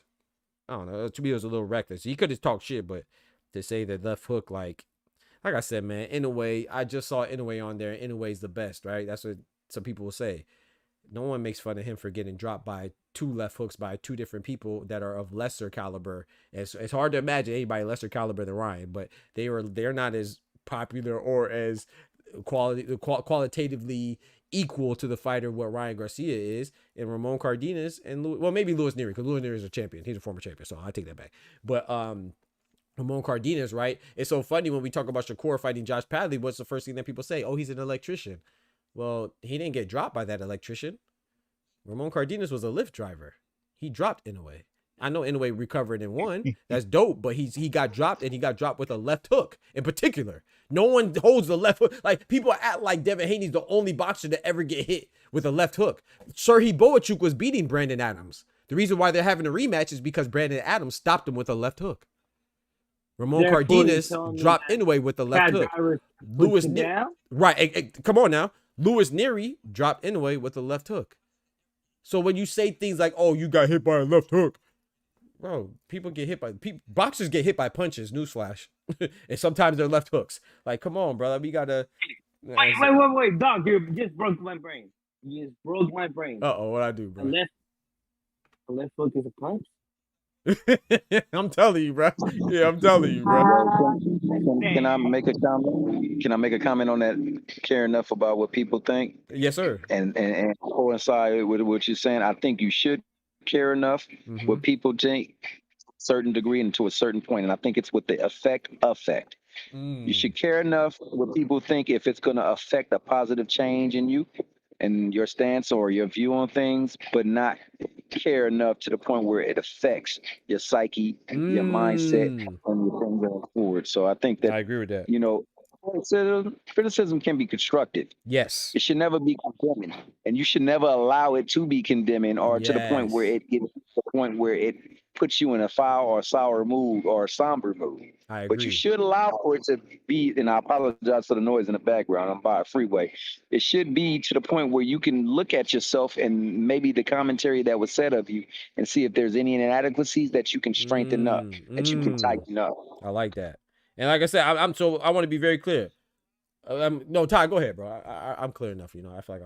I don't know. To me, it was a little reckless. He could have talked shit, but to say that left hook, like I said, man, Inoue, I just saw Inoue on there, and Inoue's the best, right? That's what some people will say. No one makes fun of him for getting dropped by 2 left hooks by 2 different people that are of lesser caliber. It's hard to imagine anybody lesser caliber than Ryan, but they're not as popular or as qualitatively equal to the fighter what Ryan Garcia is, and Ramon Cardenas and maybe Louis Neary, because Louis Neary is a champion. He's a former champion, so I take that back. But Ramon Cardenas, right? It's so funny when we talk about Shakur fighting Josh Padley. What's the first thing that people say? Oh, he's an electrician. Well, he didn't get dropped by that electrician. Ramon Cardenas was a lift driver. He dropped Inoue. I know Inoue recovered and won. That's dope, but he got dropped, and he got dropped with a left hook in particular. No one holds the left hook. Like, people act like Devin Haney's the only boxer to ever get hit with a left hook. Serhii Boachuk was beating Brandon Adams. The reason why they're having a rematch is because Brandon Adams stopped him with a left hook. Ramon Cardenas dropped Inoue with a left hook. Louis Neary, right? Come on now. Louis Neary dropped Inoue with a left hook. So when you say things like, "Oh, you got hit by a left hook," bro, boxers get hit by punches. Newsflash, and sometimes they're left hooks. Like, come on, brother, we gotta. Wait, Doc, you just broke my brain. You just broke my brain. What I do, bro? A left hook is a punch. I'm telling you, bro. Yeah, I'm telling you, bro. Can I make a comment? Can I make a comment on that? Care enough about what people think? Yes, sir. And coincide with what you're saying. I think you should care enough what people think, certain degree and to a certain point. And I think it's with the effect. You should care enough what people think if it's going to affect a positive change in you and your stance or your view on things, but not care enough to the point where it affects your psyche, your mindset, and your thing going forward. So I think that I agree with that. Criticism can be constructive. Yes. It should never be condemning, and you should never allow it to be condemning or to the point where it gets to the point where it puts you in a foul or sour mood or a somber mood. I agree. But you should allow for it to be, and I apologize for the noise in the background. I'm by a freeway. It should be to the point where you can look at yourself and maybe the commentary that was said of you and see if there's any inadequacies that you can strengthen up, that you can tighten up. I like that. And like I said, I want to be very clear. No, Ty, go ahead, bro. I'm clear enough. I feel like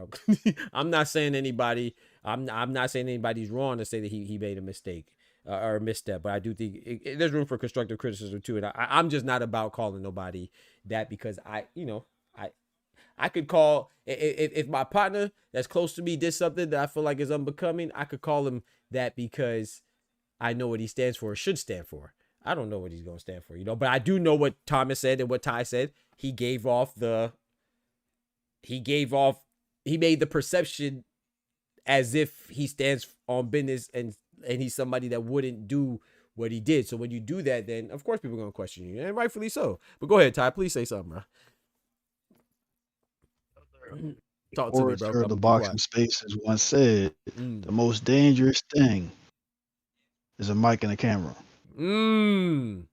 I'm not saying anybody. I'm not saying anybody's wrong to say that he made a mistake or a misstep. But I do think there's room for constructive criticism too. And I'm just not about calling nobody that, because I could call if my partner that's close to me did something that I feel like is unbecoming. I could call him that because I know what he stands for or should stand for. I don't know what he's going to stand for, but I do know what Thomas said and what Ty said. He made the perception as if he stands on business and he's somebody that wouldn't do what he did. So when you do that, then of course people are going to question you, and rightfully so. But go ahead, Ty, please say something, bro. Talk to me, bro. Orator I'm of the gonna be boxing quiet. spaces once said, the most dangerous thing is a mic and a camera. Come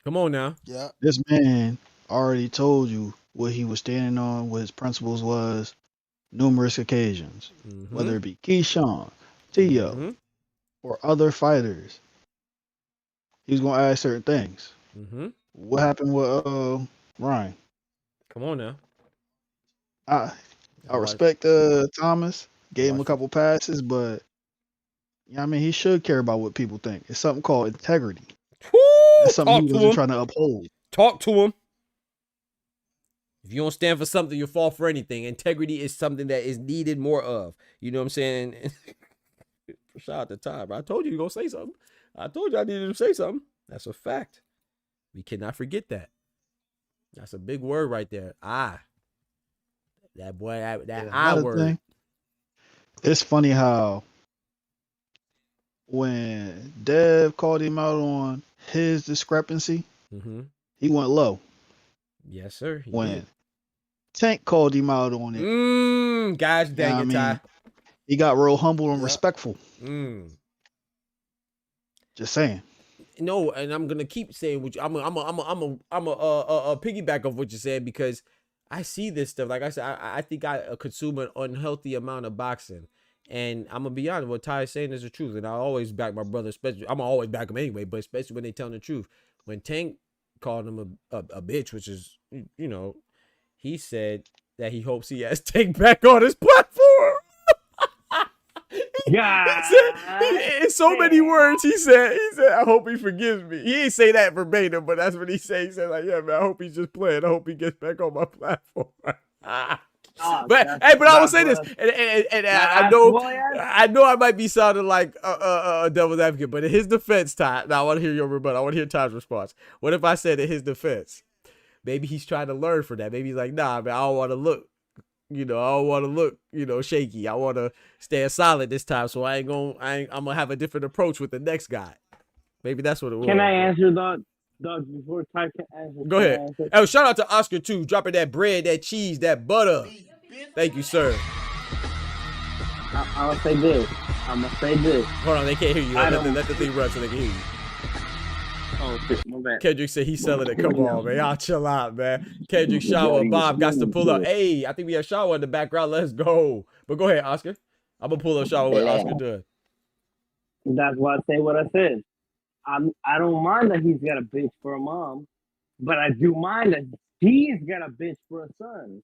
on now. Yeah. This man already told you what he was standing on, what his principles was, numerous occasions. Whether it be Keyshawn, Tio, or other fighters, he was gonna ask certain things. What happened with Ryan? Come on now. I I watch. respect Thomas, gave him a watch- couple passes, but I mean he should care about what people think. It's something called integrity. Woo! That's something Talk he to wasn't him. trying to uphold. Talk to him. If you don't stand for something, you'll fall for anything. Integrity is something that is needed more of. You know what I'm saying? Shout out to Ty, bro. I told you you're gonna say something. I told you I needed to say something. That's a fact. We cannot forget that. That's a big word right there. That boy, that I Another word. thing, it's funny how when Dev called him out on his discrepancy, he went low. Yes, sir. He When did. Tank called him out on it, Gosh dang it, Ty. he got real humble and respectful. Just saying. No, and I'm gonna keep saying what you, I'm a piggyback of what you said, because I see this stuff. Like I said, I think I consume an unhealthy amount of boxing, and I'm gonna be honest. What Ty is saying is the truth, and I always back my brother. Especially, I'm always back him anyway, but especially when they telling the truth. When Tank called him a bitch, which is, you know, he said that he hopes he has Tank back on his platform. Yeah. In so many words, he said, I hope he forgives me. He ain't say that verbatim, but that's what he said. He said, like, yeah, man, I hope he's just playing. I hope he gets back on my platform. But I will say this, and I know I might be sounding like a devil's advocate, but in his defense, Ty, now I want to hear your rebuttal. I want to hear Ty's response. What if I said in his defense, maybe he's trying to learn from that? Maybe he's like, nah, man, I don't want to look. I don't want to look, shaky. I want to stand solid this time, so I'm gonna have a different approach with the next guy. Maybe that's what it was. Can I answer, Doug, before Ty can answer? Go ahead. Oh, shout out to Oscar too, dropping that bread, that cheese, that butter. Thank you, sir. I'm gonna say this. Hold on, they can't hear you. Let the thing run so they can hear you. Oh shit, my bad. Kendrick said he's selling it. Come on, man. Y'all chill out, man. Kendrick, Shower, Bob got to pull up. Hey, I think we have Shower in the background. Let's go. But go ahead, Oscar. I'm going to pull up Shower with Oscar done. That's why I say what I said. I don't mind that he's got a bitch for a mom, but I do mind that he's got a bitch for a son.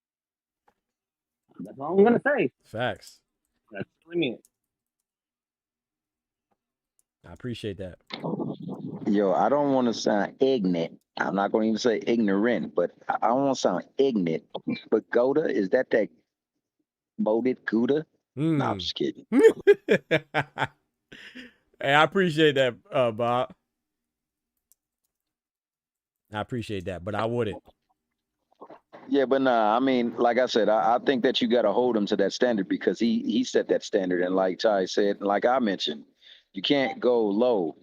That's all I'm going to say. Facts. That's what I mean. I appreciate that. Yo, I don't want to sound ignorant. I'm not going to even say ignorant, but I don't want to sound ignorant. But Gouda, is that molded Gouda? No, I'm just kidding. Hey, I appreciate that, Bob. I appreciate that, but I wouldn't. Yeah, but nah, I mean, like I said, I think that you got to hold him to that standard because he set that standard. And like Ty said, and like I mentioned, you can't go low,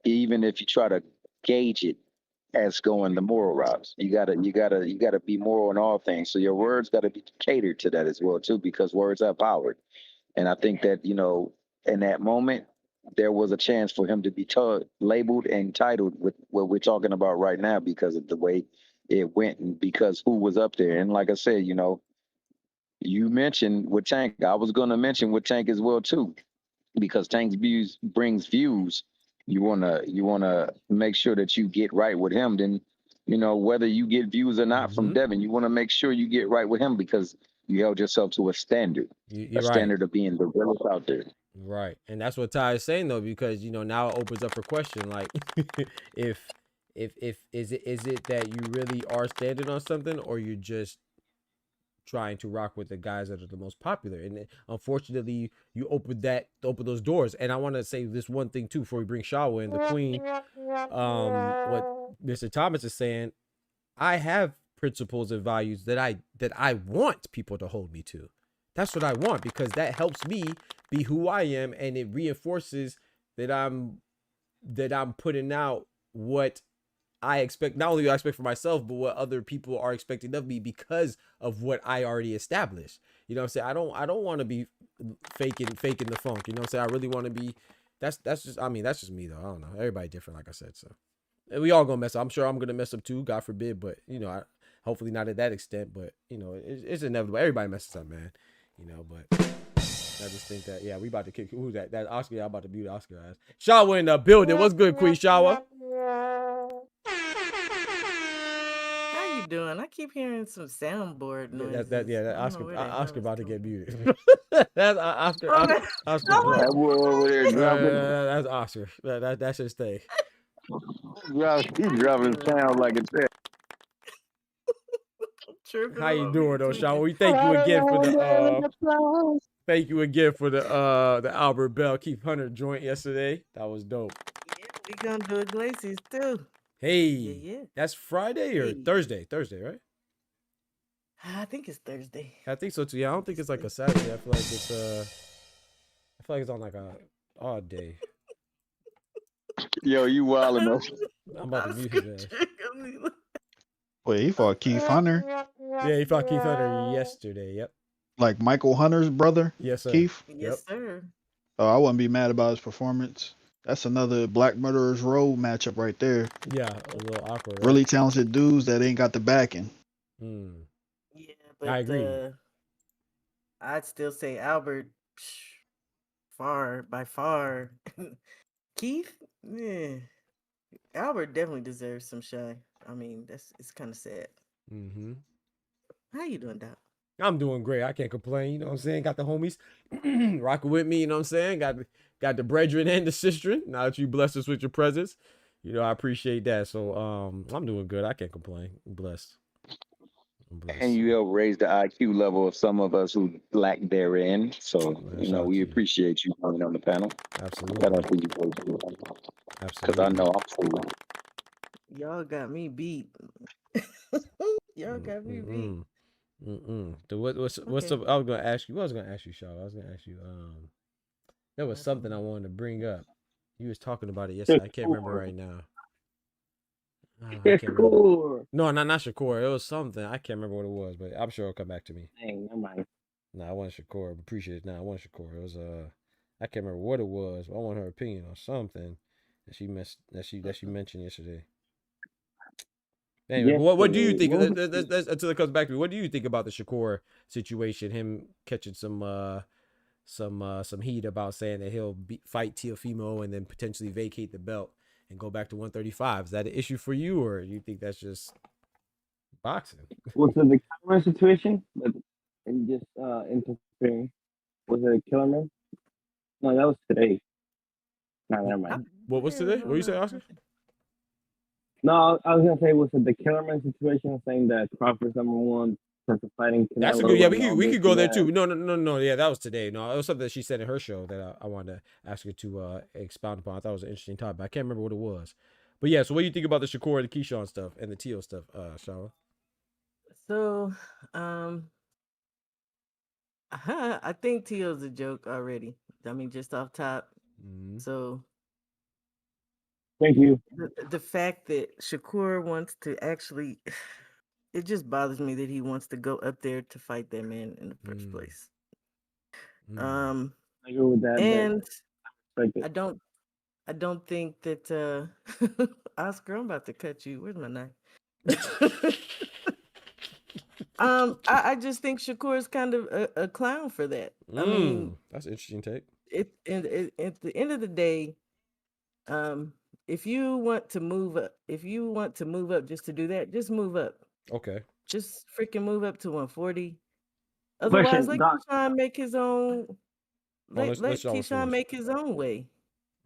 even if you try to gauge it as going the moral routes. You gotta be moral in all things. So your words got to be catered to that as well too, because words have power. And I think that, in that moment, there was a chance for him to be labeled and titled with what we're talking about right now because of the way it went and because who was up there. And like I said, you mentioned with Tank. I was going to mention with Tank as well too, because Tank's views brings views. You wanna make sure that you get right with him. Then, whether you get views or not from Devin, you want to make sure you get right with him because you held yourself to a standard, standard of being the realest out there. Right, and that's what Ty is saying though, because now it opens up for question like, if is it that you really are standing on something, or you're just trying to rock with the guys that are the most popular? And unfortunately, you open those doors. And I want to say this one thing too before we bring Shawa in, the queen. What Mr. Thomas is saying, I have principles and values that I want people to hold me to. That's what I want, because that helps me be who I am, and it reinforces that I'm putting out what I expect, not only do I expect for myself, but what other people are expecting of me because of what I already established. You know what I'm saying? I don't want to be faking the funk. You know what I'm saying? I really want to be. That's just, I mean, that's just me though. I don't know. Everybody different, like I said. So and we all gonna mess up. I'm sure I'm gonna mess up too. God forbid. But you know, hopefully not at that extent. But you know, it's inevitable. Everybody messes up, man. You know, but I just think that, yeah, we about to kick. Who's that? That Oscar. I'm about to mute Oscar ass. Shawa in the building. What's good, Queen Shawa? How you doing? I keep hearing some soundboard noises. That I don't know Oscar. where the hell Oscar it's about to coming get from. muted. That's Oscar. Oh, Oscar. that- Oscar no, drunk. That boy over there dropping, That's Oscar. That's his thing. he dropping sound like a tech. tripping How you over doing here though, tweaking. Shawa? We thank you again for the Albert Bell Keith Hunter joint yesterday. That was dope. Yeah, we gonna do Iglesias too. Hey, Yeah. that's Friday or Hey. Thursday? Thursday, right? I think it's Thursday. I think so too. Yeah, I don't think it's like a Saturday. I feel like it's on like a odd day. Yo, you wildin' though. I'm about to mute his ass. Wait, he fought Keith Hunter, Yeah, he fought Keith Hunter yesterday. Yep. like Michael Hunter's brother. Yes, sir. Keith. Yes, sir. Oh, I wouldn't be mad about his performance. That's another Black Murderers Row matchup right there. Yeah, a little awkward. Right? Really talented dudes that ain't got the backing. Yeah, but I agree. I'd still say Albert by far. Keith, yeah. Albert definitely deserves some shine. I mean, it's kind of sad. Mm-hmm. How you doing, Doc? I'm doing great. I can't complain. You know what I'm saying? Got the homies rocking with me. You know what I'm saying? Got the brethren and the sister. Now that you blessed us with your presence, you know I appreciate that. So I'm doing good. I can't complain. I'm blessed. And you help raise the IQ level of some of us who lack therein. So, Man, you know, we appreciate you coming on the panel. Absolutely. Shout out to you folks. Because I know I'm full. Y'all got me beat. Y'all got me beat. What's Okay. up? I was gonna ask you. What was gonna ask you, Shaw? I was gonna ask you. There was something I wanted to bring up. You was talking about it yesterday. I can't remember right now. I can't remember. Shakur. No, not Shakur. It was something. I can't remember what it was, but I'm sure it'll come back to me. Dang, never mind. No, I wasn't Shakur. Appreciate it. No, I wasn't Shakur. It was I can't remember what it was, but I want her opinion on something that she mentioned yesterday. Anyway, what do you think? Until it comes back to me, what do you think about the Shakur situation? Him catching some heat about saying that he'll fight Teofimo and then potentially vacate the belt and go back to 135. Is that an issue for you, or do you think that's just boxing? Was it the camera situation? And just interfering? Was it a Killerman? No, that was today. No, never mind. What was today? What you say, Oscar? No, I was gonna say, was it the Killerman situation, saying that Crawford's #1 person fighting Canelo? That's a good. Yeah, we could go there too. No. Yeah, that was today. No, it was something that she said in her show that I wanted to ask her to expound upon. I thought it was an interesting topic. I can't remember what it was. But yeah, so what do you think about the Shakur and the Keyshawn stuff and the Teo stuff, Shawa? So, I think Teo's a joke already. I mean, just off top. Mm-hmm. So, thank you. The fact that Shakur wants to actually, it just bothers me that he wants to go up there to fight that man in the first place. I agree with that. And but I don't think that Oscar, I'm about to cut you. Where's my knife? I just think Shakur is kind of a clown for that. I mean, that's an interesting take. At the end of the day, if you want to move up just to do that, just move up. Okay. Just freaking move up to 140. Otherwise, let Keyshawn make his own. Let Keyshawn make his own way.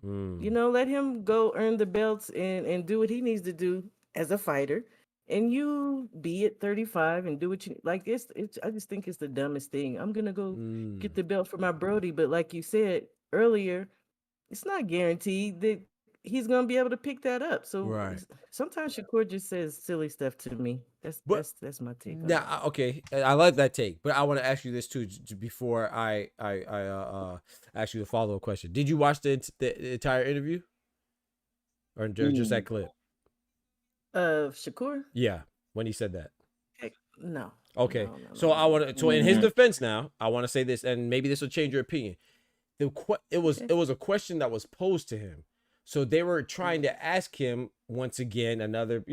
You know, let him go earn the belts and do what he needs to do as a fighter. And you be at 35 and do what you like. It's I just think it's the dumbest thing. I'm gonna go get the belt for my Brody, but like you said earlier, it's not guaranteed that he's gonna be able to pick that up. So sometimes Shakur just says silly stuff to me. That's my take. Yeah, okay, I like that take, but I want to ask you this too before I ask you the follow-up question. Did you watch the entire interview, or just that clip? Shakur? Yeah, when he said that. Heck, no. Okay, No. so I want to. So in his defense, now I want to say this, and maybe this will change your opinion. It was a question that was posed to him, so they were trying to ask him once again another.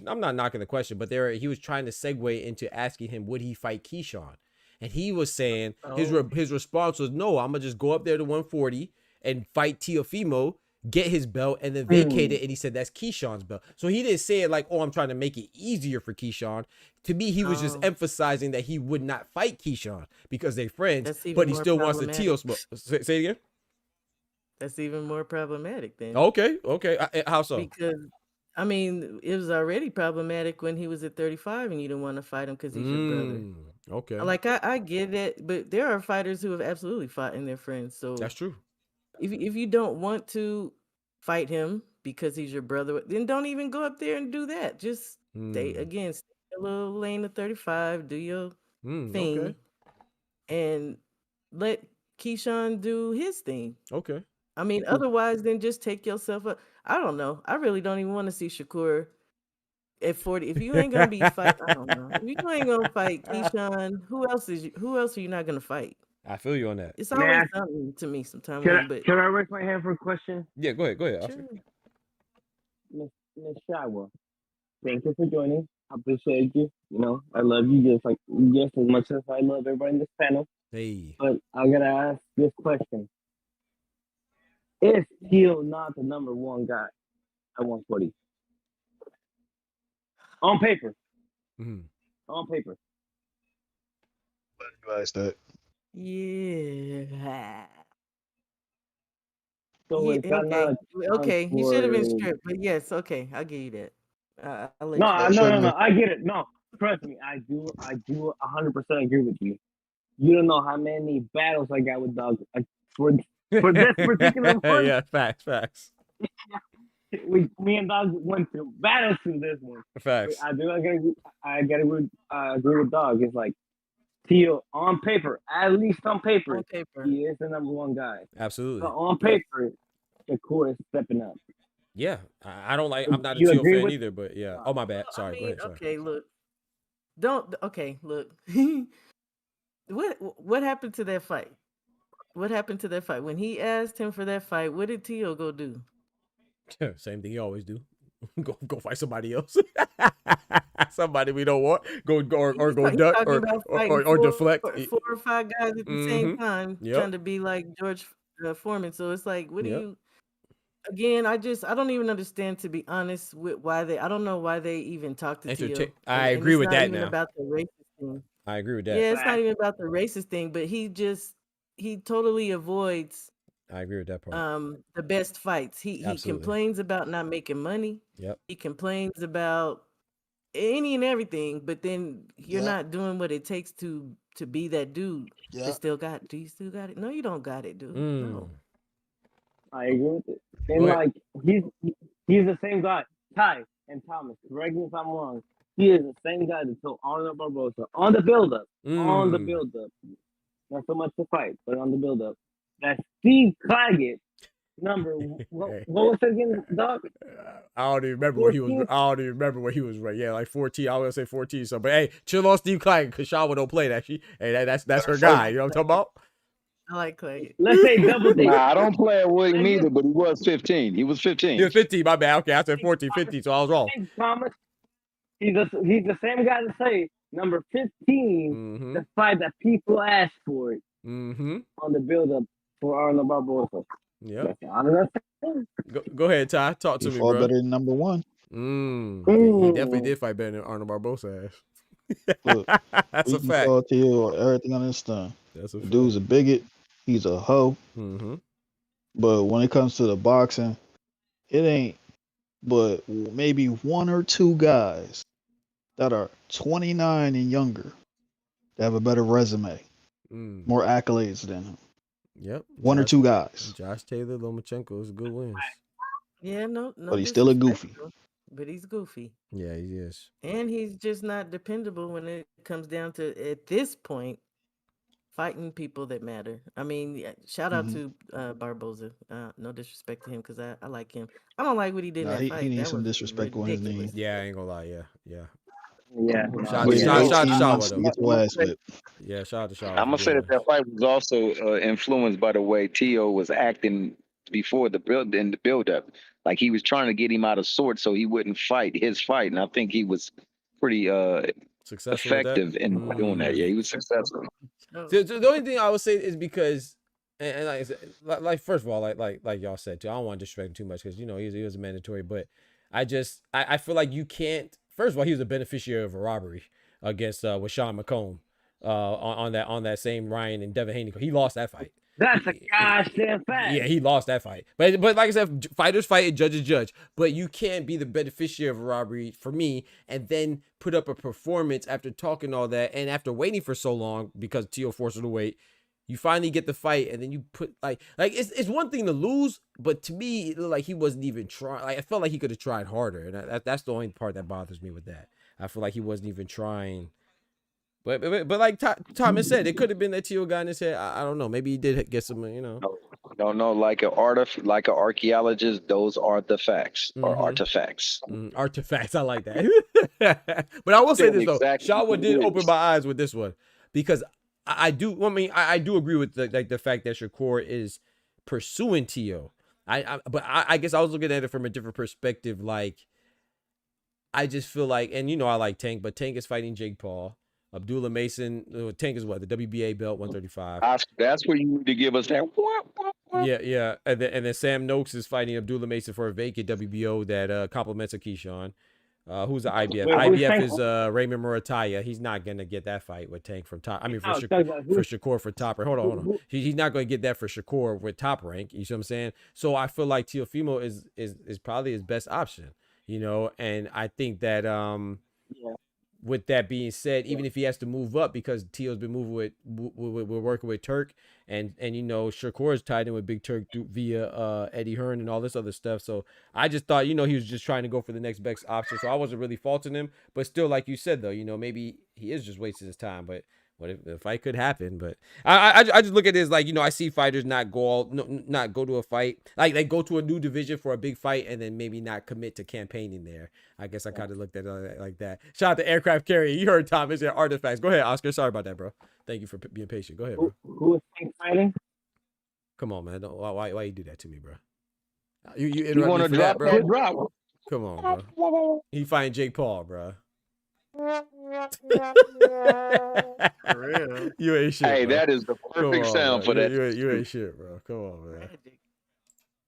I'm not knocking the question, but he was trying to segue into asking him would he fight Keyshawn, and he was saying his response was no, I'm gonna just go up there to 140 and fight Teofimo, get his belt, and then vacate it. And he said that's Keyshawn's belt. So he didn't say it like, oh, I'm trying to make it easier for Keyshawn. To me, he was just emphasizing that he would not fight Keyshawn because they're friends, but he still wants the Teofimo. Say it again. That's even more problematic then. Okay. How so? Because I mean, it was already problematic when he was at 35 and you didn't want to fight him because he's your brother. Okay. Like I get it, but there are fighters who have absolutely fought in their friends. So that's true. If you don't want to fight him because he's your brother, then don't even go up there and do that. Just stay a little lane of 35, do your thing, and let Keyshawn do his thing. Okay. I mean, otherwise, then just take yourself up. I don't know. I really don't even want to see Shakur at 40. If you ain't gonna be fighting, I don't know. If you ain't gonna fight Keyshawn, who else are you not gonna fight? I feel you on that. It's always something to me sometimes. Can I raise my hand for a question? Yeah, go ahead. Sure. Miss Shawa, thank you for joining. I appreciate you. I love you just as much as I love everybody in this panel. Hey. But I gotta ask this question. Is Teal not the number one guy at 140? On paper. On paper. You asked that. Yeah. So okay. He should have been stripped, but yes, okay, I'll give you that. No, I get it. No, trust me, I do 100% agree with you. You don't know how many battles I got with dogs for this particular one. Yeah, facts. Me and Dog went through battles through this one. Facts. I gotta agree with Dog. It's like Teal on paper, at least on paper, he is the number one guy. Absolutely. But on paper, Shakur is stepping up. Yeah, I'm not a Teal fan either, but yeah. Oh, my bad. Sorry. Go ahead. Sorry. Okay, look. Look. What happened to that fight? What happened to that fight? When he asked him for that fight, what did Teal go do? Same thing he always do. Go fight somebody else. Somebody we don't want. Go duck or deflect. 4 or 5 guys at the same time, trying to be like George Foreman. So it's like, what do you? Again, I don't even understand, to be honest, with why they. I don't know why they even talk to Teal. I agree with that now. About the racist thing. I agree with that. Yeah, it's not even about the racist thing, but he totally avoids. I agree with that part. The best fights. He complains about not making money. Yep. He complains about any and everything, but then you're not doing what it takes to be that dude. Do you still got it? No, you don't got it, dude. No. I agree with it. And he's the same guy. Ty and Thomas, correct me if I'm wrong. He is the same guy that told Arnold Barboza on the build-up. Not so much the fight, but on the build-up. That Steve Claggett what was it again, Doc? I don't even remember where he was. I don't even remember where he was. Right? Yeah, like 14. I was gonna say 14. So, but hey, chill on Steve Claggett because Shawa don't play that. Hey, that's her guy. You know what I'm talking about? I like Claggett. Let's say double D. Nah, I don't play it with him either, but he was 15. He was 15. He was 15. My bad. Okay, I said 14, 15. So I was wrong. Thomas, he's the same guy to say number 15, the fight that people asked for it on the build-up for Arnold Barboza. Yeah. Go ahead, Ty. Talk to me, bro. Better than number one. He definitely did fight better than Arnold Barboza ass. Look, that's a fact. Everything on this stuff. Dude's a bigot. He's a hoe. But when it comes to the boxing, it ain't but maybe 1 or 2 guys that are 29 and younger that have a better resume, more accolades than him. Yep. 1 or 2 guys. Josh Taylor, Lomachenko is good wins. Yeah, no. But he's still a goofy. But he's goofy. Yeah, he is. And he's just not dependable when it comes down to, at this point, fighting people that matter. I mean, shout out to Barboza. No disrespect to him because I like him. I don't like what he did in Nah, that he fight. needs That some was disrespect on his name. ridiculous. Yeah, I ain't gonna lie. Yeah. Yeah. Shout Wait, out to 18 Shawa months though. to get your ass whipped. Yeah, shout out to Shawa. I'm gonna say that fight was also influenced by the way Tio was acting before the build up. Like he was trying to get him out of sorts so he wouldn't fight his fight, and I think he was pretty successful effective in doing that. Yeah, he was successful. The only thing I would say is because, and like I said, like first of all, like y'all said too, I don't want to disrespect him too much because he was a mandatory, but I feel like you can't. First of all, he was a beneficiary of a robbery against with Sean McComb on that same Ryan and Devin Haney. He lost that fight. That's a goddamn fact. Yeah, he lost that fight. But like I said, fighters fight and judges judge. But you can't be the beneficiary of a robbery for me and then put up a performance after talking all that and after waiting for so long because Tio forced him to wait. You finally get the fight and then you put like it's one thing to lose, but to me it looked like he wasn't even trying. Like I felt like he could have tried harder, and that's the only part that bothers me with that. I feel like he wasn't even trying. But like Thomas said, it could have been that Tio got in his head. I don't know. Maybe he did get some, No. Like an archaeologist, those are the facts or artifacts. Artifacts. I like that. But I will say this though, Shawa did open my eyes with this one because I do agree with the fact that Shakur is pursuing Tio. But I guess I was looking at it from a different perspective. Like I just feel like, and I like Tank, but Tank is fighting Jake Paul. Abdullah Mason, Tank is what? The WBA belt, 135. That's where you need to give us that. Yeah. And then Sam Noakes is fighting Abdullah Mason for a vacant WBO that complements a Keyshawn. Who's the IBF? IBF is Raymond Murataya. He's not gonna get that fight with Tank from top. I mean, for Shakur for top rank. Hold on. He's not gonna get that for Shakur with top rank. You see what I'm saying? So I feel like Teofimo is probably his best option. And I think that with that being said, even if he has to move up because Tio's been moving with working with Turk and Shakur is tied in with Big Turk via Eddie Hearn and all this other stuff. So I just thought, he was just trying to go for the next best option. So I wasn't really faulting him, but still, like you said though, maybe he is just wasting his time. But what if the fight could happen? But I just look at this like, I see fighters not go to a fight, like they go to a new division for a big fight and then maybe not commit to campaigning there. I guess I kind of looked at it like that. Shout out to Aircraft Carrier. You heard Thomas and Artifacts. Go ahead, Oscar. Sorry about that, bro. Thank you for being patient. Go ahead, bro. Who is Tank fighting? Come on, man. Why you do that to me, bro? You You want to drop that drop? Come on, bro. He fighting Jake Paul, bro. You ain't shit. Hey, bro. that is the perfect sound for that. You ain't shit, bro.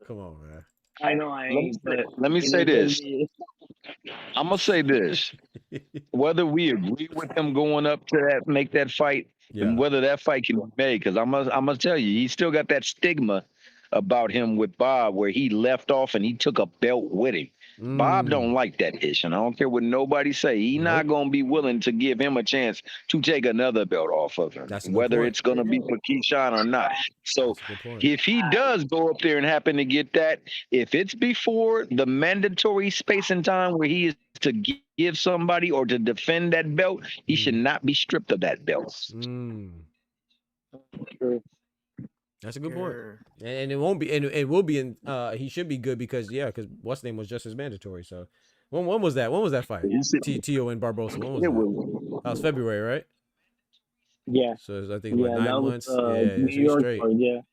Come on, man. I know I ain't. Let me say this. I'm gonna say this. Whether we agree with him going up to make that fight, and whether that fight can be made, because I must tell you, he still got that stigma about him with Bob, where he left off and he took a belt with him. Bob don't like that ish, and I don't care what nobody say. He not gonna be willing to give him a chance to take another belt off of him, whether it's gonna be for Keyshawn or not. So if he does go up there and happen to get that, if it's before the mandatory space and time where he is to give somebody or to defend that belt, he should not be stripped of that belt. That's a good point, and it won't be, and it will be in. He should be good because what's name was just as mandatory. So, when was that? When was that fight? Tio and Barbosa. When was that? That was February, right? Yeah. So I think 9 months. So he's straight.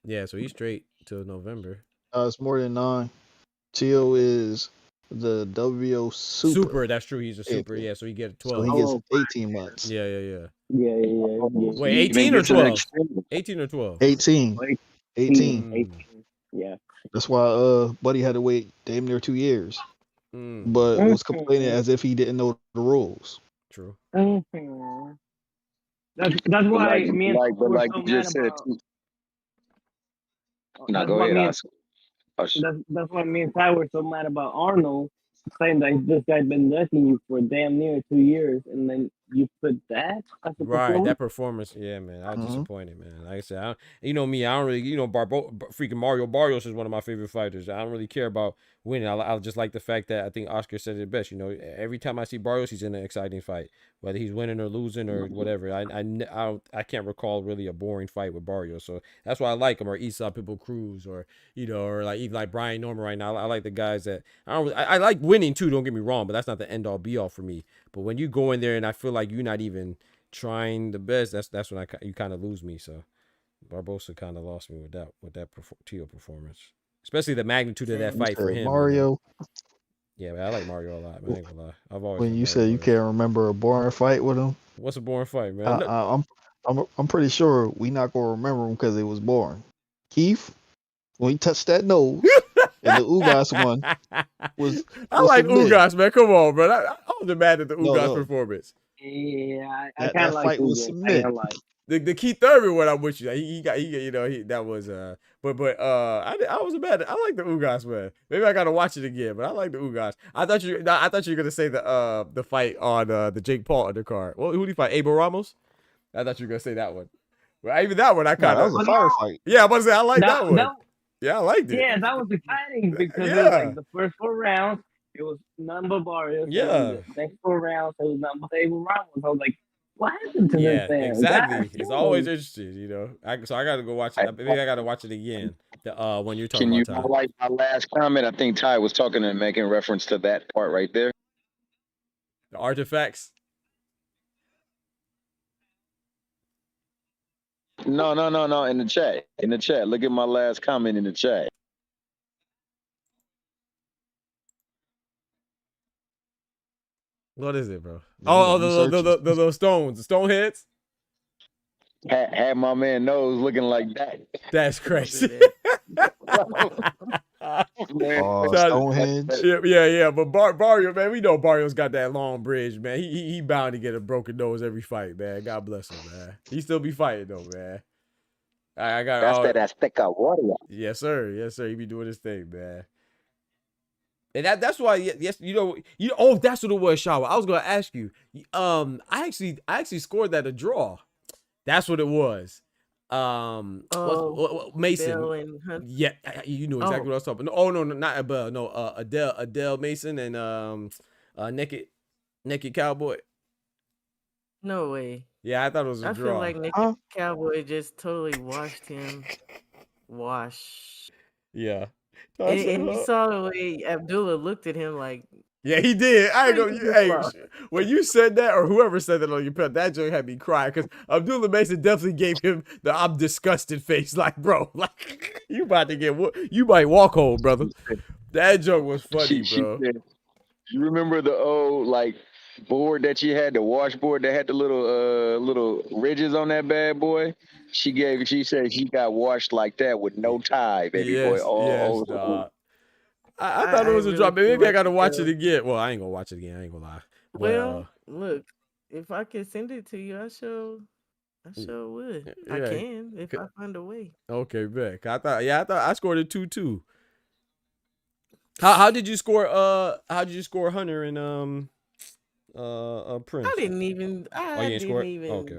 Yeah, so he's straight till November. It's more than 9. Tio is the WBO super. That's true. He's a super. Yeah, so he gets 12. So he gets 18 months. Yeah. Wait, 18 or 12? 18 or 12? 18. 18. Yeah. That's why Buddy had to wait damn near 2 years. But was complaining as if he didn't know the rules. True. That's why me and but like you just said. Now go ahead, Oscar. That's why me and Ty were so mad about Arnold, saying that this guy's been ducking you for damn near 2 years, and then you put that as a Right, performance? that performance, yeah, man. I was disappointed, man. Like I said, you know me, I don't really, freaking Mario Barrios is one of my favorite fighters. I don't really care about winning. I just like the fact that I think Oscar said it best. You know, every time I see Barrios, he's in an exciting fight, whether he's winning or losing or whatever. I can't recall really a boring fight with Barrios, so that's why I like him. Or Esau Pitbull Cruz, or or like even like Brian Norman right now. I like the guys that I like winning too. Don't get me wrong, but that's not the end all be all for me. But when you go in there and I feel like you're not even trying the best, that's when you kind of lose me. So Barbosa kind of lost me with that Tio performance, especially the magnitude of that fight for him. Mario. Yeah, man, I like Mario a lot, man. I ain't gonna lie. I've always when you say you can't remember a boring fight with him. What's a boring fight, man? I'm pretty sure we not gonna remember him because it was boring. Keith, when he touched that nose, and the Ugas one was I like Ugas, man. Come on, bro. I wasn't mad at the Ugas performance. Yeah, I kind of like Ugas. The Keith Thurman one, I'm with you. That was but I wasn't mad. I like the Ugas, man. Maybe I gotta watch it again, but I like the Ugas. I thought you were gonna say the fight on the Jake Paul undercard. Well, who did he fight? Abel Ramos? I thought you were gonna say that one. Well, even that one I kind of that was a firefight. Yeah, I was gonna say I like that one. Yeah, I liked it. Yeah, that was exciting because it was like the first 4 rounds, it was none but Barrios. Yeah. The next 4 rounds, it was none but Abel Ramos. I was like, what happened to this thing? Exactly. It's always interesting, so I gotta go watch it. Maybe I gotta watch it again. When you're talking about Ty. Can you highlight my last comment? I think Ty was talking and making reference to that part right there. The artifacts. No. In the chat. Look at my last comment in the chat. What is it, bro? The stones, the stone heads. Had my man nose looking like that. That's crazy. Stonehenge. Yeah. But Barrio, man, we know Barrio's got that long bridge, man. He bound to get a broken nose every fight, man. God bless him, man. He still be fighting though, man. I got that's that Azteca warrior. Yes, sir. He be doing his thing, man. And that's why, yes, that's what it was, Shawa. I was gonna ask you. I actually scored that a draw. That's what it was. Mason. Yeah, you know exactly what I was talking about. Oh no, not Abel. No, Adele Mason and Naked Cowboy. No way. Yeah, I thought it was a draw. I feel like Naked Cowboy just totally washed him. Yeah. And you saw the way Abdullah looked at him like. Yeah, he did. I ain't gonna. Hey, when you said that, or whoever said that on your pet, that joke had me crying because Abdullah Mason definitely gave him the "I'm disgusted" face. Like, bro, like you about to get you might walk home, brother. That joke was funny, bro. You remember the old board that you had, the washboard that had the little ridges on that bad boy? She said she got washed like that with no tie, baby boy. I thought it was a drop. Maybe I gotta watch it again. Well, I ain't gonna watch it again. I ain't gonna lie. Well, look, if I can send it to you, I sure would. I can if I find a way. Okay, bet. I thought I scored a 2-2. How did you score? How did you score Hunter and Prince? I didn't even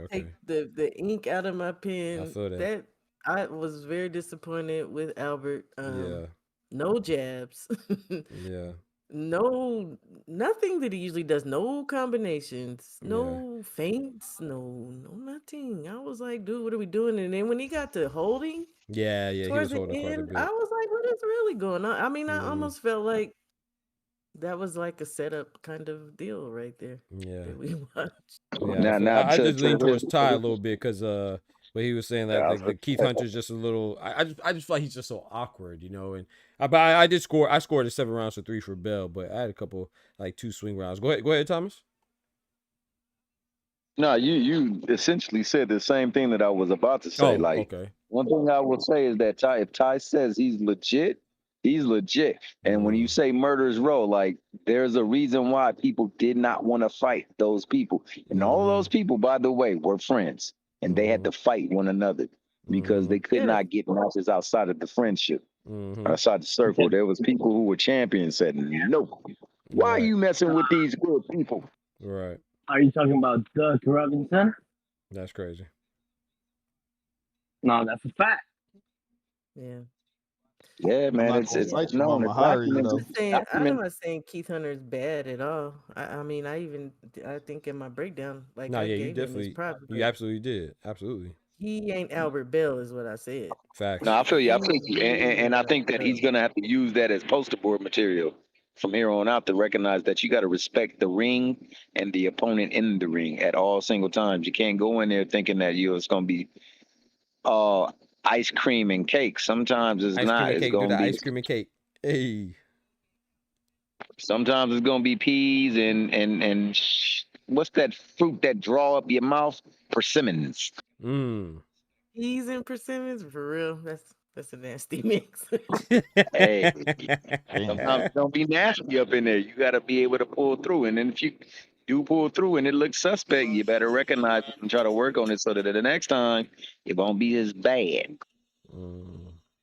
take the ink out of my pen. I feel that. I was very disappointed with Albert. Yeah. No jabs. Yeah. No, nothing that he usually does. No combinations. No feints. No nothing. I was like, dude, what are we doing? And then when he got to holding, he towards was holding the quite a end, bit. I was like, what is really going on? I mean, I almost felt like that was like a setup kind of deal right there. Yeah. That we watched. Yeah, I just leaned towards Ty a little bit because but he was saying that the Keith Hunter's just a little. I just feel like he's just so awkward, and I did score. I scored a 7 rounds to 3 for Bell, but I had a couple 2 swing rounds. Go ahead, Thomas. No, you essentially said the same thing that I was about to say. Okay. One thing I will say is that if Ty says he's legit, he's legit. And when you say murder's row, there's a reason why people did not want to fight those people, and all of those people, by the way, were friends. And they had to fight one another because they could not get matches outside of the friendship, outside the circle. There was people who were champions said, no, why are you messing with these good people? Right. Are you talking about Doug Robinson? That's crazy. No, that's a fact. Yeah. Yeah, man, I'm it's gonna hire you though. I'm not saying Keith Hunter's bad at all. I mean, I think in my breakdown, like No, I yeah, you gave him his definitely, props. you absolutely did. Absolutely. He ain't Albert Bell, is what I said. Facts. No, I feel you. I feel you, and I think that he's gonna have to use that as poster board material from here on out to recognize that you got to respect the ring and the opponent in the ring at all single times. You can't go in there thinking that it's gonna be ice cream and cake. Sometimes it's Ice cream not. and It's cake. Do gonna the be. ice cream and cake. Hey. Sometimes it's gonna be peas and what's that fruit that draw up your mouth? Persimmons. Peas and persimmons, for real. That's a nasty mix. Hey, sometimes don't be nasty up in there. You got to be able to pull through. And then if you do pull through and it looks suspect, you better recognize it and try to work on it so that the next time it won't be as bad.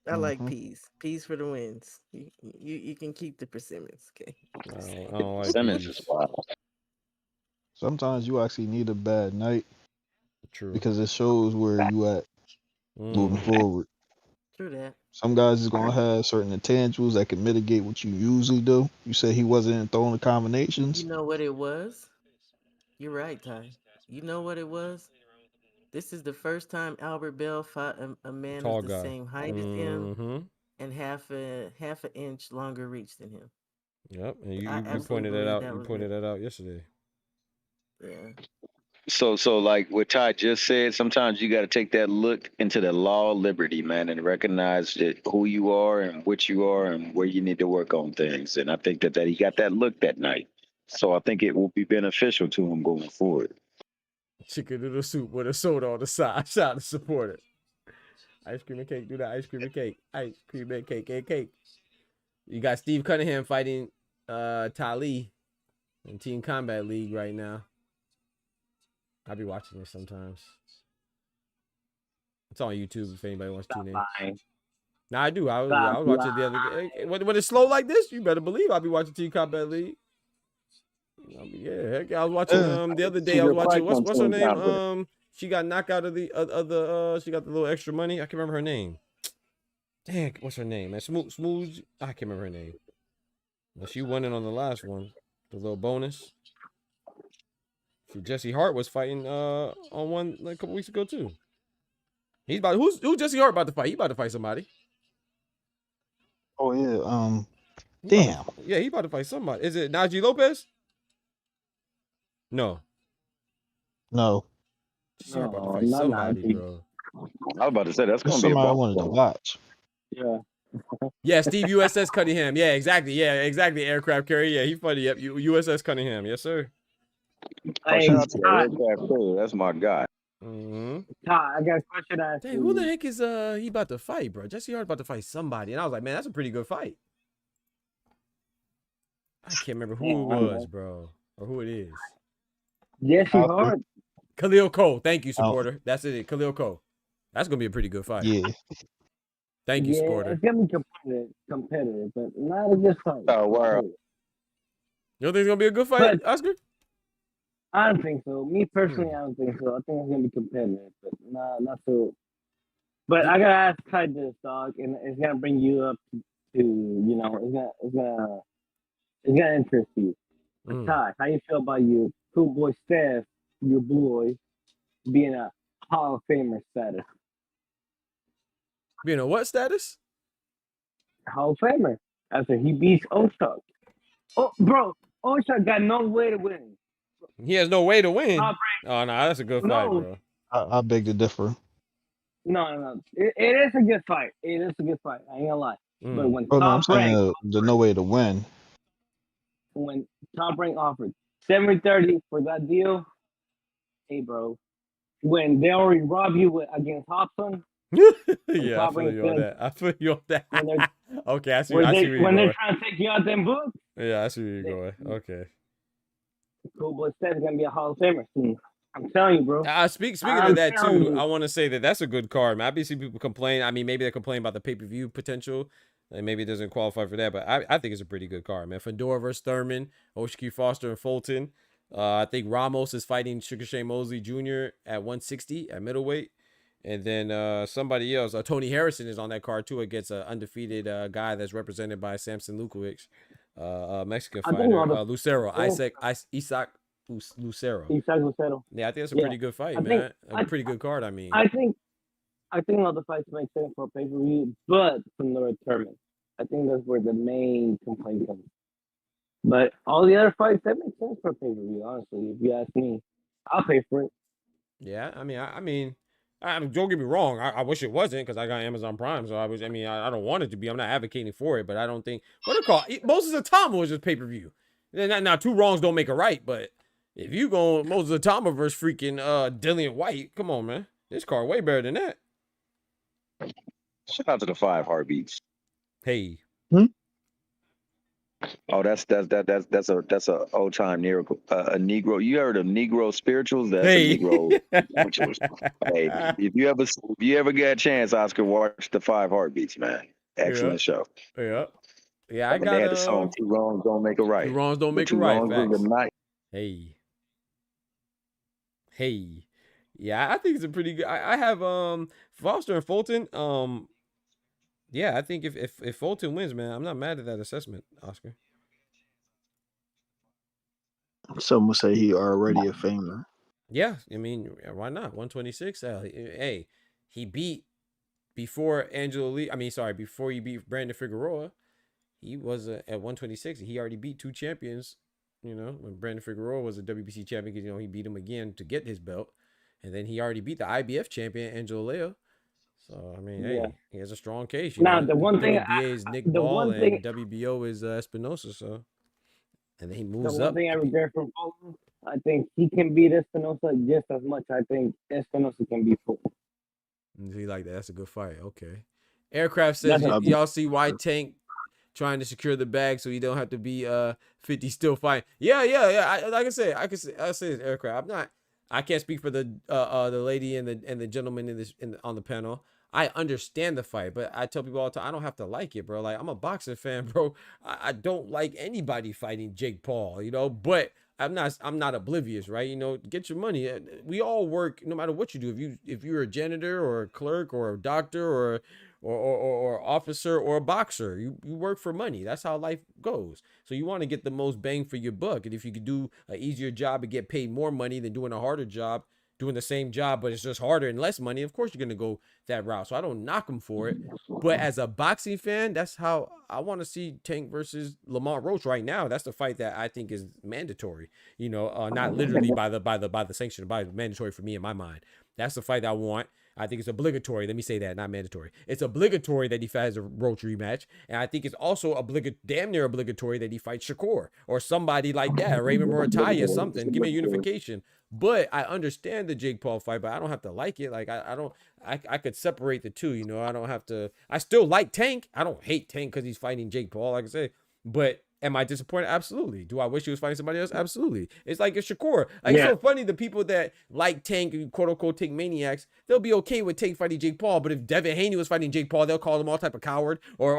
I like peas. Peas for the wins. You can keep the persimmons, okay? I don't like Persimmons peas. is wild. Sometimes you actually need a bad night. True. Because it shows where you at moving forward. True that. Some guys is gonna have certain intangibles that can mitigate what you usually do. You said he wasn't throwing the combinations. You know what it was? You're right, Ty. You know what it was? This is the first time Albert Bell fought a man Tall of the guy. same height as him and half an inch longer reach than him. Yep, and you pointed that out. You pointed that out yesterday. Yeah. So like what Ty just said, sometimes you got to take that look into the law of liberty, man, and recognize that who you are and what you are and where you need to work on things. And I think that he got that look that night. So I think it will be beneficial to him going forward. Chicken noodle soup with a soda on the side. Shout out to support it. Ice cream and cake. Do that ice cream and cake. Ice cream and cake. You got Steve Cunningham fighting Tali in Team Combat League right now. I'll be watching this sometimes. It's on YouTube if anybody wants to tune in. Nah, I do. I was watching the other day. When it's slow like this, you better believe I'll be watching Team Combat League. Yeah, heck, I was watching the other day. I was watching what's her name? She got knocked out of the she got the little extra money. I can't remember her name. Dang, what's her name? Man, Smooth. I can't remember her name. Well, she won it on the last one. The little bonus. Jesse Hart was fighting on one like a couple weeks ago too. He's about who's Jesse Hart about to fight? He about to fight somebody. Oh yeah. Damn. He about to fight somebody. Is it Najee Lopez? No. Jesse Hart about to fight somebody, bro. I was about to say that's gonna be somebody I wanted to watch. Yeah. Yeah, Steve USS Cunningham. Yeah, exactly. Aircraft carrier. Yeah, he funny. Yep, USS Cunningham. Yes, sir. Hey, that's my guy. Todd, I got a question to ask you. Who the heck is he about to fight, bro? Jesse Hart about to fight somebody, and I was like, man, that's a pretty good fight. I can't remember who it was, bro, or who it is. Jesse Hart. Khalil Cole. Thank you, supporter. That's it. Khalil Cole. That's gonna be a pretty good fight. Yeah. Thank you, supporter. It's gonna be competitive, but not a good fight. Oh wow. You don't think it's gonna be a good fight, Oscar? I don't think so. Me personally, I don't think so. I think it's gonna be competitive, but not so. But I gotta ask Ty this, dog, and it's gonna bring you up to it's gonna interest you. Ty, how you feel about your cool boy Steph, your boy, being a Hall of Famer status? Being a what status? Hall of Famer. After he beats Oshak. Oh, bro, Oshak got no way to win. He has no way to win. Oh, no, that's a good fight, bro. I beg to differ. No. It is a good fight. It is a good fight. I ain't gonna lie. But when I'm saying the no way to win. When Top Rank offered $730 for that deal, hey, bro. When they already robbed you against Hobson. Yeah, I feel you on that. Okay, I see where you're when going. they're trying to take you out them books. Yeah, I see where you're going. Okay. Cool boy Steph is gonna be a Hall of Famer soon. I'm telling you, bro. Speaking of that too, I want to say that's a good card. Man, I've seen people complain. I mean, maybe they complain about the pay-per-view potential, and maybe it doesn't qualify for that. But I think it's a pretty good card, man. Fedor versus Thurman, Oshiki Foster and Fulton. I think Ramos is fighting Sugar Shane Mosley Jr. at 160 at middleweight. And then somebody else, Tony Harrison is on that card too against an undefeated guy that's represented by Samson Lukowicz, Mexican fighter, Lucero, Isaac Lucero. Isaac Lucero. Yeah, I think that's a pretty good fight, man. A pretty good card, I mean. I think all the fights make sense for pay-per-view, but from the tournament. I think that's where the main complaint comes. But all the other fights, that makes sense for pay-per-view, honestly. If you ask me, I'll pay for it. Yeah, I mean, don't get me wrong. I wish it wasn't because I got Amazon Prime, so I don't want it to be. I'm not advocating for it, but I don't think what it called. Moses Atama was just pay-per-view. Now, two wrongs don't make a right, but if you go Moses Atama versus freaking Dillian White, come on, man, this card way better than that. Shout out to the 5 Heartbeats. Hey. Oh, that's a old time a Negro. You heard of Negro spirituals? That's a Negro spirituals. Hey, if you ever get a chance, Oscar, watch the 5 Heartbeats, man. Excellent show. Yeah. I got they had the song "Two Wrongs Don't Make a Right." Two wrongs don't make a right. Facts. Hey. Yeah, I think it's a pretty good. I have Foster and Fulton. Yeah, I think if Fulton wins, man, I'm not mad at that assessment, Oscar. Some would say he already a famer. Yeah, I mean, why not? 126. Hey, he beat before before he beat Brandon Figueroa, he was at 126. He already beat 2 champions. You know, when Brandon Figueroa was a WBC champion, because he beat him again to get his belt, and then he already beat the IBF champion Angelo Leo. So I mean, hey, he has a strong case. Now the one thing is Nick Ball and WBO is Espinosa. So, and then he moves up. The one thing I regret from Fulton, I think he can beat Espinosa just as much. I think Espinosa can beat Fulton. See, like that. That's a good fight. Okay. Aircraft says y'all see why Tank trying to secure the bag so he don't have to be 50 still fighting. Yeah. Like I said, I say it's Aircraft. I can't speak for the lady and the gentleman on the panel. I understand the fight, but I tell people all the time, I don't have to like it, bro. Like, I'm a boxing fan, bro. I don't like anybody fighting Jake Paul, but I'm not oblivious, right? Get your money. We all work no matter what you do. If you're a janitor or a clerk or a doctor or officer or a boxer, you work for money. That's how life goes. So you want to get the most bang for your buck. And if you could do an easier job and get paid more money than doing a harder job, doing the same job, but it's just harder and less money, of course you're going to go that route. So I don't knock him for it. But as a boxing fan, that's how I want to see Tank versus Lamont Roach right now. That's the fight that I think is mandatory, not literally by the sanction, but mandatory for me in my mind. That's the fight that I want. I think it's obligatory. Let me say that, not mandatory. It's obligatory that he fights a Roach rematch. And I think it's also damn near obligatory that he fights Shakur or somebody like that, Raymond Morataya, something. Give me a unification. But I understand the Jake Paul fight, but I don't have to like it. Like, I could separate the two, I don't have to. I still like Tank. I don't hate Tank because he's fighting Jake Paul, like I say. But am I disappointed? Absolutely. Do I wish he was fighting somebody else? Absolutely. It's like a Shakur. It's so funny. The people that like Tank, quote unquote, Tank maniacs, they'll be okay with Tank fighting Jake Paul. But if Devin Haney was fighting Jake Paul, they'll call him all type of coward, or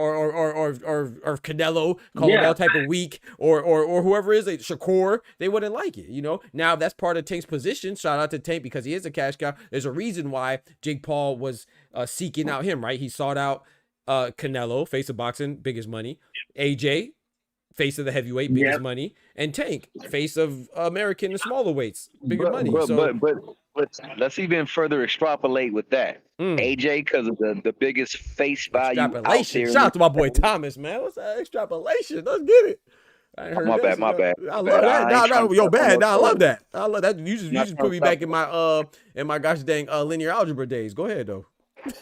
Canelo, call him all type of weak, or whoever is Shakur. They wouldn't like it. Now that's part of Tank's position. Shout out to Tank because he is a cash cow. There's a reason why Jake Paul was seeking out him. Right? He sought out Canelo, face of boxing, biggest money. AJ, face of the heavyweight, biggest money, and Tank, face of American and smaller weights, bigger money. But let's even further extrapolate with that. AJ, because of the biggest face value out there. Shout out to my boy Thomas, man. What's that extrapolation? Let's get it. My bad. I love that. No, yo, bad. I love that. I love that. You just put me back in my gosh dang linear algebra days. Go ahead though.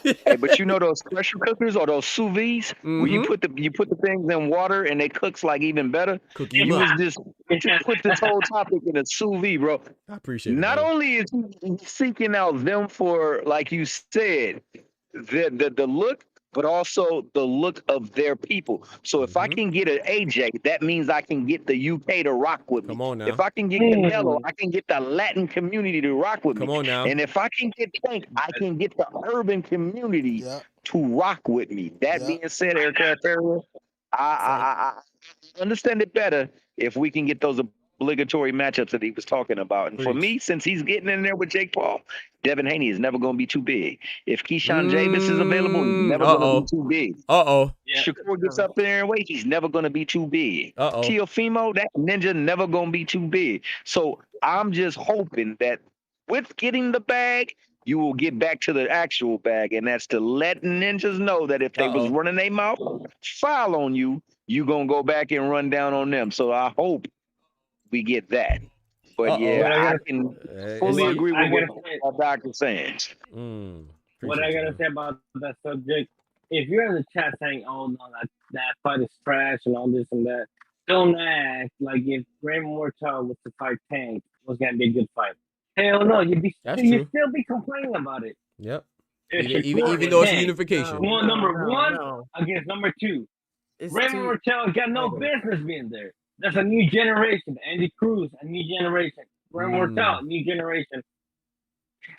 Hey, but those pressure cookers or those sous vides where you put the things in water and they cooks like even better. You just put this whole topic in a sous vide, bro. I appreciate it. Not only is he seeking out them for, like you said, the look, but also the look of their people. So if I can get an AJ, that means I can get the UK to rock with me. Come on now. If I can get Canelo, I can get the Latin community to rock with me. Come on now. And if I can get Tank, I can get the urban community to rock with me. That being said, Eric Ferrer, I understand it better if we can get those obligatory matchups that he was talking about. And for me, since he's getting in there with Jake Paul, Devin Haney is never going to be too big. If Keyshawn Davis is available, he's never going to be too big. Shakur gets up there and weight, he's never going to be too big. Teofimo, that ninja, never going to be too big. So I'm just hoping that with getting the bag, you will get back to the actual bag, and that's to let ninjas know that if they was running their mouth foul on you, you gonna go back and run down on them. So I hope we get that. But yeah, I can fully agree with what Doctor's saying. What I gotta say about that subject, if you're in the chat saying, "Oh no, that fight is trash" and all this and that, don't act like if Raymond Mortel was to fight Tank, it was gonna be a good fight. Hell no, you'd still be complaining about it. Yep. Even though it's a unification. Number one against number two. Raymond Mortel got no business being there. That's a new generation. Andy Cruz, a new generation. Raymond Mortel, new generation.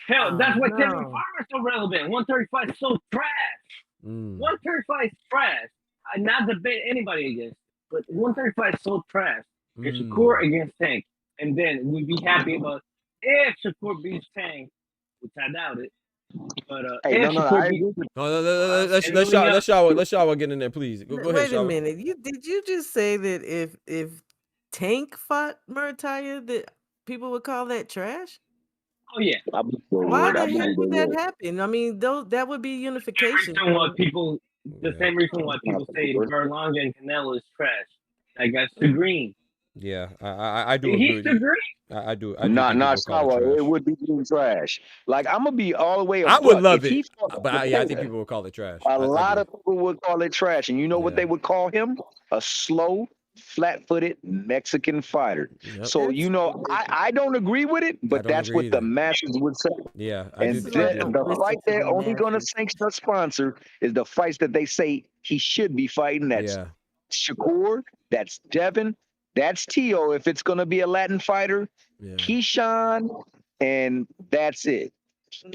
Hell, that's why Kevin Farmer's so relevant. 135 is so trash. 135 is trash. I not debate anybody against, but 135 is so trash. It's Shakur against Tank, and then we'd be happy about if Shakur beats Tank, which I doubt it. But let's y'all get in there, please. Go ahead. Wait a minute. Did you just say that if Tank fought Murataya, that people would call that trash? Oh yeah. Why the heck would that happen? I mean, that would be unification. The same reason why people say Berlanga and Canelo is trash. That guy's too green. Yeah, I do. He's too green. I do. Not sour. It would be trash. Like I'm gonna be all the way. I would love it, but I think people would call it trash. A lot of people would call it trash, and you know what they would call him? A slow, flat-footed Mexican fighter. Yep. So I don't agree with it, but that's what the masses would say. Yeah, and the fight they're only gonna sanction a sponsor is the fights that they say he should be fighting. That's Shakur. That's Devin. That's Tio if it's going to be a Latin fighter, Keyshawn, and that's it.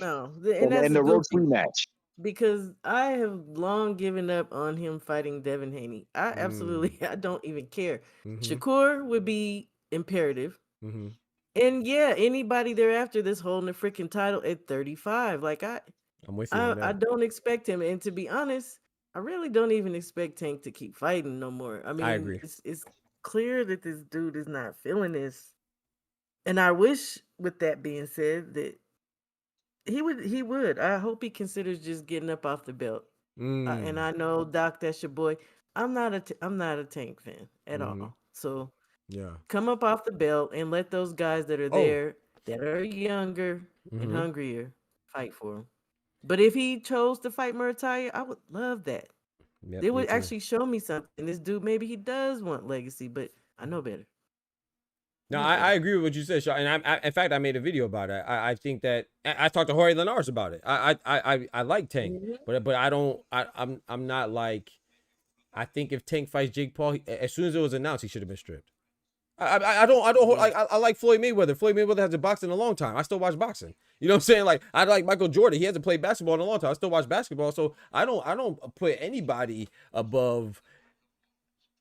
No, and the Roach rematch. Because I have long given up on him fighting Devin Haney. I don't even care. Shakur would be imperative. And anybody thereafter that's holding a freaking title at 35. Like I'm with you. I don't expect him. And to be honest, I really don't even expect Tank to keep fighting no more. I mean, I agree. It's clear that this dude is not feeling this, and I wish, with that being said, that he would. I hope he considers just getting up off the belt. And I know, Doc, that's your boy. I'm not a Tank fan at all. So come up off the belt and let those guys that are there, that are younger and hungrier, fight for him. But if he chose to fight Murataya, I would love that. Yep, they would actually show me something. This dude, maybe he does want legacy, but I know better. No, I agree with what you said, Sean. And in fact, I made a video about it. I think that I talked to Jorge Linares about it. I like Tank, but I don't. I'm not like. I think if Tank fights Jake Paul, as soon as it was announced, he should have been stripped. I like Floyd Mayweather. Floyd Mayweather hasn't boxed in a long time. I still watch boxing. You know what I'm saying? Like I like Michael Jordan. He hasn't played basketball in a long time. I still watch basketball. So I don't put anybody above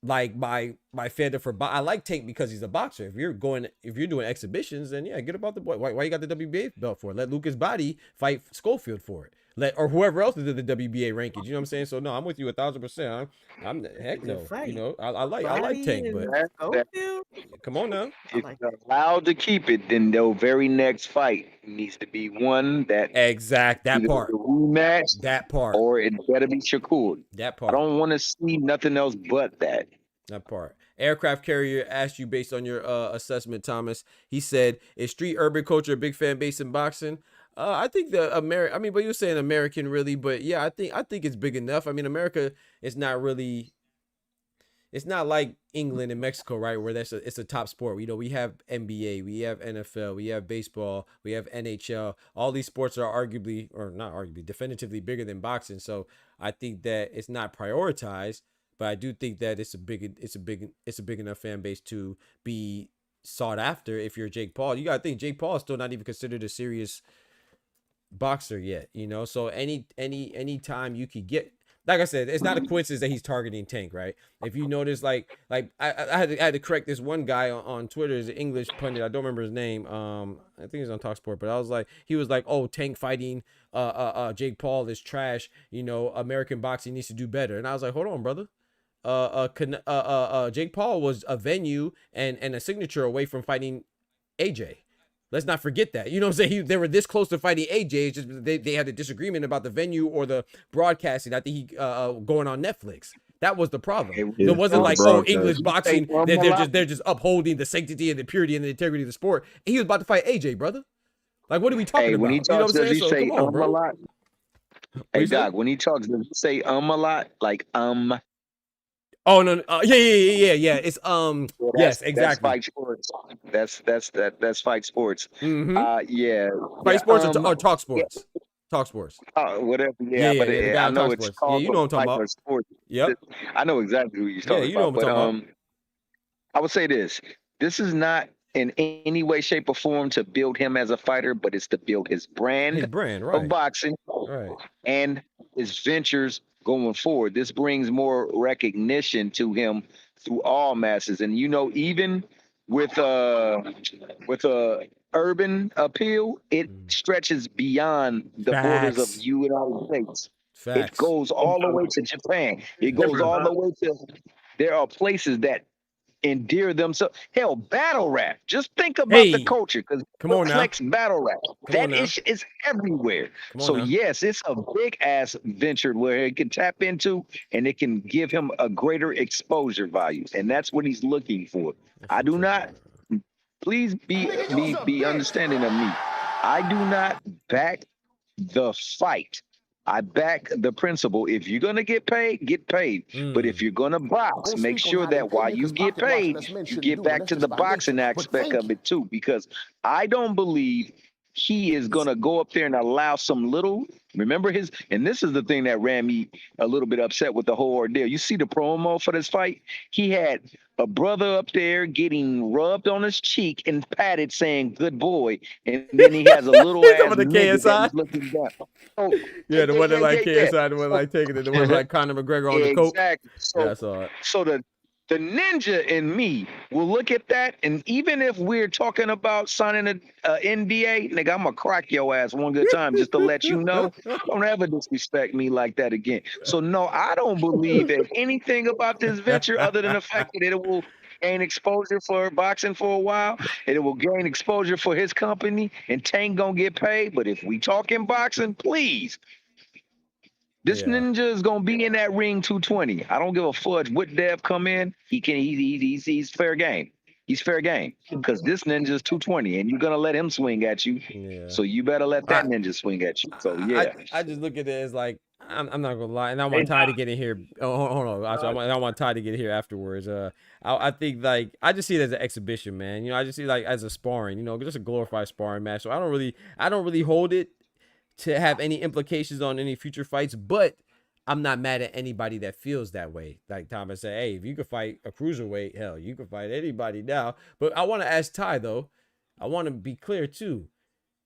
like my fandom for I like Tank because he's a boxer. If you're doing exhibitions, then get about the boy. Why you got the WBA belt for it? Let Lucas Body fight Schofield for it. Or whoever else is in the WBA rankings. You know what I'm saying? So no, I'm with you 1,000%. I'm heck no. You know, I like Tank, but come on now. If you're allowed to keep it, then the very next fight needs to be one that that part. Rematch, that part. Or it better be Shakur. That part. I don't want to see nothing else but that. That part. Aircraft Carrier asked you based on your assessment, Thomas. He said, "Is street urban culture a big fan base in boxing?" I think but you're saying American really, but yeah, I think it's big enough. I mean, America is not really. It's not like England and Mexico, right? Where it's a top sport. You know, we have NBA, we have NFL, we have baseball, we have NHL. All these sports are definitively bigger than boxing. So I think that it's not prioritized, but I do think that it's a big enough fan base to be sought after. If you're Jake Paul, you gotta think Jake Paul is still not even considered a serious boxer yet. You know, so any time you could get. like I said, it's not a coincidence that he's targeting Tank, right? If you notice, like I had to correct this one guy on Twitter, is an English pundit. I don't remember his name. I think he's on Talksport, but he was like, oh, Tank fighting Jake Paul is trash. You know, American boxing needs to do better. And I was like, hold on, brother. Jake Paul was a venue and a signature away from fighting AJ. Let's not forget that. You know what I'm saying? They were this close to fighting AJ. It's just they had a disagreement about the venue or the broadcasting. I think he going on Netflix. That was the problem. It wasn't like, oh, English boxing. They're just upholding the sanctity and the purity and the integrity of the sport. And he was about to fight AJ, brother. Like, what are we talking about? When he talks, you know what I'm saying? So, come on, bro. A lot? Hey, Doc, when he talks, does he say a lot? Like Oh no! Yeah. It's yes, exactly. That's Fight Sports. That's Fight Sports. Yeah. Fight Sports or Talk Sports. Yeah. Talk Sports. Whatever. Yeah, but I know it's called. Yeah, you know what I'm talking about. Sports. Yep. I know exactly who you're talking about. Yeah, you know what I'm talking about. I would say this: this is not in any way, shape, or form to build him as a fighter, but it's to build his brand right. of boxing, right, and his ventures going forward. This brings more recognition to him through all masses. And you know, even with a urban appeal, it stretches beyond the borders of the United States. Facts. It goes all the way to Japan. It goes all the way to, there are places that endear themselves. Hell, battle rap. Just think about the culture, because complex battle rap. That is everywhere. So yes, it's a big ass venture where it can tap into and it can give him a greater exposure value. And that's what he's looking for. I do not, please be understanding of me. I do not back the fight. I back the principle. If you're going to get paid, get paid. But if you're going to box, make sure that while you get paid, you get back to the boxing aspect of it too. Because I don't believe he is going to go up there and allow some little, remember his, and this is the thing that ran me a little bit upset with the whole ordeal. You see the promo for this fight? He had a brother up there getting rubbed on his cheek and patted saying, good boy. And then he has a little ass the nigga that looking down. Oh, yeah, the one that like KSI, the one like taking it, the one like Conor McGregor on the coke. Exactly. Yeah, I saw it. So the ninja in me will look at that, and even if we're talking about signing a NDA, nigga, I'm gonna crack your ass one good time just to let you know. Don't ever disrespect me like that again. So no, I don't believe in anything about this venture other than the fact that it will gain exposure for boxing for a while, and it will gain exposure for his company, and Tank gonna get paid. But if we talking boxing, please. This ninja is gonna be in that ring 220. I don't give a fudge what Dev come in. He's fair game. He's fair game because this ninja is 220, and you're gonna let him swing at you. Yeah. So you better let that ninja swing at you. So yeah, I just look at it as like I'm not gonna lie, and I want Ty to get in here. Oh, hold on, I want Ty to get here afterwards. I think like I just see it as an exhibition, man. You know, I just see it like as a sparring. You know, just a glorified sparring match. So I don't really hold it to have any implications on any future fights, but I'm not mad at anybody that feels that way. Like Thomas said, hey, if you could fight a cruiserweight, hell, you could fight anybody now. But I want to ask Ty though. I want to be clear too.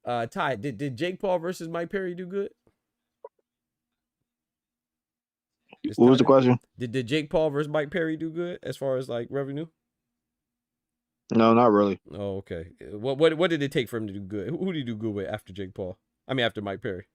Ty, did Jake Paul versus Mike Perry do good? What was the question? Did Jake Paul versus Mike Perry do good as far as like revenue? No, not really. Oh, okay. What did it take for him to do good? Who did he do good with after Jake Paul? I mean, after Mike Perry.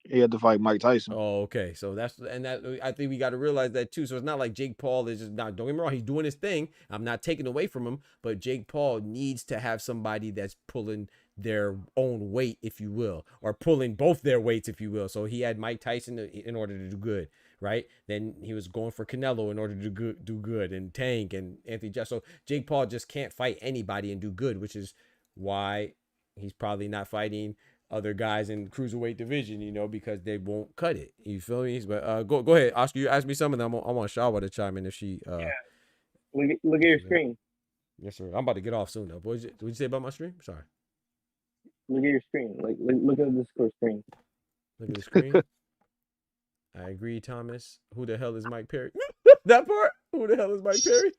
He had to fight Mike Tyson. Oh, okay. So I think we got to realize that too. So it's not like Jake Paul is just not, don't get me wrong, he's doing his thing. I'm not taking away from him, but Jake Paul needs to have somebody that's pulling their own weight, if you will, or pulling both their weights, if you will. So he had Mike Tyson in order to do good, right? Then he was going for Canelo in order to do good, and Tank and Anthony Joshua. So Jake Paul just can't fight anybody and do good, which is why he's probably not fighting other guys in cruiserweight division, you know, because they won't cut it. You feel me? But go ahead, Oscar. You ask me something. I want Shawa to chime in if she. Look at your screen. Yes, sir. I'm about to get off soon though. What did you say about my stream? Sorry. Look at your screen. Look at the Discord screen. Look at the screen. I agree, Thomas. Who the hell is Mike Perry? That part. Who the hell is Mike Perry?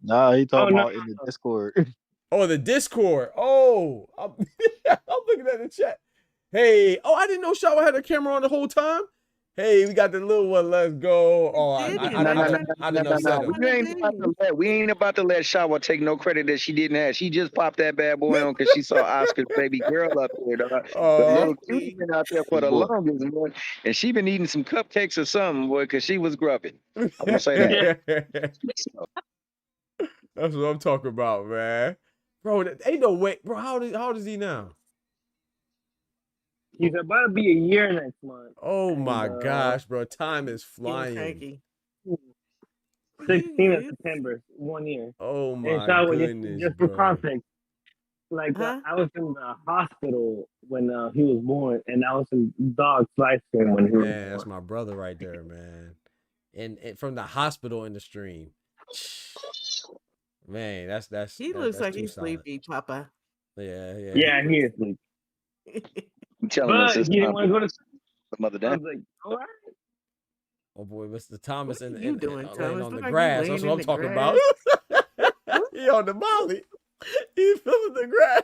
Nah, he talking about in the Discord. Oh, the Discord. Oh, I'm looking at the chat. Hey, I didn't know Shawa had a camera on the whole time. Hey, we got the little one. Let's go. Oh, I didn't upset him. We ain't about to let Shawa take no credit that she didn't have. She just popped that bad boy on because she saw Oscar's baby girl up there. The little cutie been out there for the longest, boy. And she been eating some cupcakes or something, boy, because she was grubbing. I'm gonna say that. That's what I'm talking about, man. Bro, ain't no way. Bro, how old is he now? He's about to be a year next month. Oh my gosh, bro. Time is flying. 16th of September, 1 year. Oh my goodness, just for context, like I was in the hospital when he was born, and I was in dog slice him when he was born. That's my brother right there, man. And from the hospital in the stream. Man, that's he looks like he's sleepy, Papa. Yeah, he is sleepy. I'm telling us, he didn't want to go to Mother Day. I was like, all right. Oh boy, Mr. Thomas laying on the grass. That's what I'm talking about. He on the molly. He feeling the grass.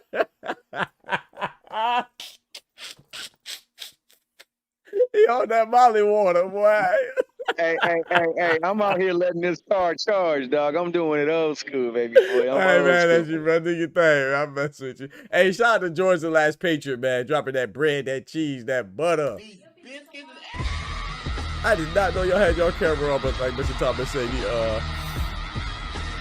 He on that molly water, boy. Hey, I'm out here letting this car charge, dog. I'm doing it old school, baby boy. Hey, man, that's you, man. Do your thing. I mess with you. Hey, shout out to George the Last Patriot, man. Dropping that bread, that cheese, that butter. I did not know y'all had your camera on, but like Mr. Thomas said,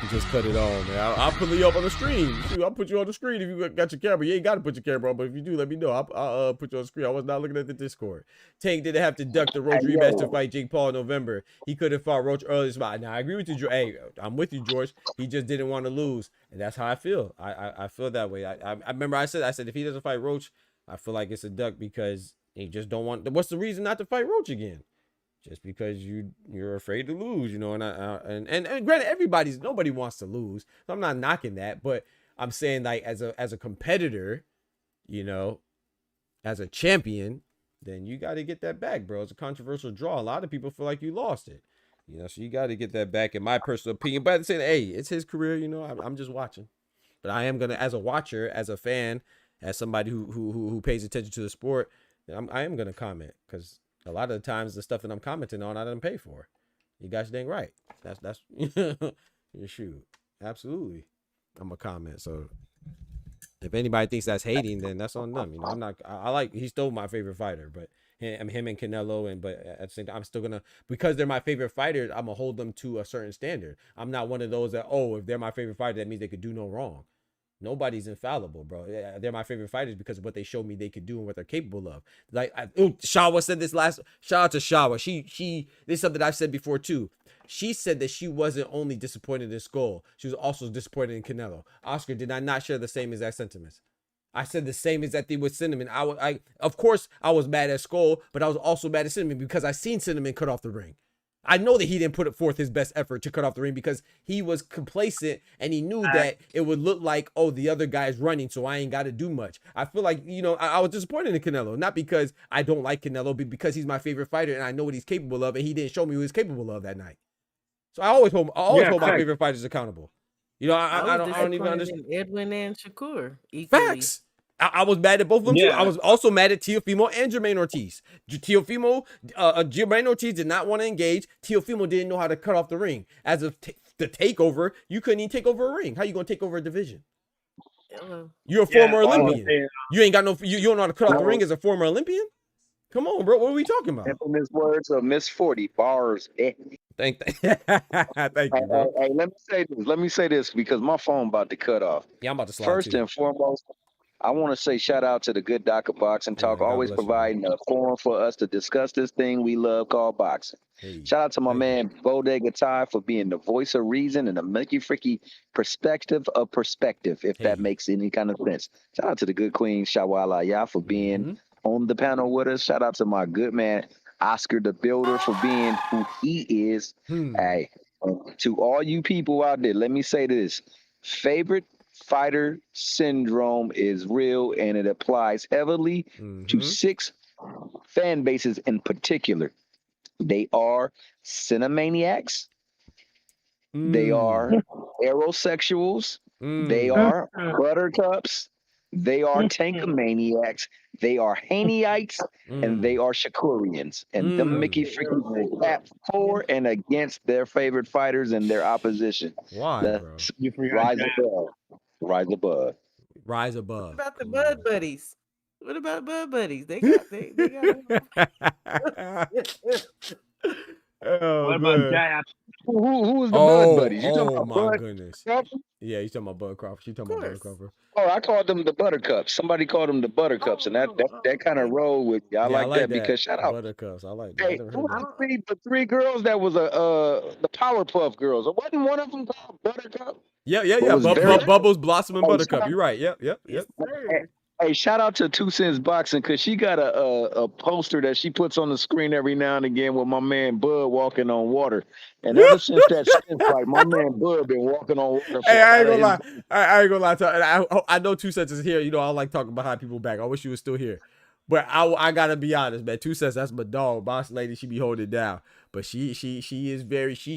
you just cut it on, man. I'll put you up on the screen. Shoot, I'll put you on the screen if you got your camera. You ain't got to put your camera on, but if you do, let me know. I'll put you on the screen. I was not looking at the Discord. Tank didn't have to duck the Roach rematch to fight Jake Paul in November. He could have fought Roach earlier. Now, I agree with you, George. Hey, I'm with you, George. He just didn't want to lose, and that's how I feel. I feel that way. I remember I said if he doesn't fight Roach, I feel like it's a duck because he just don't want. What's the reason not to fight Roach again? Just because you're afraid to lose, you know, and granted, nobody wants to lose. So I'm not knocking that, but I'm saying like as a competitor, you know, as a champion, then you got to get that back, bro. It's a controversial draw. A lot of people feel like you lost it, you know, so you got to get that back, in my personal opinion. But at the same, hey, it's his career, you know. I'm just watching, but I am gonna, as a watcher, as a fan, as somebody who pays attention to the sport, I am gonna comment because a lot of the times the stuff that I'm commenting on, I didn't pay for. You guys dang right. That's your shoot. Absolutely. I'm a comment. So if anybody thinks that's hating, then that's on them. You know, he's still my favorite fighter, but him and Canelo, but at the same time, I'm still gonna, because they're my favorite fighters, I'm gonna hold them to a certain standard. I'm not one of those that, if they're my favorite fighter, that means they could do no wrong. Nobody's infallible, bro. They're my favorite fighters because of what they showed me they could do and what they're capable of. Like, Shawa said this last. Shout out to Shawa. She. This is something I've said before too. She said that she wasn't only disappointed in Skull, she was also disappointed in Canelo. Oscar, did I not share the same exact sentiments? I said the same exact thing with Cinnamon. Of course, I was mad at Skull, but I was also mad at Cinnamon because I seen Cinnamon cut off the ring. I know that he didn't put forth his best effort to cut off the ring because he was complacent and he knew that it would look like, the other guy's running, so I ain't got to do much. I feel like, you know, I was disappointed in Canelo, not because I don't like Canelo, but because he's my favorite fighter and I know what he's capable of, and he didn't show me what he's capable of that night. So I always hold my favorite fighters accountable. You know, I don't even understand. Edwin and Shakur. Equally. Facts. I was mad at both of them too. I was also mad at Teofimo and Jermaine Ortiz. Jermaine Ortiz did not want to engage. Teofimo didn't know how to cut off the ring. As of the takeover, you couldn't even take over a ring. How you gonna take over a division? You're a former Olympian. You ain't got no. You don't know how to cut off the ring as a former Olympian. Come on, bro. What are we talking about? Infamous words of Miss 40 bars. Thank you, bro. Hey, let me say this because my phone about to cut off. Yeah, I'm about to slide First and foremost, I want to say shout out to the good Doc of Boxing Talk, always providing a forum for us to discuss this thing we love called boxing. Shout out to my man Bodega Ty for being the voice of reason and the Mickey Freaky perspective of perspective, if that makes any kind of sense. Shout out to the good Queen Shawala Ya for being on the panel with us. Shout out to my good man Oscar the Builder for being who he is. Hey, to all you people out there, let me say this. Favorite fighter syndrome is real, and it applies heavily to 6 fan bases in particular. They are cinemaniacs. They are aerosexuals. They are buttercups. They are Tankamaniacs. They are Haneites, and they are Shakurians. And them Mickey freaking will clap for and against their favorite fighters and their opposition. Why, bro? You forgot Rise that. above. Rise above. Rise above. What about the Bud Buddies? What about Bud Buddies? They got Oh, what man. about Jab? Who was the Bud Buddies? You talking Oh about my Bud goodness. Crawford? Yeah, you talking about Bud Crawford. You talking about Bud Crawford. Oh, I called them the Buttercups. Somebody called them the Buttercups, and that kind of roll with you. I like that because shout out Buttercups. I like that. Hey, who the three girls that was the Powerpuff Girls? Wasn't one of them called Buttercup? Yeah. Bubbles, Blossom, and Buttercup. You're right. Yep. Hey, shout out to 2 Cents Boxing because she got a poster that she puts on the screen every now and again with my man Bud walking on water. And ever since that Spence fight, my man Bud been walking on water. Hey, I ain't gonna lie. I ain't gonna lie. I know 2 Cents is here. You know, I like talking behind people back. I wish you was still here. But I gotta be honest, man. 2 Cents, that's my dog. Boss lady, she be holding it down. But she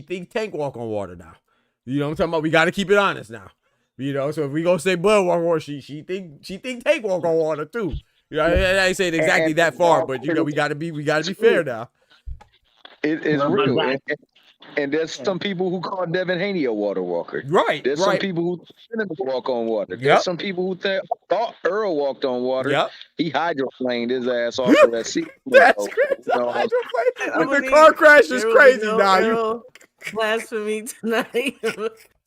think Tank walk on water now. You know what I'm talking about? We gotta keep it honest now. You know, so if we gonna say Bud walk on water, she think Tank walk on water too. You know, I ain't saying exactly that far, but you know, we gotta be fair now. It's real. And there's some people who call Devin Haney a water walker. Right. There's some people who walk on water. There's some people who thought Earl walked on water. Yep. He hydroplaned his ass off of that seat. That's crazy. The car crash is crazy now. You blasphemy tonight.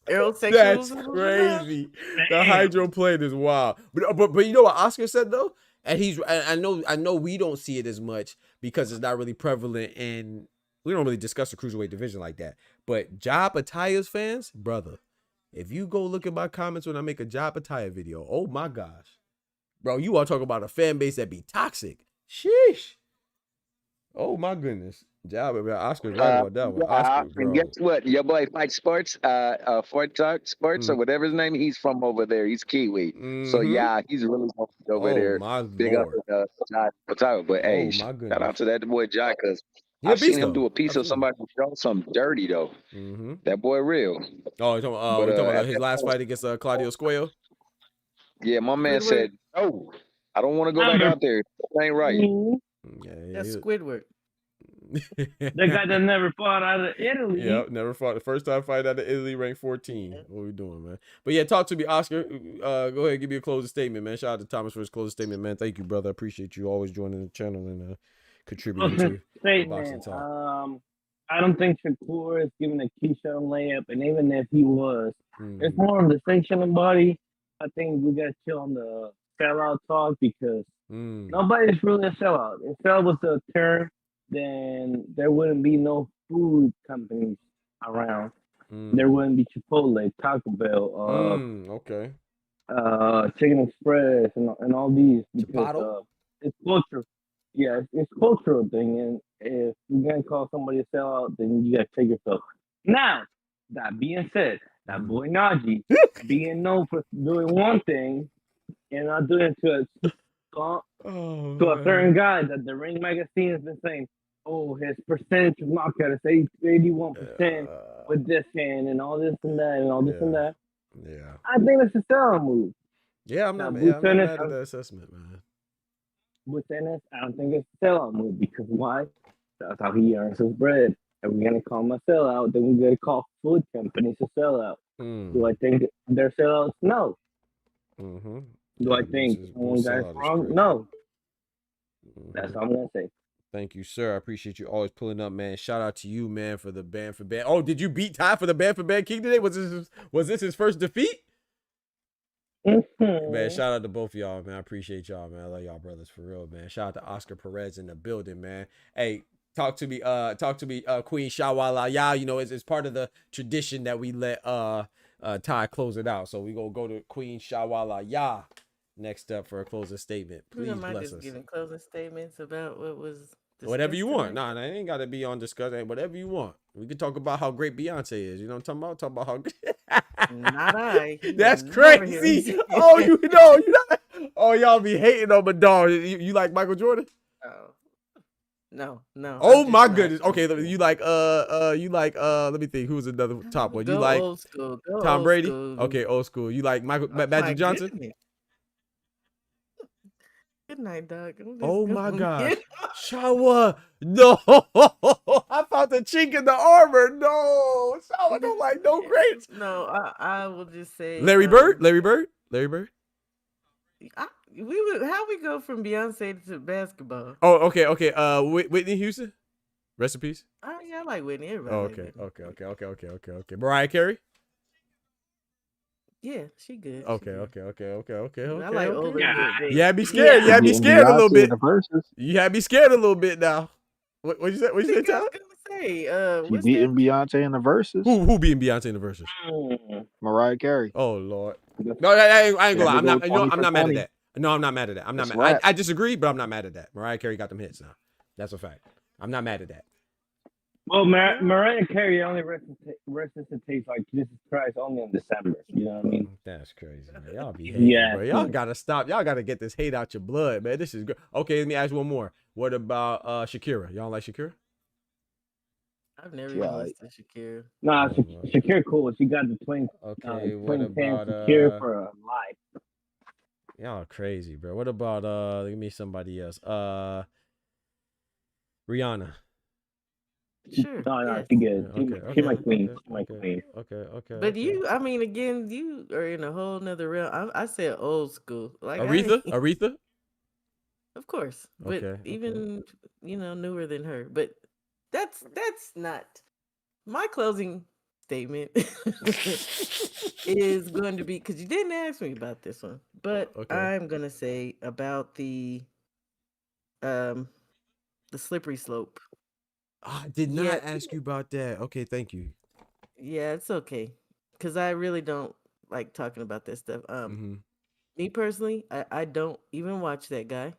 Earl That's crazy. The hydroplane is wild. But you know what Oscar said though? And I know we don't see it as much because it's not really prevalent and we don't really discuss the cruiserweight division like that. But Job Ataya's fans, brother, if you go look at my comments when I make a Job Ataya video, oh my gosh. Bro, you are talking about a fan base that be toxic. Sheesh. Oh my goodness. Oscar's right about that one. Oscar, bro. And guess what? Your boy Fight Sports, Fort Talk Sports or whatever his name, he's from over there. He's Kiwi. So yeah, he's really over there. Big up but hey, shout out to that boy Jai, because I've seen him do a piece of somebody who showed some dirty though. That boy real. Oh, you're talking about his last fight against Claudio Squayo? Yeah, my man said, no, I don't want to go back out there. That ain't right. That's Squidward. The guy that never fought out of Italy. Yep, never fought. The first time fight out of Italy, ranked 14. What we doing, man? But yeah, talk to me, Oscar. Go ahead, give me a closing statement, man. Shout out to Thomas for his closing statement, man. Thank you, brother. I appreciate you always joining the channel and contributing to Boxing Talk. I don't think Shakur is giving a Keyshawn layup, and even if he was, it's more of the sanctioning body. I think we got to chill on the sellout talk because nobody's really a sellout. If sellout was a term, then there wouldn't be no food companies around. There wouldn't be Chipotle, Taco Bell, Chicken Express, and all these because it's culture. Yeah, it's cultural thing, and if you're gonna call somebody a sellout, then you gotta take yourself. Now, that being said, that boy Najee being known for doing one thing and not doing it to a certain guy that the Ring magazine has been saying, oh, his percentage of knockout is 81% with this hand and all this and that and all this and that. Yeah, I think that's a sellout move. Yeah, I'm not mad at that assessment, man. With Ennis, I don't think it's a sellout move because why? That's how he earns his bread. If we're gonna call him a sellout, then we're gonna call food companies a sellout. Do I think they're sellouts? No. Do I think one guy's wrong? No. That's all I'm gonna say. Thank you, sir. I appreciate you always pulling up, man. Shout out to you, man, for the band for band. Oh, did you beat Ty for the band for band king today? Was this his first defeat? Man, shout out to both of y'all, man. I appreciate y'all, man. I love y'all brothers for real, man. Shout out to Oscar Perez in the building, man. Hey, talk to me, Queen Shawala. Yeah, you know, it's part of the tradition that we let Ty close it out. So we gonna go to Queen Shawala. Yeah. Next up for a closing statement. Please bless us. Giving closing statements about what was whatever you want. Nah, it ain't gotta be on discussion. Whatever you want. We can talk about how great Beyonce is. You know what I'm talking about? Talk about how great. Not I. That's crazy. Oh, you know, you not. Oh, y'all be hating on my dog. You like Michael Jordan? No. Oh my goodness. Okay, you like let me think. Who's another top one? You like old school. Tom Brady? Okay, old school. You like Magic Johnson? Goodness. Good night, dog. Oh my gosh. Shower. No. I found the chink in the armor. No. Shower don't like no grapes. No, I will just say Larry Bird? Larry Bird? How we go from Beyonce to basketball? Oh, okay. Whitney Houston? Recipes? Oh yeah, I like Whitney. Everybody like Whitney. Okay. Mariah Carey? Yeah, she good. Okay. I like older. You had me scared. You had me scared a little bit. Versus. You had me scared a little bit now. What you say? What you say, Tyler? She beating Beyonce in the verses. Who beating Beyonce in the verses? Mariah Carey. Oh Lord. No, I ain't gonna lie. I'm not. I'm not mad at that. No, I'm not mad at that. I'm not mad. I disagree, but I'm not mad at that. Mariah Carey got them hits now. That's a fact. I'm not mad at that. Well, Mariah Carey only resuscitates like Jesus Christ only in December. You know what I mean? That's crazy, man. Y'all be hating, bro. Y'all gotta stop. Y'all gotta get this hate out your blood, man. This is good. Okay, let me ask one more. What about Shakira? Y'all like Shakira? I've never even listened to Shakira. Nah, Shakira cool. She got the twin. Okay, what about Shakira for life? Y'all crazy, bro. What about give me somebody else? Rihanna. Sure. No, she good. She my queen. Okay. But you, I mean, again, you are in a whole nother realm. I said old school, like Aretha. Of course, but even newer than her. But that's not my closing statement. Is going to be, because you didn't ask me about this one, but I'm gonna say about the slippery slope. I did not ask you about that. Okay, thank you. Yeah, it's okay, because I really don't like talking about that stuff. Me personally, I don't even watch that guy.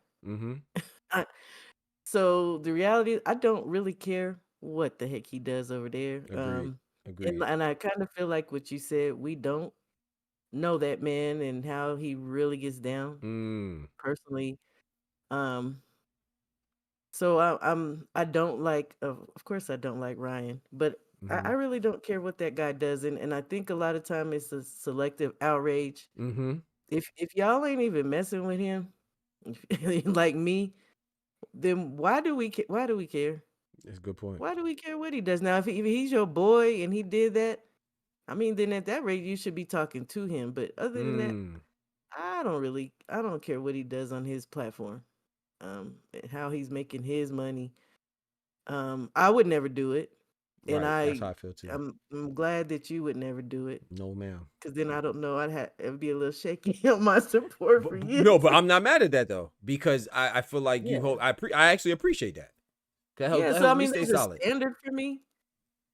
So the reality is, I don't really care what the heck he does over there. Agreed. And I kind of feel like what you said, we don't know that man and how he really gets down personally. So I don't like, of course I don't like Ryan, but I really don't care what that guy does, and I think a lot of time it's a selective outrage. If y'all ain't even messing with him, like me, then why do we care? That's a good point. Why do we care what he does? Now, if he's your boy and he did that, I mean, then at that rate you should be talking to him. But other than that, I don't care what he does on his platform. How he's making his money. I would never do it. And that's how I feel too. I'm glad that you would never do it. No, ma'am. Because then I don't know, it'd be a little shaky on my support for you. No, but I'm not mad at that though, because I feel like you hope I actually appreciate that. So I mean, there's a standard for me.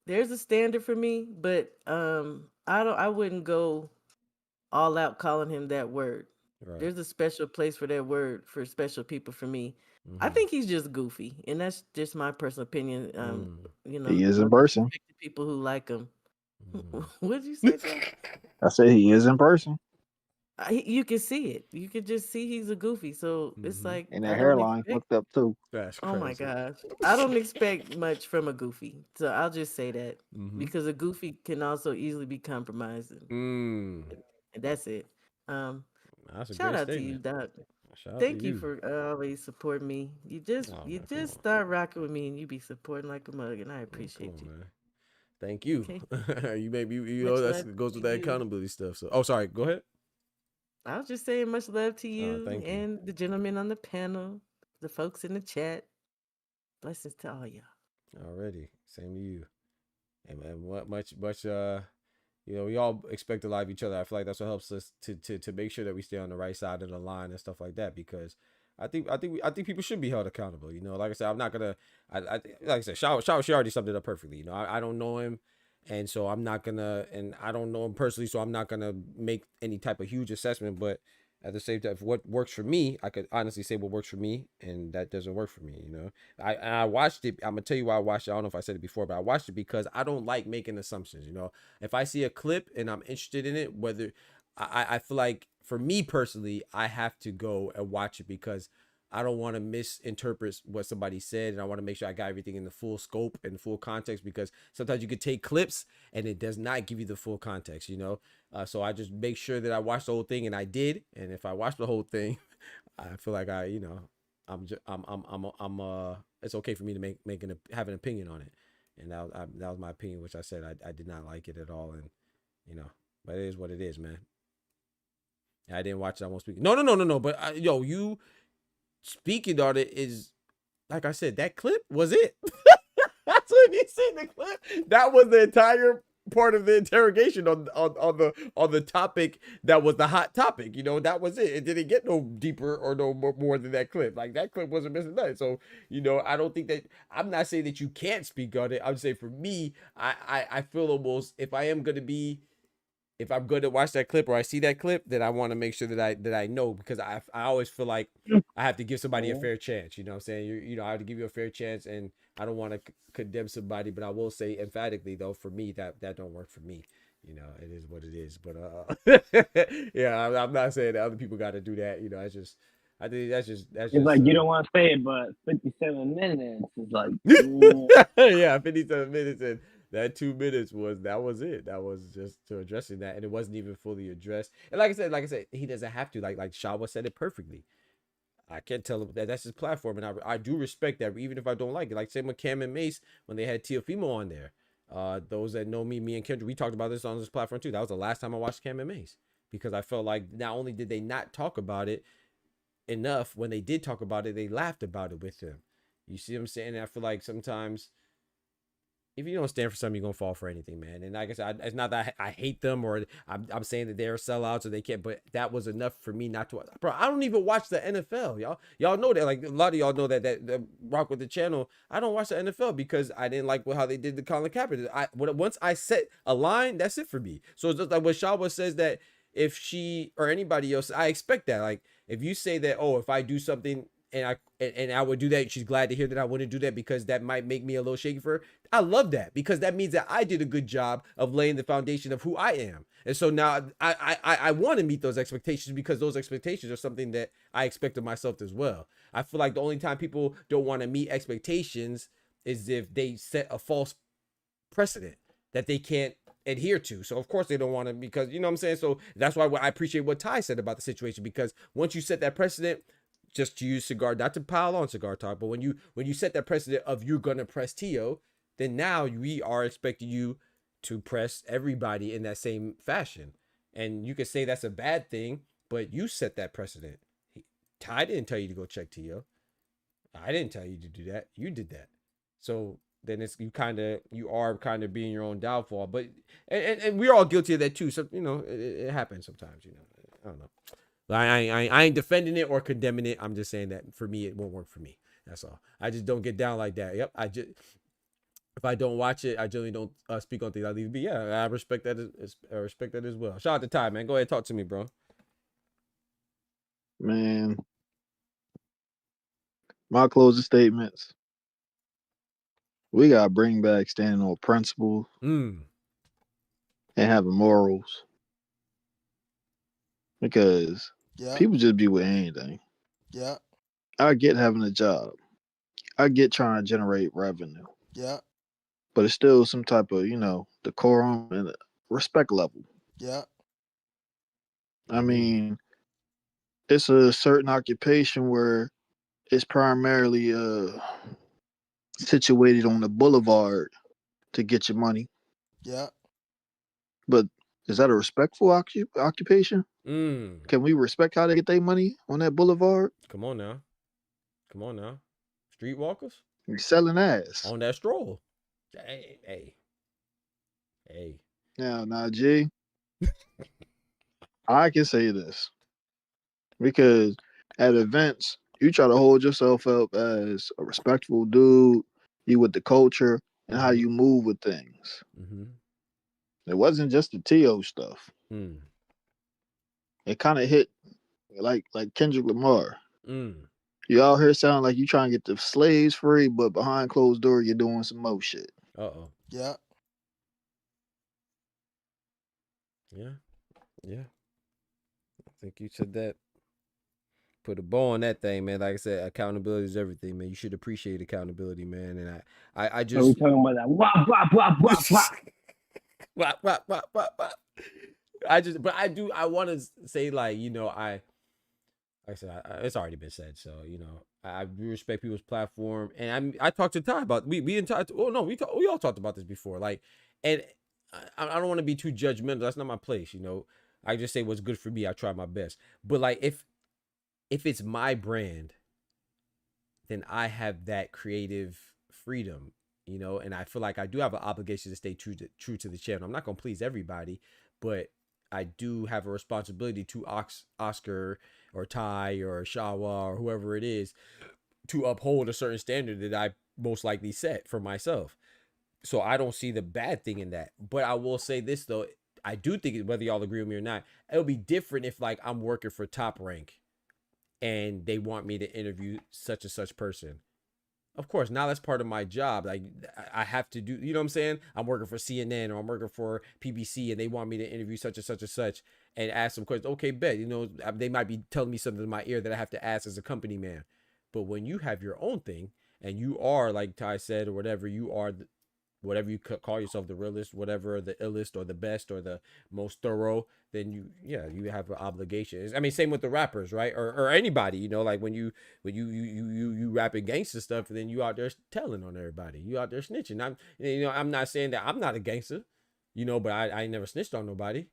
There's a standard for me, but I wouldn't go all out calling him that word. Right. There's a special place for that word for special people for me. I think he's just goofy, and that's just my personal opinion. He is in person. People who like him. What did you say? I said he is in person. You can see it. You can just see he's a goofy. So it's like, and that hairline fucked up too. That's crazy. Oh my gosh, I don't expect much from a goofy. So I'll just say that because a goofy can also easily be compromising. And that's it. Shout out to you, Doc. Thank you for always supporting me. You just start rocking with me, and you be supporting like a mug, and I appreciate you. Man. Thank you. Okay. You maybe that goes with that accountability stuff. So, sorry. Go ahead. I was just saying much love to you and the gentlemen on the panel, the folks in the chat. Blessings to all y'all. Already, same to you. And man, much. We all expect a lot of each other. I feel like that's what helps us to make sure that we stay on the right side of the line and stuff like that. Because I think people should be held accountable. Like I said, I'm not gonna. Like I said, Shaw, she already summed it up perfectly. I don't know him, and so I'm not gonna. And I don't know him personally, so I'm not gonna make any type of huge assessment. But at the same time, if what works for me, I could honestly say what works for me, and that doesn't work for me. I watched it. I'm gonna tell you why I watched it. I don't know if I said it before, but I watched it because I don't like making assumptions. If I see a clip and I'm interested in it, whether I feel like for me personally, I have to go and watch it because I don't want to misinterpret what somebody said, and I want to make sure I got everything in the full scope and the full context, because sometimes you could take clips and it does not give you the full context, So I just make sure that I watch the whole thing, and I did. And if I watched the whole thing, I feel like it's okay for me to have an opinion on it, and that was my opinion, which I said I did not like it at all, and but it is what it is, man. I didn't watch it. I won't speak. No. But you speaking on it is, like I said, that clip was it. That's what you see in the clip. That was the entire part of the interrogation on the topic that was the hot topic. That was it. It didn't get no deeper or no more than that clip. Like, that clip wasn't missing nothing. So I don't think that, I'm not saying that you can't speak on it. I'm saying for me, I feel almost, if I'm going to watch that clip or I see that clip, then I want to make sure that I know, because I always feel like I have to give somebody a fair chance. You know what I'm saying? I have to give you a fair chance, and I don't want to condemn somebody, but I will say emphatically, though, for me, that don't work for me. It is what it is. But yeah, I'm not saying that other people got to do that. I think that's just it's like, you don't want to say it, but 57 minutes is like, yeah, 57 minutes, and that 2 minutes was it. That was just to addressing that, and it wasn't even fully addressed. And like I said, he doesn't have to. Like Shawa said it perfectly. I can't tell him that's his platform, and I do respect that, even if I don't like it. Like, same with Cam and Mace when they had Teofimo on there. Those that know me and Kendra, we talked about this on this platform too. That was the last time I watched Cam and Mace, because I felt like not only did they not talk about it enough, when they did talk about it, they laughed about it with him. You see what I'm saying? And I feel like sometimes, if you don't stand for something, you're gonna fall for anything, man. And like I said, it's not that I hate them, or I'm saying that they're sellouts or they can't, but that was enough for me not to. Bro, I don't even watch the NFL, y'all know that. Like, a lot of y'all know that rock with the channel. I don't watch the NFL because I didn't like how they did the Colin Kaepernick. Once I set a line, that's it for me. So it's just like what Shawa says, that if she or anybody else, I expect that. Like, if you say that, oh, if I do something and I would do that, she's glad to hear that I wouldn't do that because that might make me a little shaky for her. I love that, because that means that I did a good job of laying the foundation of who I am. And so now I want to meet those expectations, because those expectations are something that I expect of myself as well. I feel like the only time people don't want to meet expectations is if they set a false precedent that they can't adhere to. So of course they don't want to, because you know what I'm saying? So that's why I appreciate what Ty said about the situation, because once you set that precedent, just to use cigar, not to pile on cigar talk, but when you set that precedent of you're gonna press Tio, then now we are expecting you to press everybody in that same fashion. And you could say that's a bad thing, but you set that precedent. Ty didn't tell you to go check Tio. I didn't tell you to do that. You did that. So then you are kind of being your own downfall. But and we're all guilty of that too. So it happens sometimes. I don't know. I ain't defending it or condemning it. I'm just saying that for me, it won't work for me. That's all. I just don't get down like that. Yep. If I don't watch it, I generally don't speak on things. I leave it be. Yeah, I respect that. I respect that as well. Shout out to Ty, man. Go ahead, talk to me, bro. Man, my closing statements. We gotta bring back standing on principles and having morals, because people just be with anything. Yeah. I get having a job. I get trying to generate revenue. Yeah. But it's still some type of, decorum and respect level. Yeah. I mean, it's a certain occupation where it's primarily situated on the boulevard to get your money. Yeah. But is that a respectful occupation? Can we respect how they get their money on that boulevard? Come on now. Streetwalkers? You're selling ass. On that stroll. Hey. Now, G, I can say this. Because at events, you try to hold yourself up as a respectful dude, you with the culture, and how you move with things. It wasn't just the T.O. stuff. It kind of hit like Kendrick Lamar. You out here sound like you trying to get the slaves free, but behind closed door, you're doing some more shit. Uh-oh. Yeah. Yeah. I think you said that. Put a bow on that thing, man. Like I said, accountability is everything, man. You should appreciate accountability, man. And I just... Are we talking about that? Wah, wah, wah, wah, wah. Wah, wah, wah, wah, wah. I want to say, like, like I said, it's already been said. So I respect people's platform, and I talked to Ty about we didn't talk. Oh no, we all talked about this before. Like, and I don't want to be too judgmental. That's not my place. I just say what's good for me. I try my best. But like, if it's my brand, then I have that creative freedom. And I feel like I do have an obligation to stay true to the channel. I'm not gonna please everybody, but I do have a responsibility to Oscar or Ty or Shawa or whoever it is to uphold a certain standard that I most likely set for myself. So I don't see the bad thing in that. But I will say this though, I do think, whether y'all agree with me or not, it'll be different if like I'm working for Top Rank and they want me to interview such and such person. Of course, now that's part of my job. Like I have to do, you know what I'm saying? I'm working for CNN or I'm working for PBC and they want me to interview such and such and such and ask some questions. Okay, bet. They might be telling me something in my ear that I have to ask as a company man. But when you have your own thing and you are, like Ty said, or whatever, you are whatever you call yourself, the realest, whatever, the illest or the best or the most thorough, then you have an obligation. I mean, same with the rappers, right? Or anybody, like when you rapping gangster stuff, and then you out there telling on everybody, you out there snitching. I'm not saying that I'm not a gangster, but I ain't never snitched on nobody.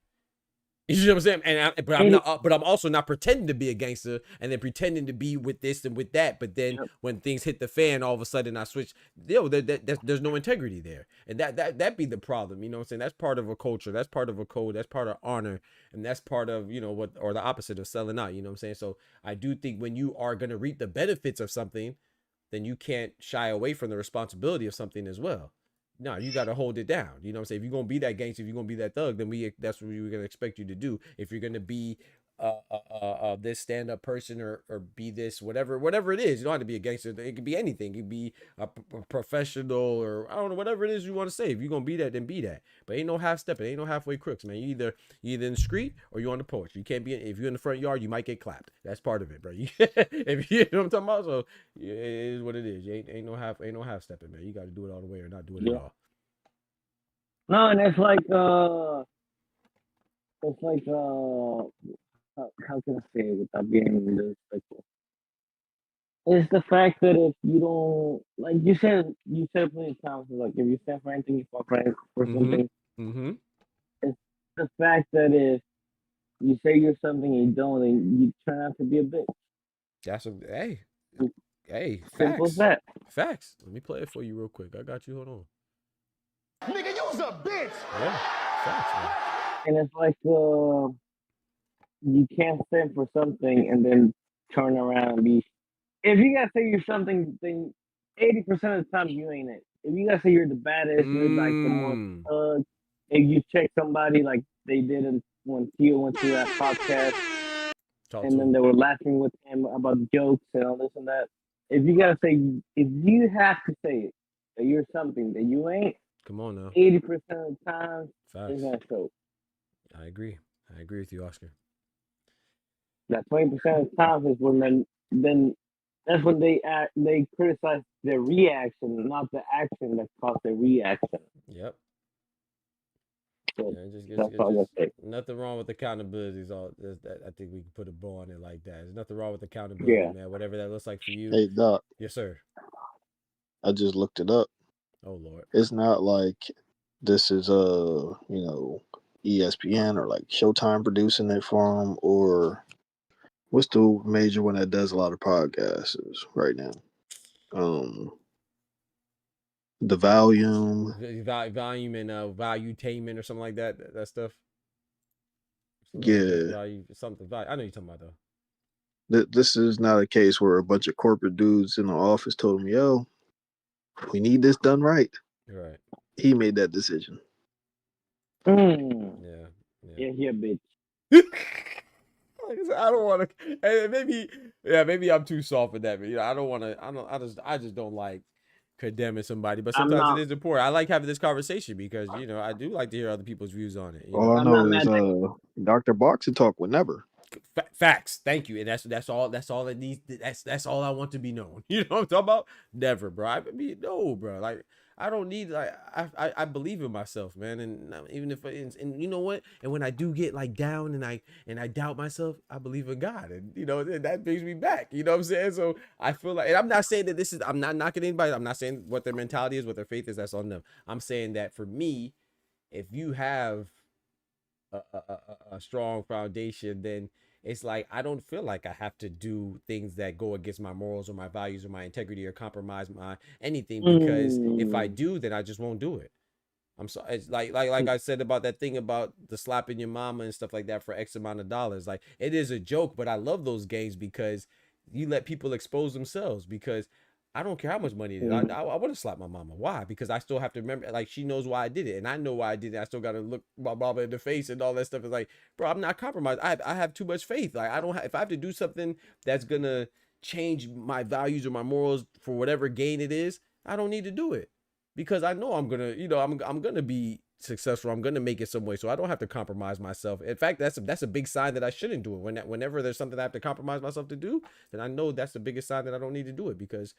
You know what I'm saying? But I'm also not pretending to be a gangster and then pretending to be with this and with that. But then when things hit the fan, all of a sudden I switch. There's no integrity there, and that be the problem. You know what I'm saying? That's part of a culture. That's part of a code. That's part of honor, and that's part of what, or the opposite of selling out. You know what I'm saying? So I do think when you are gonna reap the benefits of something, then you can't shy away from the responsibility of something as well. No, you got to hold it down. You know what I'm saying? If you're going to be that gangster, if you're going to be that thug, then that's what we're going to expect you to do. If you're going to be this stand-up person or be this, whatever it is, you don't have to be a gangster. It could be anything. It could be a professional or I don't know, whatever it is you want to say. If you're going to be that, then be that. But ain't no half-stepping. Ain't no halfway crooks, man. You either in the street or you on the porch. You can't be, if you're in the front yard, you might get clapped. That's part of it, bro. If you know what I'm talking about? So yeah, it is what it is. Ain't no half-stepping, man. You got to do it all the way or not do it at all. No, and it's like how can I say it without being disrespectful? It's the fact that if you don't, like you said plenty of times, like if you stand for anything, you fall for something. Mm-hmm. It's the fact that if you say you're something and you don't, and you turn out to be a bitch. That's hey, simple facts. as that. Facts. Let me play it for you real quick. I got you. Hold on. Nigga, you's a bitch. Yeah, facts, man. And it's like you can't stand for something and then turn around and be. If you gotta say you're something, then 80% of the time you ain't it. If you gotta say you're the baddest, you're like the most thug. If you check somebody like they did when Tio went to that podcast, and then they were laughing with him about jokes and all this and that. If you gotta say, if you have to say it that you're something that you ain't, come on now. 80% of the time, it's gonna show. I agree with you, Oscar. That 20% of the time is when then that's when they criticize their reaction, not the action that caused the reaction. Yep. So that's all I say. Nothing wrong with accountability. I think we can put a bow on it like that. There's nothing wrong with accountability, man. Whatever that looks like for you. Hey, Doc. Yes, sir. I just looked it up. Oh Lord. It's not like this is ESPN or like Showtime producing it for them, or what's the major one that does a lot of podcasts right now? The Volume and Valuetainment or something like that. That stuff. Yeah. Value something. I know you're talking about though. This is not a case where a bunch of corporate dudes in the office told him, "Yo, we need this done right." Right. He made that decision. Yeah, bitch. I don't want to. Maybe I'm too soft for that. But I don't want to. I just don't like condemning somebody. But sometimes it is important. I like having this conversation because I do like to hear other people's views on it. All I know is Dr. Boxing talk would never. Facts. Thank you. And that's all it needs. That's all I want to be known. You know what I'm talking about? Never, bro. No, bro. Like I don't need like I believe in myself, man. And even if and you know what? And when I do get like down and I doubt myself, I believe in God, and you know that brings me back. You know what I'm saying? So I feel like, and I'm not saying that this is. I'm not knocking anybody. I'm not saying what their mentality is, what their faith is. That's on them. I'm saying that for me, if you have a strong foundation, then it's like I don't feel like I have to do things that go against my morals or my values or my integrity or compromise my anything, because if I do, then I just won't do it. I'm sorry. It's like I said about that thing about the slapping your mama and stuff like that for X amount of dollars. Like, it is a joke, but I love those games because you let people expose themselves. Because I don't care how much money it is. I want to slap my mama. Why? Because I still have to remember, like, she knows why I did it, and I know why I did it. I still got to look my mama in the face and all that stuff. It's like, bro, I'm not compromised. I have too much faith. Like, I don't have, if I have to do something that's gonna change my values or my morals for whatever gain it is, I don't need to do it, because I know I'm gonna, you know, I'm gonna be successful. I'm gonna make it some way, so I don't have to compromise myself. In fact, that's a big sign that I shouldn't do it. Whenever there's something I have to compromise myself to do, then I know that's the biggest sign that I don't need to do it, because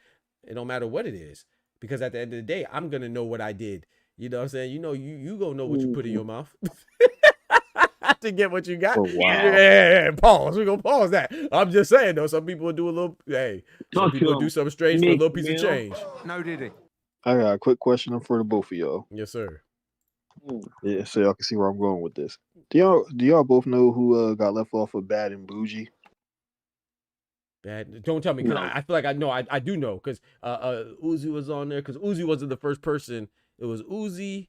it don't matter what it is. Because at the end of the day, I'm gonna know what I did. You know what I'm saying? You know, you gonna know what you put in your mouth to get what you got. Oh, wow. Yeah, pause. We're gonna pause that. I'm just saying though, some people will do a little, some people will do something strange for a little piece of change. No, did he? I got a quick question for the both of y'all. Yes, sir. Yeah, so y'all can see where I'm going with this. Do y'all both know who got left off of Bad and Bougie? Bad. Don't tell me, because I feel like I know. I do know, because Uzi was on there, because Uzi wasn't the first person. It was Uzi,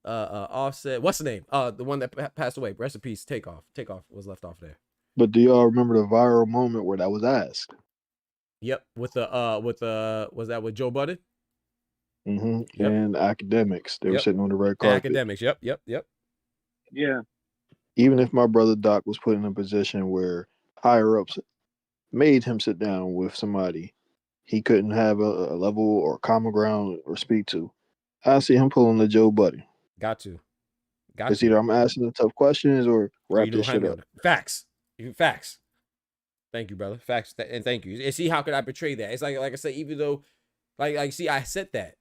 Offset. What's the name? The one that passed away. Rest in peace. Takeoff was left off there. But do y'all remember the viral moment where that was asked? Yep. Was that with Joe Budden? Mm-hmm. Yep. And Academics. They were sitting on the red carpet. Academics. Yep. Yeah. Even if my brother Doc was put in a position where higher ups made him sit down with somebody he couldn't have a level or common ground or speak to, I see him pulling the Joe Budden. Got to. It's either I'm asking the tough questions or wrap this shit up. Facts. Thank you, brother. Facts. And thank you. And see, how could I betray that? It's like I said, even though, like, see, I said that.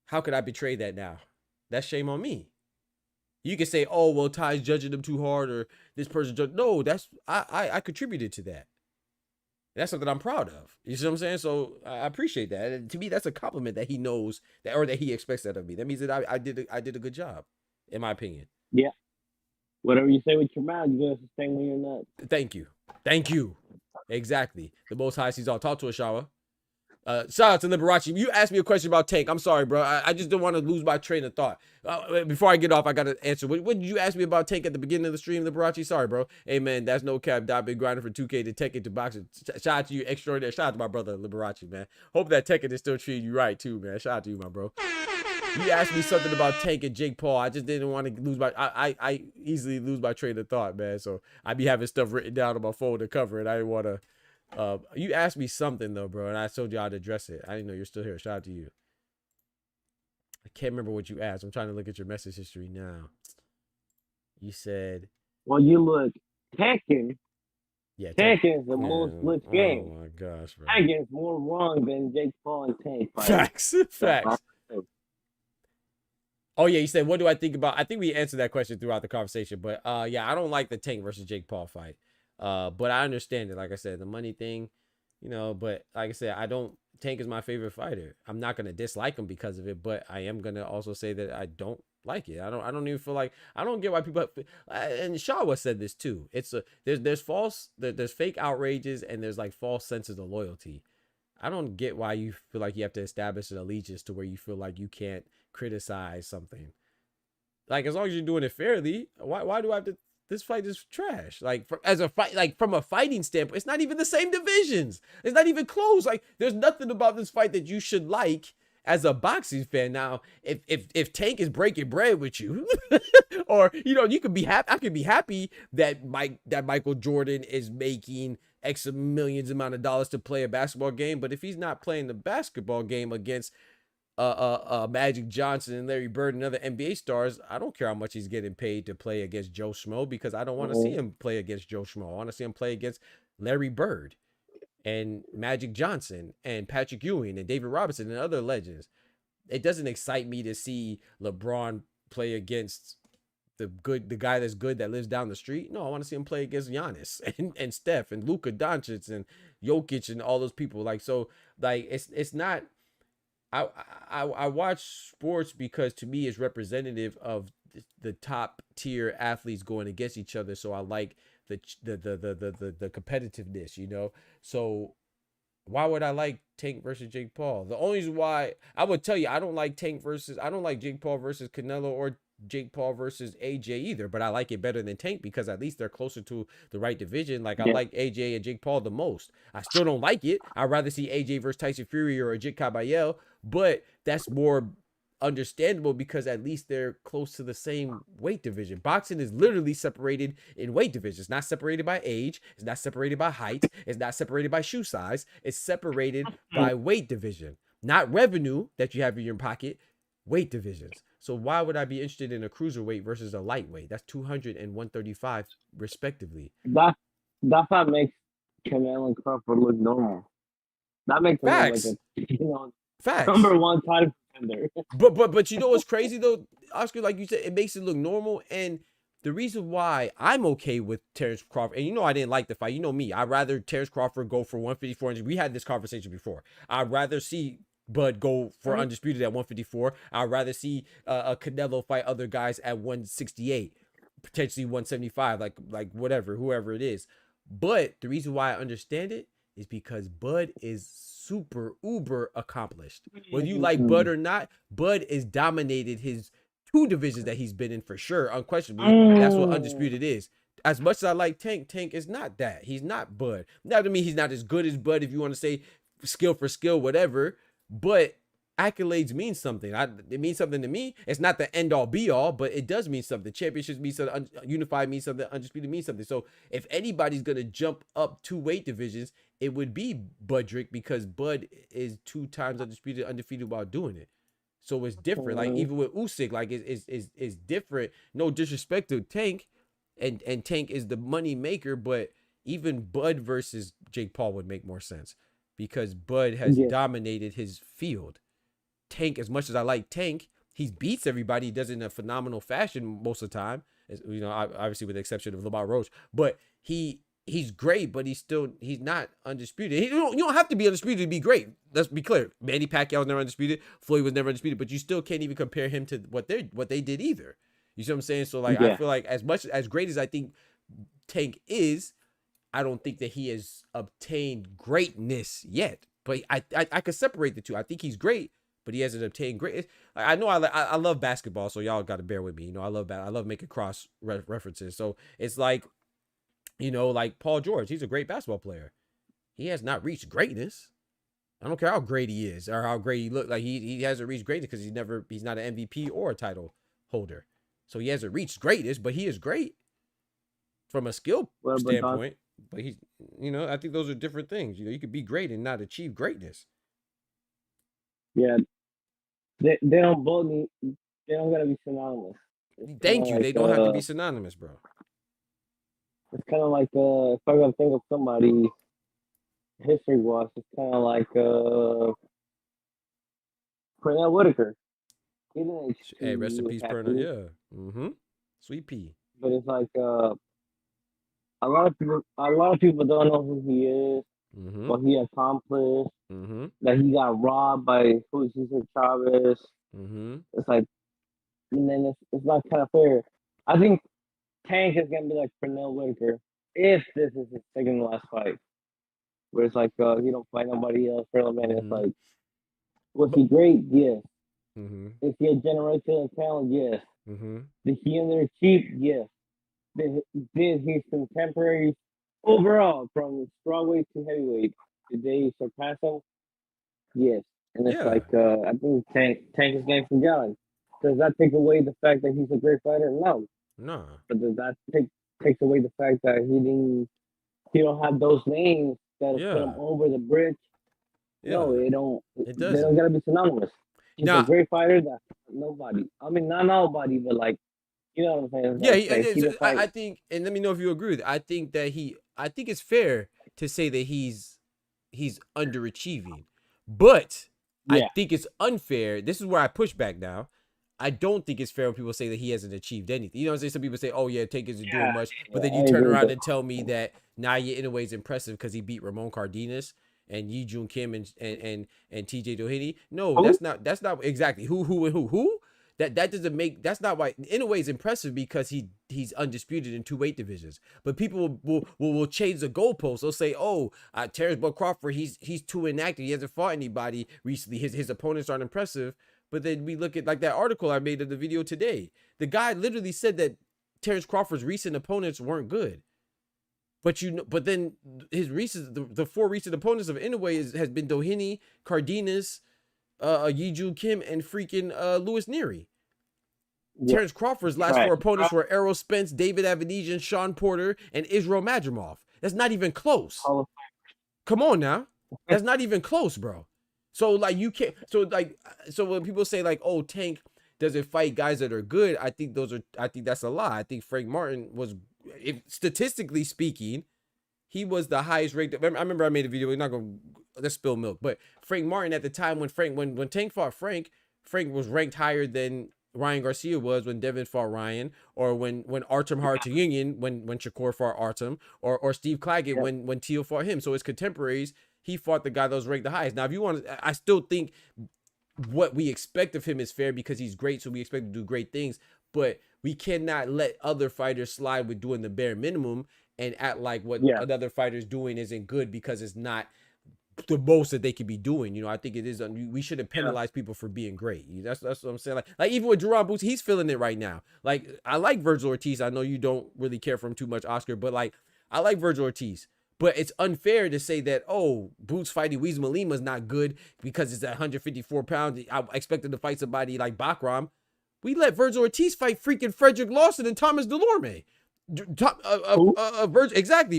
How could I betray that now? That's shame on me. You can say, oh, well, Ty's judging them too hard, or this person judged. No, that's I contributed to that. That's something I'm proud of. You see what I'm saying? So I appreciate that. And to me, that's a compliment that he knows that, or that he expects that of me. That means that I did a good job, in my opinion. Yeah. Whatever you say with your mouth, you're gonna sustain when you're not. Thank you. Exactly. The Most High sees all. Talk to us, Shawa. Shout out to Liberace. You asked me a question about Tank. I'm sorry, bro. I just don't want to lose my train of thought. Before I get off, I got to answer. What did you ask me about Tank at the beginning of the stream, Liberace? Sorry, bro. Hey, man, that's no cap. I've been grinding for 2K to Tekken to boxing. Shout out to you, extraordinary. Shout out to my brother, Liberace, man. Hope that Tekken is still treating you right, too, man. Shout out to you, my bro. You asked me something about Tank and Jake Paul. I just didn't want to lose my. I easily lose my train of thought, man. So I be having stuff written down on my phone to cover it. I didn't want to. You asked me something though, bro, and I told you I'd address it. I didn't know you're still here. Shout out to you. I can't remember what you asked. I'm trying to look at your message history now. You said, well, you look Tekken. Yeah, Tekken is the most looked game. Oh my gosh, bro. Tekken is more wrong than Jake Paul and Tank. Facts. Oh yeah, you said, what do I think about? I think we answered that question throughout the conversation, but yeah, I don't like the Tank versus Jake Paul fight. But I understand it. Like I said, the money thing, you know, but like I said, Tank is my favorite fighter. I'm not going to dislike him because of it, but I am going to also say that I don't like it. I don't even feel like, I don't get why people, and Shawa said this too. It's there's fake outrages and there's like false senses of loyalty. I don't get why you feel like you have to establish an allegiance to where you feel like you can't criticize something. Like, as long as you're doing it fairly, why do I have to? This fight is trash. Like, from a fighting standpoint, it's not even the same divisions. It's not even close. Like, there's nothing about this fight that you should like as a boxing fan. Now, if Tank is breaking bread with you, or you know, you could be happy. I could be happy that Michael Jordan is making X millions amount of dollars to play a basketball game. But if he's not playing the basketball game against Magic Johnson and Larry Bird and other NBA stars, I don't care how much he's getting paid to play against Joe Schmo, because I don't want to see him play against Joe Schmo. I want to see him play against Larry Bird and Magic Johnson and Patrick Ewing and David Robinson and other legends. it doesn't excite me to see LeBron play against the guy that's good that lives down the street. No, I want to see him play against Giannis and Steph and Luka Doncic and Jokic and all those people. Like, so like it's not. I watch sports because to me it's representative of the top tier athletes going against each other. So I like the competitiveness, you know. So why would I like Tank versus Jake Paul? The only reason why I would tell you I don't like Jake Paul versus Canelo or Jake Paul versus AJ either, but I like it better than Tank because at least they're closer to the right division. Like I like AJ and Jake Paul the most. I still don't like it. I'd rather see AJ versus Tyson Fury or Ajit Kabayel, but that's more understandable because at least they're close to the same weight division. Boxing is literally separated in weight divisions. It's not separated by age. It's not separated by height. It's not separated by shoe size. It's separated by weight division, not revenue that you have in your pocket, weight divisions. So why would I be interested in a cruiserweight versus a lightweight? That's 200 and 135 respectively. That's what makes Canelo and Crawford look normal. That makes them look like a number one title contender. But you know what's crazy though, Oscar? Like you said, it makes it look normal. And the reason why I'm okay with Terrence Crawford, and you know I didn't like the fight. You know me. I'd rather Terrence Crawford go for 154. We had this conversation before. I'd rather see Bud go for undisputed at 154. I'd rather see a Canelo fight other guys at 168, potentially 175, like whatever, whoever it is. But the reason why I understand it is because Bud is super uber accomplished. Whether you like Bud or not, Bud has dominated his 2 divisions that he's been in for sure, unquestionably. That's what undisputed is. As much as I like Tank is not that. He's not Bud. Now to me, he's not as good as Bud if you want to say skill for skill, whatever. But accolades mean something. It means something to me. It's not the end all be all, but it does mean something. Championships mean something. Unified means something. Undisputed means something. So if anybody's gonna jump up 2 weight divisions, it would be Budrick because Bud is 2 times undefeated while doing it. So it's different. Like even with Usyk, like it's different. No disrespect to Tank, and Tank is the money maker, but even Bud versus Jake Paul would make more sense. Because Bud has dominated his field. Tank, as much as I like Tank, he beats everybody. He does it in a phenomenal fashion most of the time. You know, obviously with the exception of Lamar Roach. But he's great, but he's not undisputed. You don't have to be undisputed to be great. Let's be clear. Manny Pacquiao was never undisputed. Floyd was never undisputed. But you still can't even compare him to what they did either. You see what I'm saying? So like I feel like as great as I think Tank is, I don't think that he has obtained greatness yet, but I could separate the two. I think he's great, but he hasn't obtained great. I know I love basketball, so y'all got to bear with me. You know, I love making cross references. So it's like, you know, like Paul George, he's a great basketball player. He has not reached greatness. I don't care how great he is or how great he looks. Like he hasn't reached greatness because he's not an MVP or a title holder. So he hasn't reached greatness, but he is great from a skill standpoint. But he's, you know, I think those are different things. You know, you could be great and not achieve greatness. Yeah, they don't both need. They don't gotta be synonymous. Thank you. They don't have to be synonymous, bro. It's kind of like if I gotta think of somebody history-wise, it's kind of like Pernell Whitaker. Hey, rest in peace, Pernell. Yeah. Sweet pea. But it's like a lot of people don't know who he is, what he accomplished, that he got robbed by Julio Chavez. It's like, and then it's not kind of fair. I think Tank is gonna be like Pernell Whitaker if this is his second to last fight, where it's like he don't fight nobody else for a minute. It's like, was he great? Yes. Is he a generational talent? Yes. Did he underachieve? Yes. Did his contemporaries overall, from strawweight to heavyweight, did they surpass him? Yes. And it's like I think Tank is getting forgotten. Does that take away the fact that he's a great fighter? No. But does that takes away the fact that he don't have those names that put him over the bridge? No, it don't. They don't gotta be synonymous. He's a great fighter that nobody. I mean, not nobody, but like, you know what I'm saying? I think, and let me know if you agree with it. I think it's fair to say that he's underachieving, but I think it's unfair. This is where I push back now. I don't think it's fair when people say that he hasn't achieved anything. You know what I'm saying? Some people say, "Oh yeah, Tank isn't doing much," but then you turn around and tell me that Naoya Inoue is impressive because he beat Ramon Cardenas and Yi Jun Kim and TJ Doheny. No, that's not exactly who. That doesn't make, that's not why Inoue is impressive, because he's undisputed in 2 weight divisions. But people will change the goalposts. They'll say, "Oh, Terrence Bud Crawford, he's too inactive. He hasn't fought anybody recently. His opponents aren't impressive." But then we look at like that article I made of the video today. The guy literally said that Terrence Crawford's recent opponents weren't good. But then his recent, the 4 recent opponents of Inoue has been Doheny, Cardenas, Yi Jun Kim, and freaking Louis Neary. Terrence Crawford's last 4 opponents were Errol Spence, David Avenesian, Sean Porter, and Israel Madrimov. That's not even close. Come on now. That's not even close, bro. So like you can't, so when people say like, "Oh, Tank doesn't fight guys that are good," I think that's a lie. I think Frank Martin was, statistically speaking, he was the highest ranked. I remember I made a video. We're not gonna, let's spill milk, but Frank Martin at the time when Tank fought Frank was ranked higher than Ryan Garcia was when Devin fought Ryan, or when Artem Harutyunyan when Shakur fought Artem, or Steve Claggett when Teo fought him. So his contemporaries, he fought the guy that was ranked the highest. Now, if you want, I still think what we expect of him is fair because he's great, so we expect him to do great things. But we cannot let other fighters slide with doing the bare minimum and act like what another fighter's doing isn't good because it's not the most that they could be doing. You know, I think it is. We shouldn't penalize people for being great. That's what I'm saying. Like even with Jerron Boots, he's feeling it right now. Like I like Virgil Ortiz. I know you don't really care for him too much, Oscar, but like I like Virgil Ortiz. But it's unfair to say that, oh, Boots fighting Weizma Lima is not good because it's at 154 pounds. I expected to fight somebody like Bakram. We let Virgil Ortiz fight freaking Frederick Lawson and Thomas Delorme.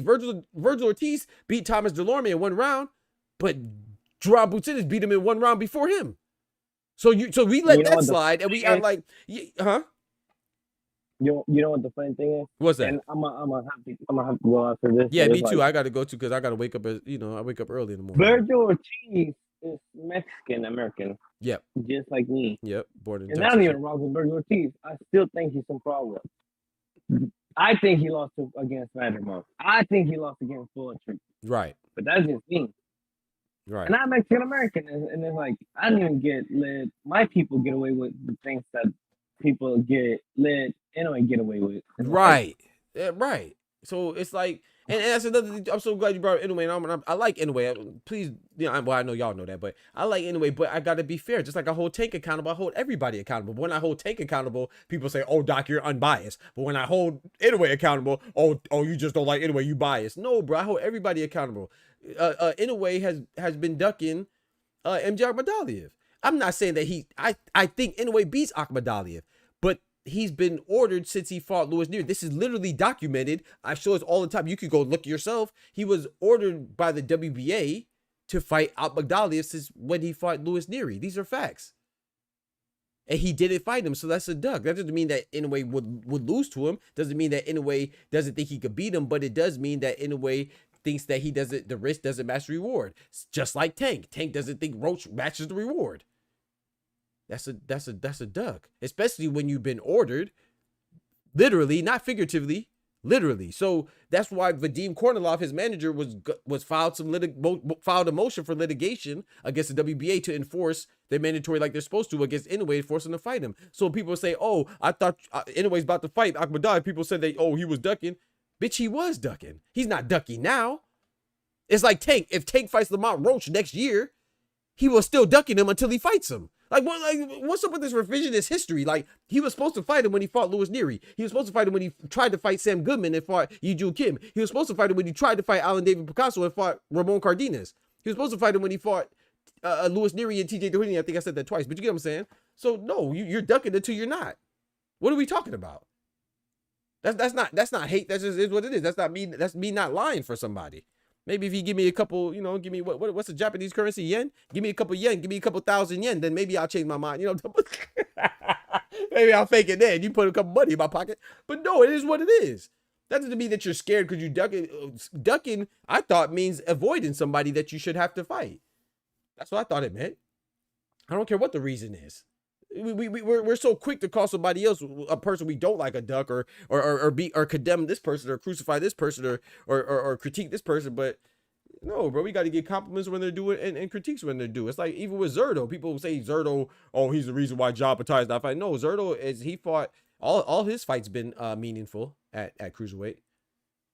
Virgil Ortiz beat Thomas Delorme in 1 round, but Jerron Boots beat him in 1 round before him. So we let that slide, and we are like, huh? You know what the funny thing is? What's that? And I'm gonna have to go after this. Yeah, me too. I got to go too because I got to wake up. I wake up early in the morning. Virgil Ortiz is Mexican American. Yep. Just like me. Yep. Born in and Texas. not even wrong with Virgil Ortiz. I still think he's some problem. I think he lost against Madrimov. I think he lost against Bulletproof. Right. But that's just me. Right. And I'm Mexican American, and it's like I didn't even let my people get away with the things that people let Inoue get away with. Right. Yeah, right. So it's like, and that's another thing. I'm so glad you brought Inoue. And I like Inoue. Please, I know y'all know that, but I like Inoue. But I got to be fair. Just like I hold Tank accountable, I hold everybody accountable. But when I hold Tank accountable, people say, "Oh, Doc, you're unbiased." But when I hold Inoue accountable, oh, you just don't like Inoue, you biased. No, bro, I hold everybody accountable. Inoue has been ducking MJ Akhmadaliev. I'm not saying that I think Inoue beats Akhmadaliev, but he's been ordered since he fought Louis Neary. This is literally documented. I show it all the time. You could go look yourself. He was ordered by the WBA to fight Akhmadaliev since when he fought Louis Neary. These are facts. And he didn't fight him, so that's a duck. That doesn't mean that Inoue would lose to him. Doesn't mean that Inoue doesn't think he could beat him, but it does mean that Inoue thinks that the risk doesn't match the reward. It's just like Tank. Tank doesn't think Roach matches the reward. That's a duck, especially when you've been ordered, literally, not figuratively, literally. So that's why Vadim Kornilov, his manager, was filed a motion for litigation against the WBA to enforce their mandatory like they're supposed to against Inoue, forcing to fight him. So people say, "Oh, I thought Inoue's about to fight Akhmadaliev." People said he was ducking. Bitch, he was ducking. He's not ducking now. It's like Tank. If Tank fights Lamont Roach next year, he was still ducking him until he fights him. What's up with this revisionist history? Like, he was supposed to fight him when he fought Louis Neary. He was supposed to fight him when he tried to fight Sam Goodman and fought Yi Jun Kim. He was supposed to fight him when he tried to fight Alan David Picasso and fought Ramon Cardenas. He was supposed to fight him when he fought Louis Neary and TJ Doheny. I think I said that twice, but you get what I'm saying? So, no, you're ducking until you're not. What are we talking about? That's not hate. That's just is what it is. That's not me. That's me not lying for somebody. Maybe if you give me a couple, give me what's the Japanese currency, yen? Give me a couple yen, give me a couple thousand yen, then maybe I'll change my mind. Maybe I'll fake it then. You put a couple money in my pocket. But no, it is what it is. That doesn't mean that you're scared because you ducking. Ducking, I thought, means avoiding somebody that you should have to fight. That's what I thought it meant. I don't care what the reason is. We're so quick to call somebody else a person we don't like a duck or condemn this person or crucify this person or critique this person. But no, bro, we got to get compliments when they're doing and critiques when they're doing. It's like even with Zerto, people say Zerto, oh, he's the reason why Ja Patai is not fighting. No, Zerto he fought all his fights been meaningful at cruiserweight.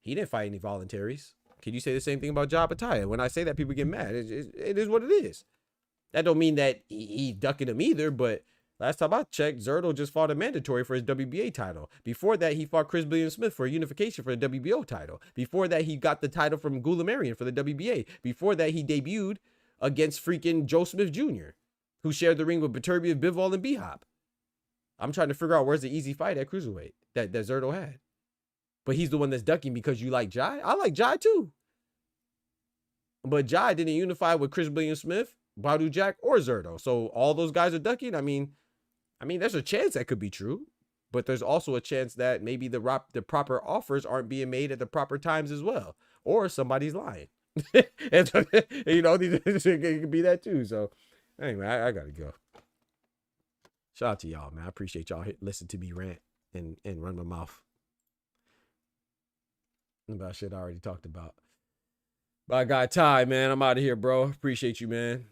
He didn't fight any voluntaries. Can you say the same thing about Ja Patai? When I say that, people get mad. It is what it is. That don't mean that he ducking him either, but last time I checked, Zerto just fought a mandatory for his WBA title. Before that, he fought Chris Billiam-Smith for a unification for the WBO title. Before that, he got the title from Goulamarian for the WBA. Before that, he debuted against freaking Joe Smith Jr., who shared the ring with Beterbiev, Bivol, and B-Hop. I'm trying to figure out where's the easy fight at cruiserweight that Zerto had. But he's the one that's ducking because you like Jai. I like Jai too. But Jai didn't unify with Chris Billiam-Smith, Badu Jack, or Zerto. So all those guys are ducking. I mean, there's a chance that could be true, but there's also a chance that maybe the proper offers aren't being made at the proper times as well, or somebody's lying. And so, you know, it could be that too. So anyway, I gotta go. Shout out to y'all, man. I appreciate y'all listen to me rant and run my mouth about shit I already talked about. But I got Ty, man. I'm out of here, bro. Appreciate you, man.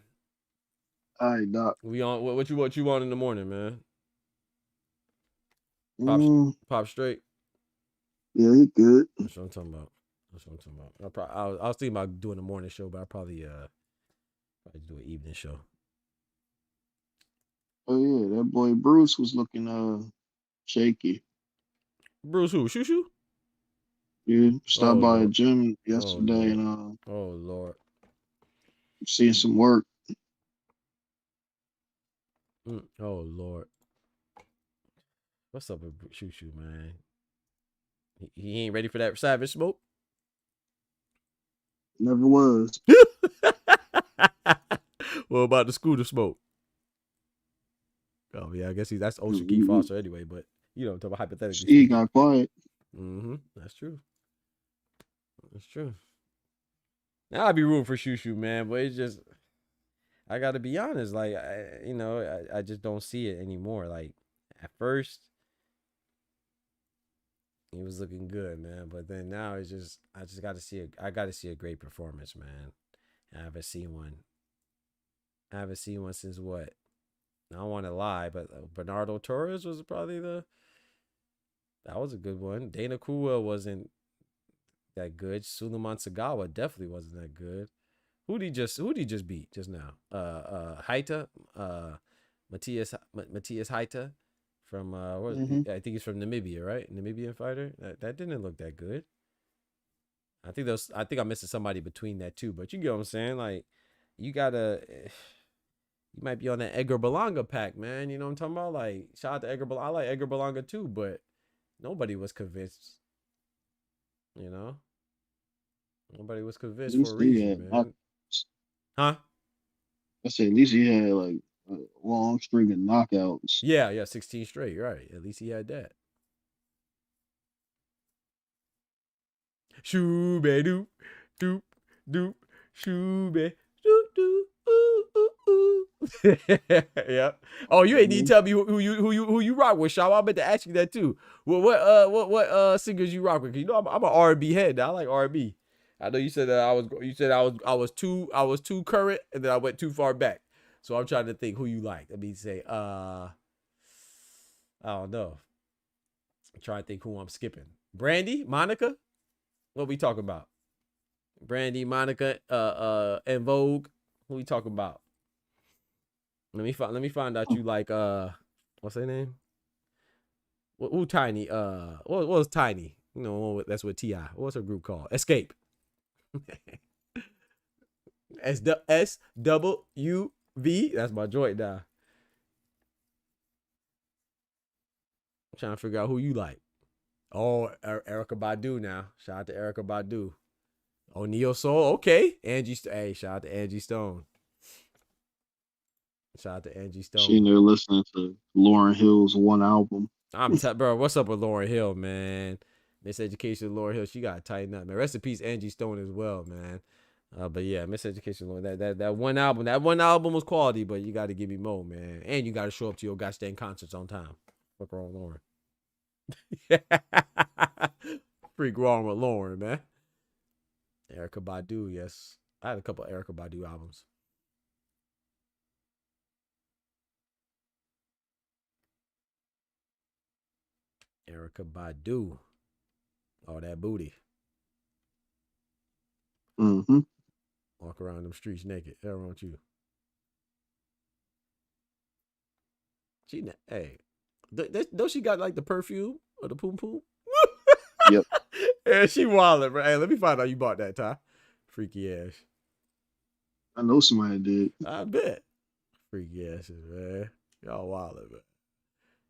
All right, Doc. We on what you want in the morning, man? Pop straight. Yeah, he good. That's what I'm talking about. I was thinking about doing a morning show, but I'll probably do an evening show. Oh yeah, that boy Bruce was looking shaky. Bruce who? Shoo? Yeah, stopped by a gym yesterday and oh Lord, seeing some work. Oh Lord, what's up with Shoo, man? He ain't ready for that savage smoke. Never was. What about the scooter smoke? Oh yeah, I guess that's Ocean Key Foster anyway. But you know, talk about hypothetically. He got quiet. That's true. That's true. Now I'd be rooting for Shoo, man, but it's just I gotta be honest. Like I just don't see it anymore. Like at first, he was looking good, man, but then now it's just I gotta see a great performance, man. I haven't seen one since what? I don't want to lie, but Bernardo Torres was probably that was a good one. Dana Kua wasn't that good. Suleiman Sagawa definitely wasn't that good. Who'd he just beat just now? Haita, Matthias Haita from I think he's from Namibia, right? Namibian fighter. That didn't look that good. I think I'm missing somebody between that too, but you get what I'm saying? Like you might be on that Edgar Berlanga pack, man. You know what I'm talking about? Like, shout out to Edgar Berlanga. I like Edgar Berlanga too, but nobody was convinced. You know? Nobody was convinced for a reason, man. Huh? I said at least he had like a long string of knockouts. Yeah, 16 straight, right. At least he had that. Shoobe doop, doop, doop, shoobe, doop, doop. Yeah. Oh, you ain't need to tell me who you rock with, Shaw. I meant to ask you that too. What singers you rock with? You know I'm an R&B head. Now. I like R&B. I know you said I was too current and then I went too far back. So I'm trying to think who you like. Let me say I don't know. I'm trying to think who I'm skipping. Brandy, Monica? What we talking about? Brandy, Monica, En Vogue. Who we talking about? Let me find out you like what's her name? Who Tiny? What was Tiny? You know, that's what T.I. What's her group called? Escape. SWV. That's my joint now. I'm trying to figure out who you like. Oh, Erykah Badu now. Shout out to Erykah Badu. Oh, Neo Soul. Okay. Hey, shout out to Angie Stone. Shout out to Angie Stone. She in there listening to Lauryn Hill's one album. Bro, what's up with Lauryn Hill, man? Miseducation of Lauryn Hill. She got to tighten up, man. Rest in peace, Angie Stone as well, man. But yeah, Miseducation Lord. That one album was quality, but you got to give me more, man. And you got to show up to your goddamn concerts on time. Fuck wrong with Lauren. Freak wrong with Lauren, man. Erykah Badu, yes. I had a couple of Erykah Badu albums. Erykah Badu. All that booty. Mm-hmm. Walk around them streets naked. Hell wrong with you. Hey. Don't she got like the perfume or the poom poom? Yep. Yeah, she wildin', bro. Hey, let me find out you bought that, Ty. Freaky ass. I know somebody did. I bet. Freaky asses, man. Y'all wildin', bro.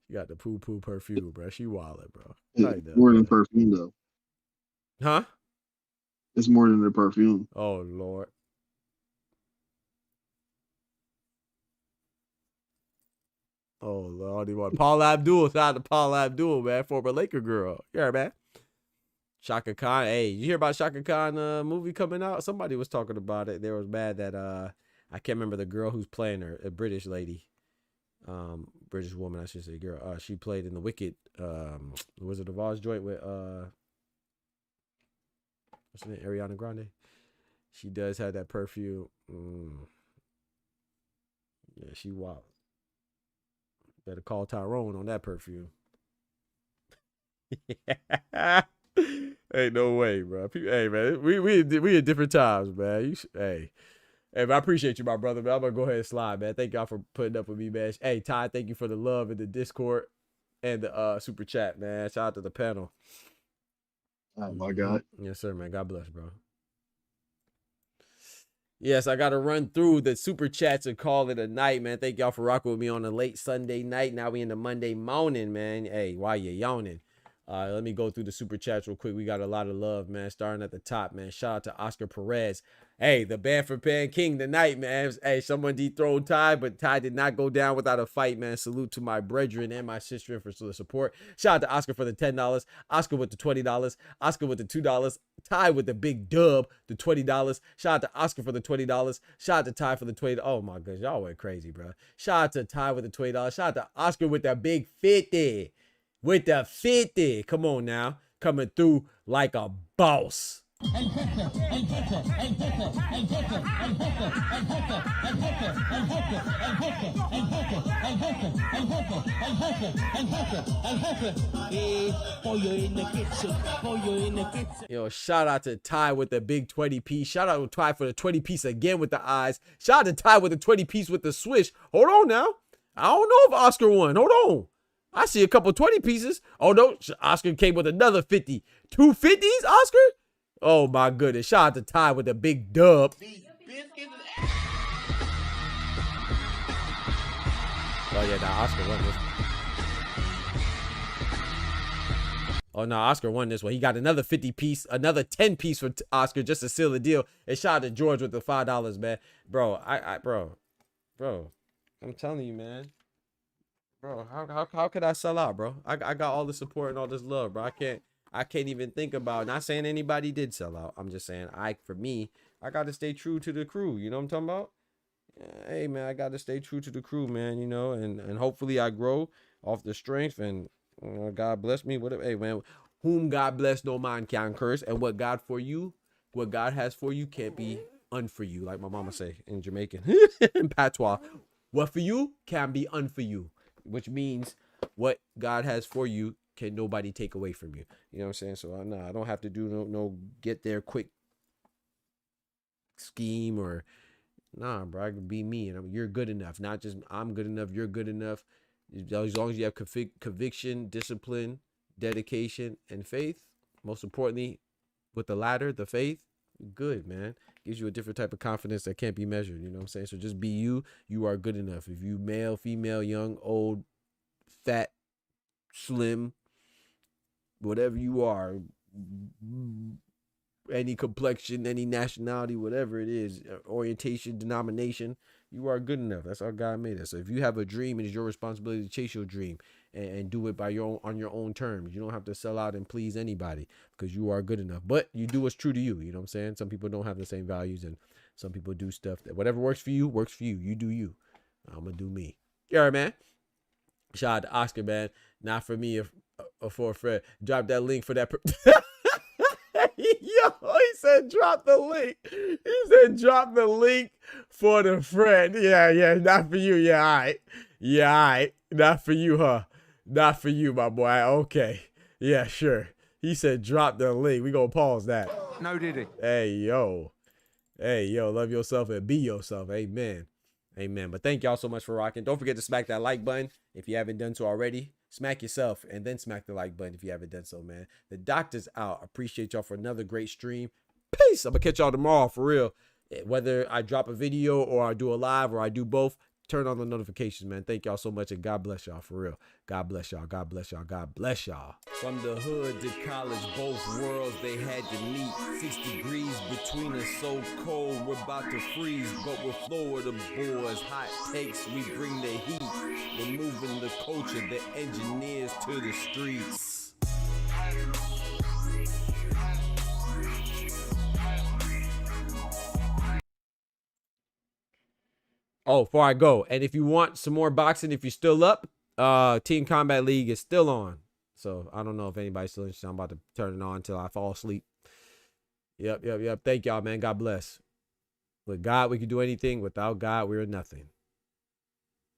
She got the poo poo perfume, bro. She wildin', bro. It's more than perfume, though. Huh? It's more than the perfume. Oh, Lord. Oh, Lord. Paula Abdul. Shout out to Paula Abdul, man. Former Laker girl. You heard, man. Shaka Khan. Hey, you hear about Shaka Khan movie coming out? Somebody was talking about it. They was mad that I can't remember the girl who's playing her, a British lady. British woman, I should say, girl. She played in the Wicked Wizard of Oz joint with what's her name? Ariana Grande. She does have that perfume. Yeah, she wild. Better call Tyrone on that perfume. Ain't no way, bro. Hey, man, we at different times, man. Hey, man, I appreciate you, my brother, man. I'm gonna go ahead and slide, man. Thank y'all for putting up with me, man. Hey, Ty, thank you for the love in the Discord and the super chat, man. Shout out to the panel. Oh my God. Yes, sir, man. God bless, bro. Yes, I got to run through the super chats and call it a night, man. Thank y'all for rocking with me on a late Sunday night. Now we in the Monday morning, man. Hey, why you yawning? Let me go through the super chats real quick. We got a lot of love, man. Starting at the top, man. Shout out to Oscar Perez. Hey, the Banford Pan King tonight, man. Hey, someone dethroned Ty, but Ty did not go down without a fight, man. Salute to my brethren and my sister for the support. Shout out to Oscar for the $10. Oscar with the $20. Oscar with the $2. Ty with the big dub, the $20. Shout out to Oscar for the $20. Shout out to Ty for the $20. Oh, my gosh. Y'all went crazy, bro. Shout out to Ty with the $20. Shout out to Oscar with the big 50. With the 50. Come on now. Coming through like a boss. Yo, shout out to Ty with the big 20 piece. Shout out to Ty for the 20 piece again with the eyes. Shout out to Ty with the 20 piece with the swish. Hold on now. I don't know if Oscar won. Hold on. I see a couple 20 pieces. Oh, no. Oscar came with another 50. 2 50s, Oscar? Oh, my goodness. Shout out to Ty with the big dub. Oh, yeah. Nah, Oscar won this one. Oh, no. Oscar won this one. He got another 50 piece, another 10 piece for Oscar just to seal the deal. And shout out to George with the $5, man. Bro, bro. I'm telling you, man. Bro, how could I sell out, bro? I got all the support and all this love, bro. I can't even think about, not saying anybody did sell out. I'm just saying for me, I got to stay true to the crew. You know what I'm talking about? Hey, man, I got to stay true to the crew, man, you know, and hopefully I grow off the strength and God bless me. Whatever. Hey, man, whom God bless, no man can curse. And what God has for you can't be for you, like my mama say in Jamaican, in patois. What for you can be for you. Which means what God has for you can nobody take away from you. You know what I'm saying? So I don't have to do no get there quick scheme or bro. I can be me and you're good enough. Not just I'm good enough. You're good enough. As long as you have conviction, discipline, dedication, and faith. Most importantly, with the latter, the faith, good, man. Gives you a different type of confidence that can't be measured. You know what I'm saying? So just be you. You are good enough. If you male, female, young, old, fat, slim, whatever you are, any complexion, any nationality, whatever it is, orientation, denomination, you are good enough. That's how God made us. So if you have a dream, it is your responsibility to chase your dream. and do it by on your own terms. You don't have to sell out and please anybody because you are good enough. But you do what's true to you. You know what I'm saying? Some people don't have the same values, and some people do stuff that whatever works for you works for you. You do you. I'm gonna do me. Yeah, right, man. Shout out to Oscar, man. Not for me, if for a friend. Drop that link for that. Yo, he said drop the link. He said drop the link for the friend. Yeah, not for you. Yeah, all right. Yeah, all right. Not for you, huh? Not for you, my boy. Okay. Yeah, sure. He said drop the link. We gonna pause that. No, did he? Hey, yo. Love yourself and be yourself. Amen. Amen. But thank y'all so much for rocking. Don't forget to smack that like button if you haven't done so already. Smack yourself and then smack the like button if you haven't done so, man. The doctor's out. Appreciate y'all for another great stream. Peace. I'm going to catch y'all tomorrow for real. Whether I drop a video or I do a live or I do both, turn on the notifications, man. Thank y'all so much, and God bless y'all for real. God bless y'all. God bless y'all. God bless y'all. From the hood to college, both worlds they had to meet. 6 degrees between us, so cold we're about to freeze. But we're Florida boys, hot takes, we bring the heat. We're moving the culture, the engineers to the streets. Oh, before I go, and if you want some more boxing, if you're still up, Team Combat League is still on. So I don't know if anybody's still interested. I'm about to turn it on until I fall asleep. Yep. Thank y'all, man. God bless. With God, we can do anything. Without God, we're nothing.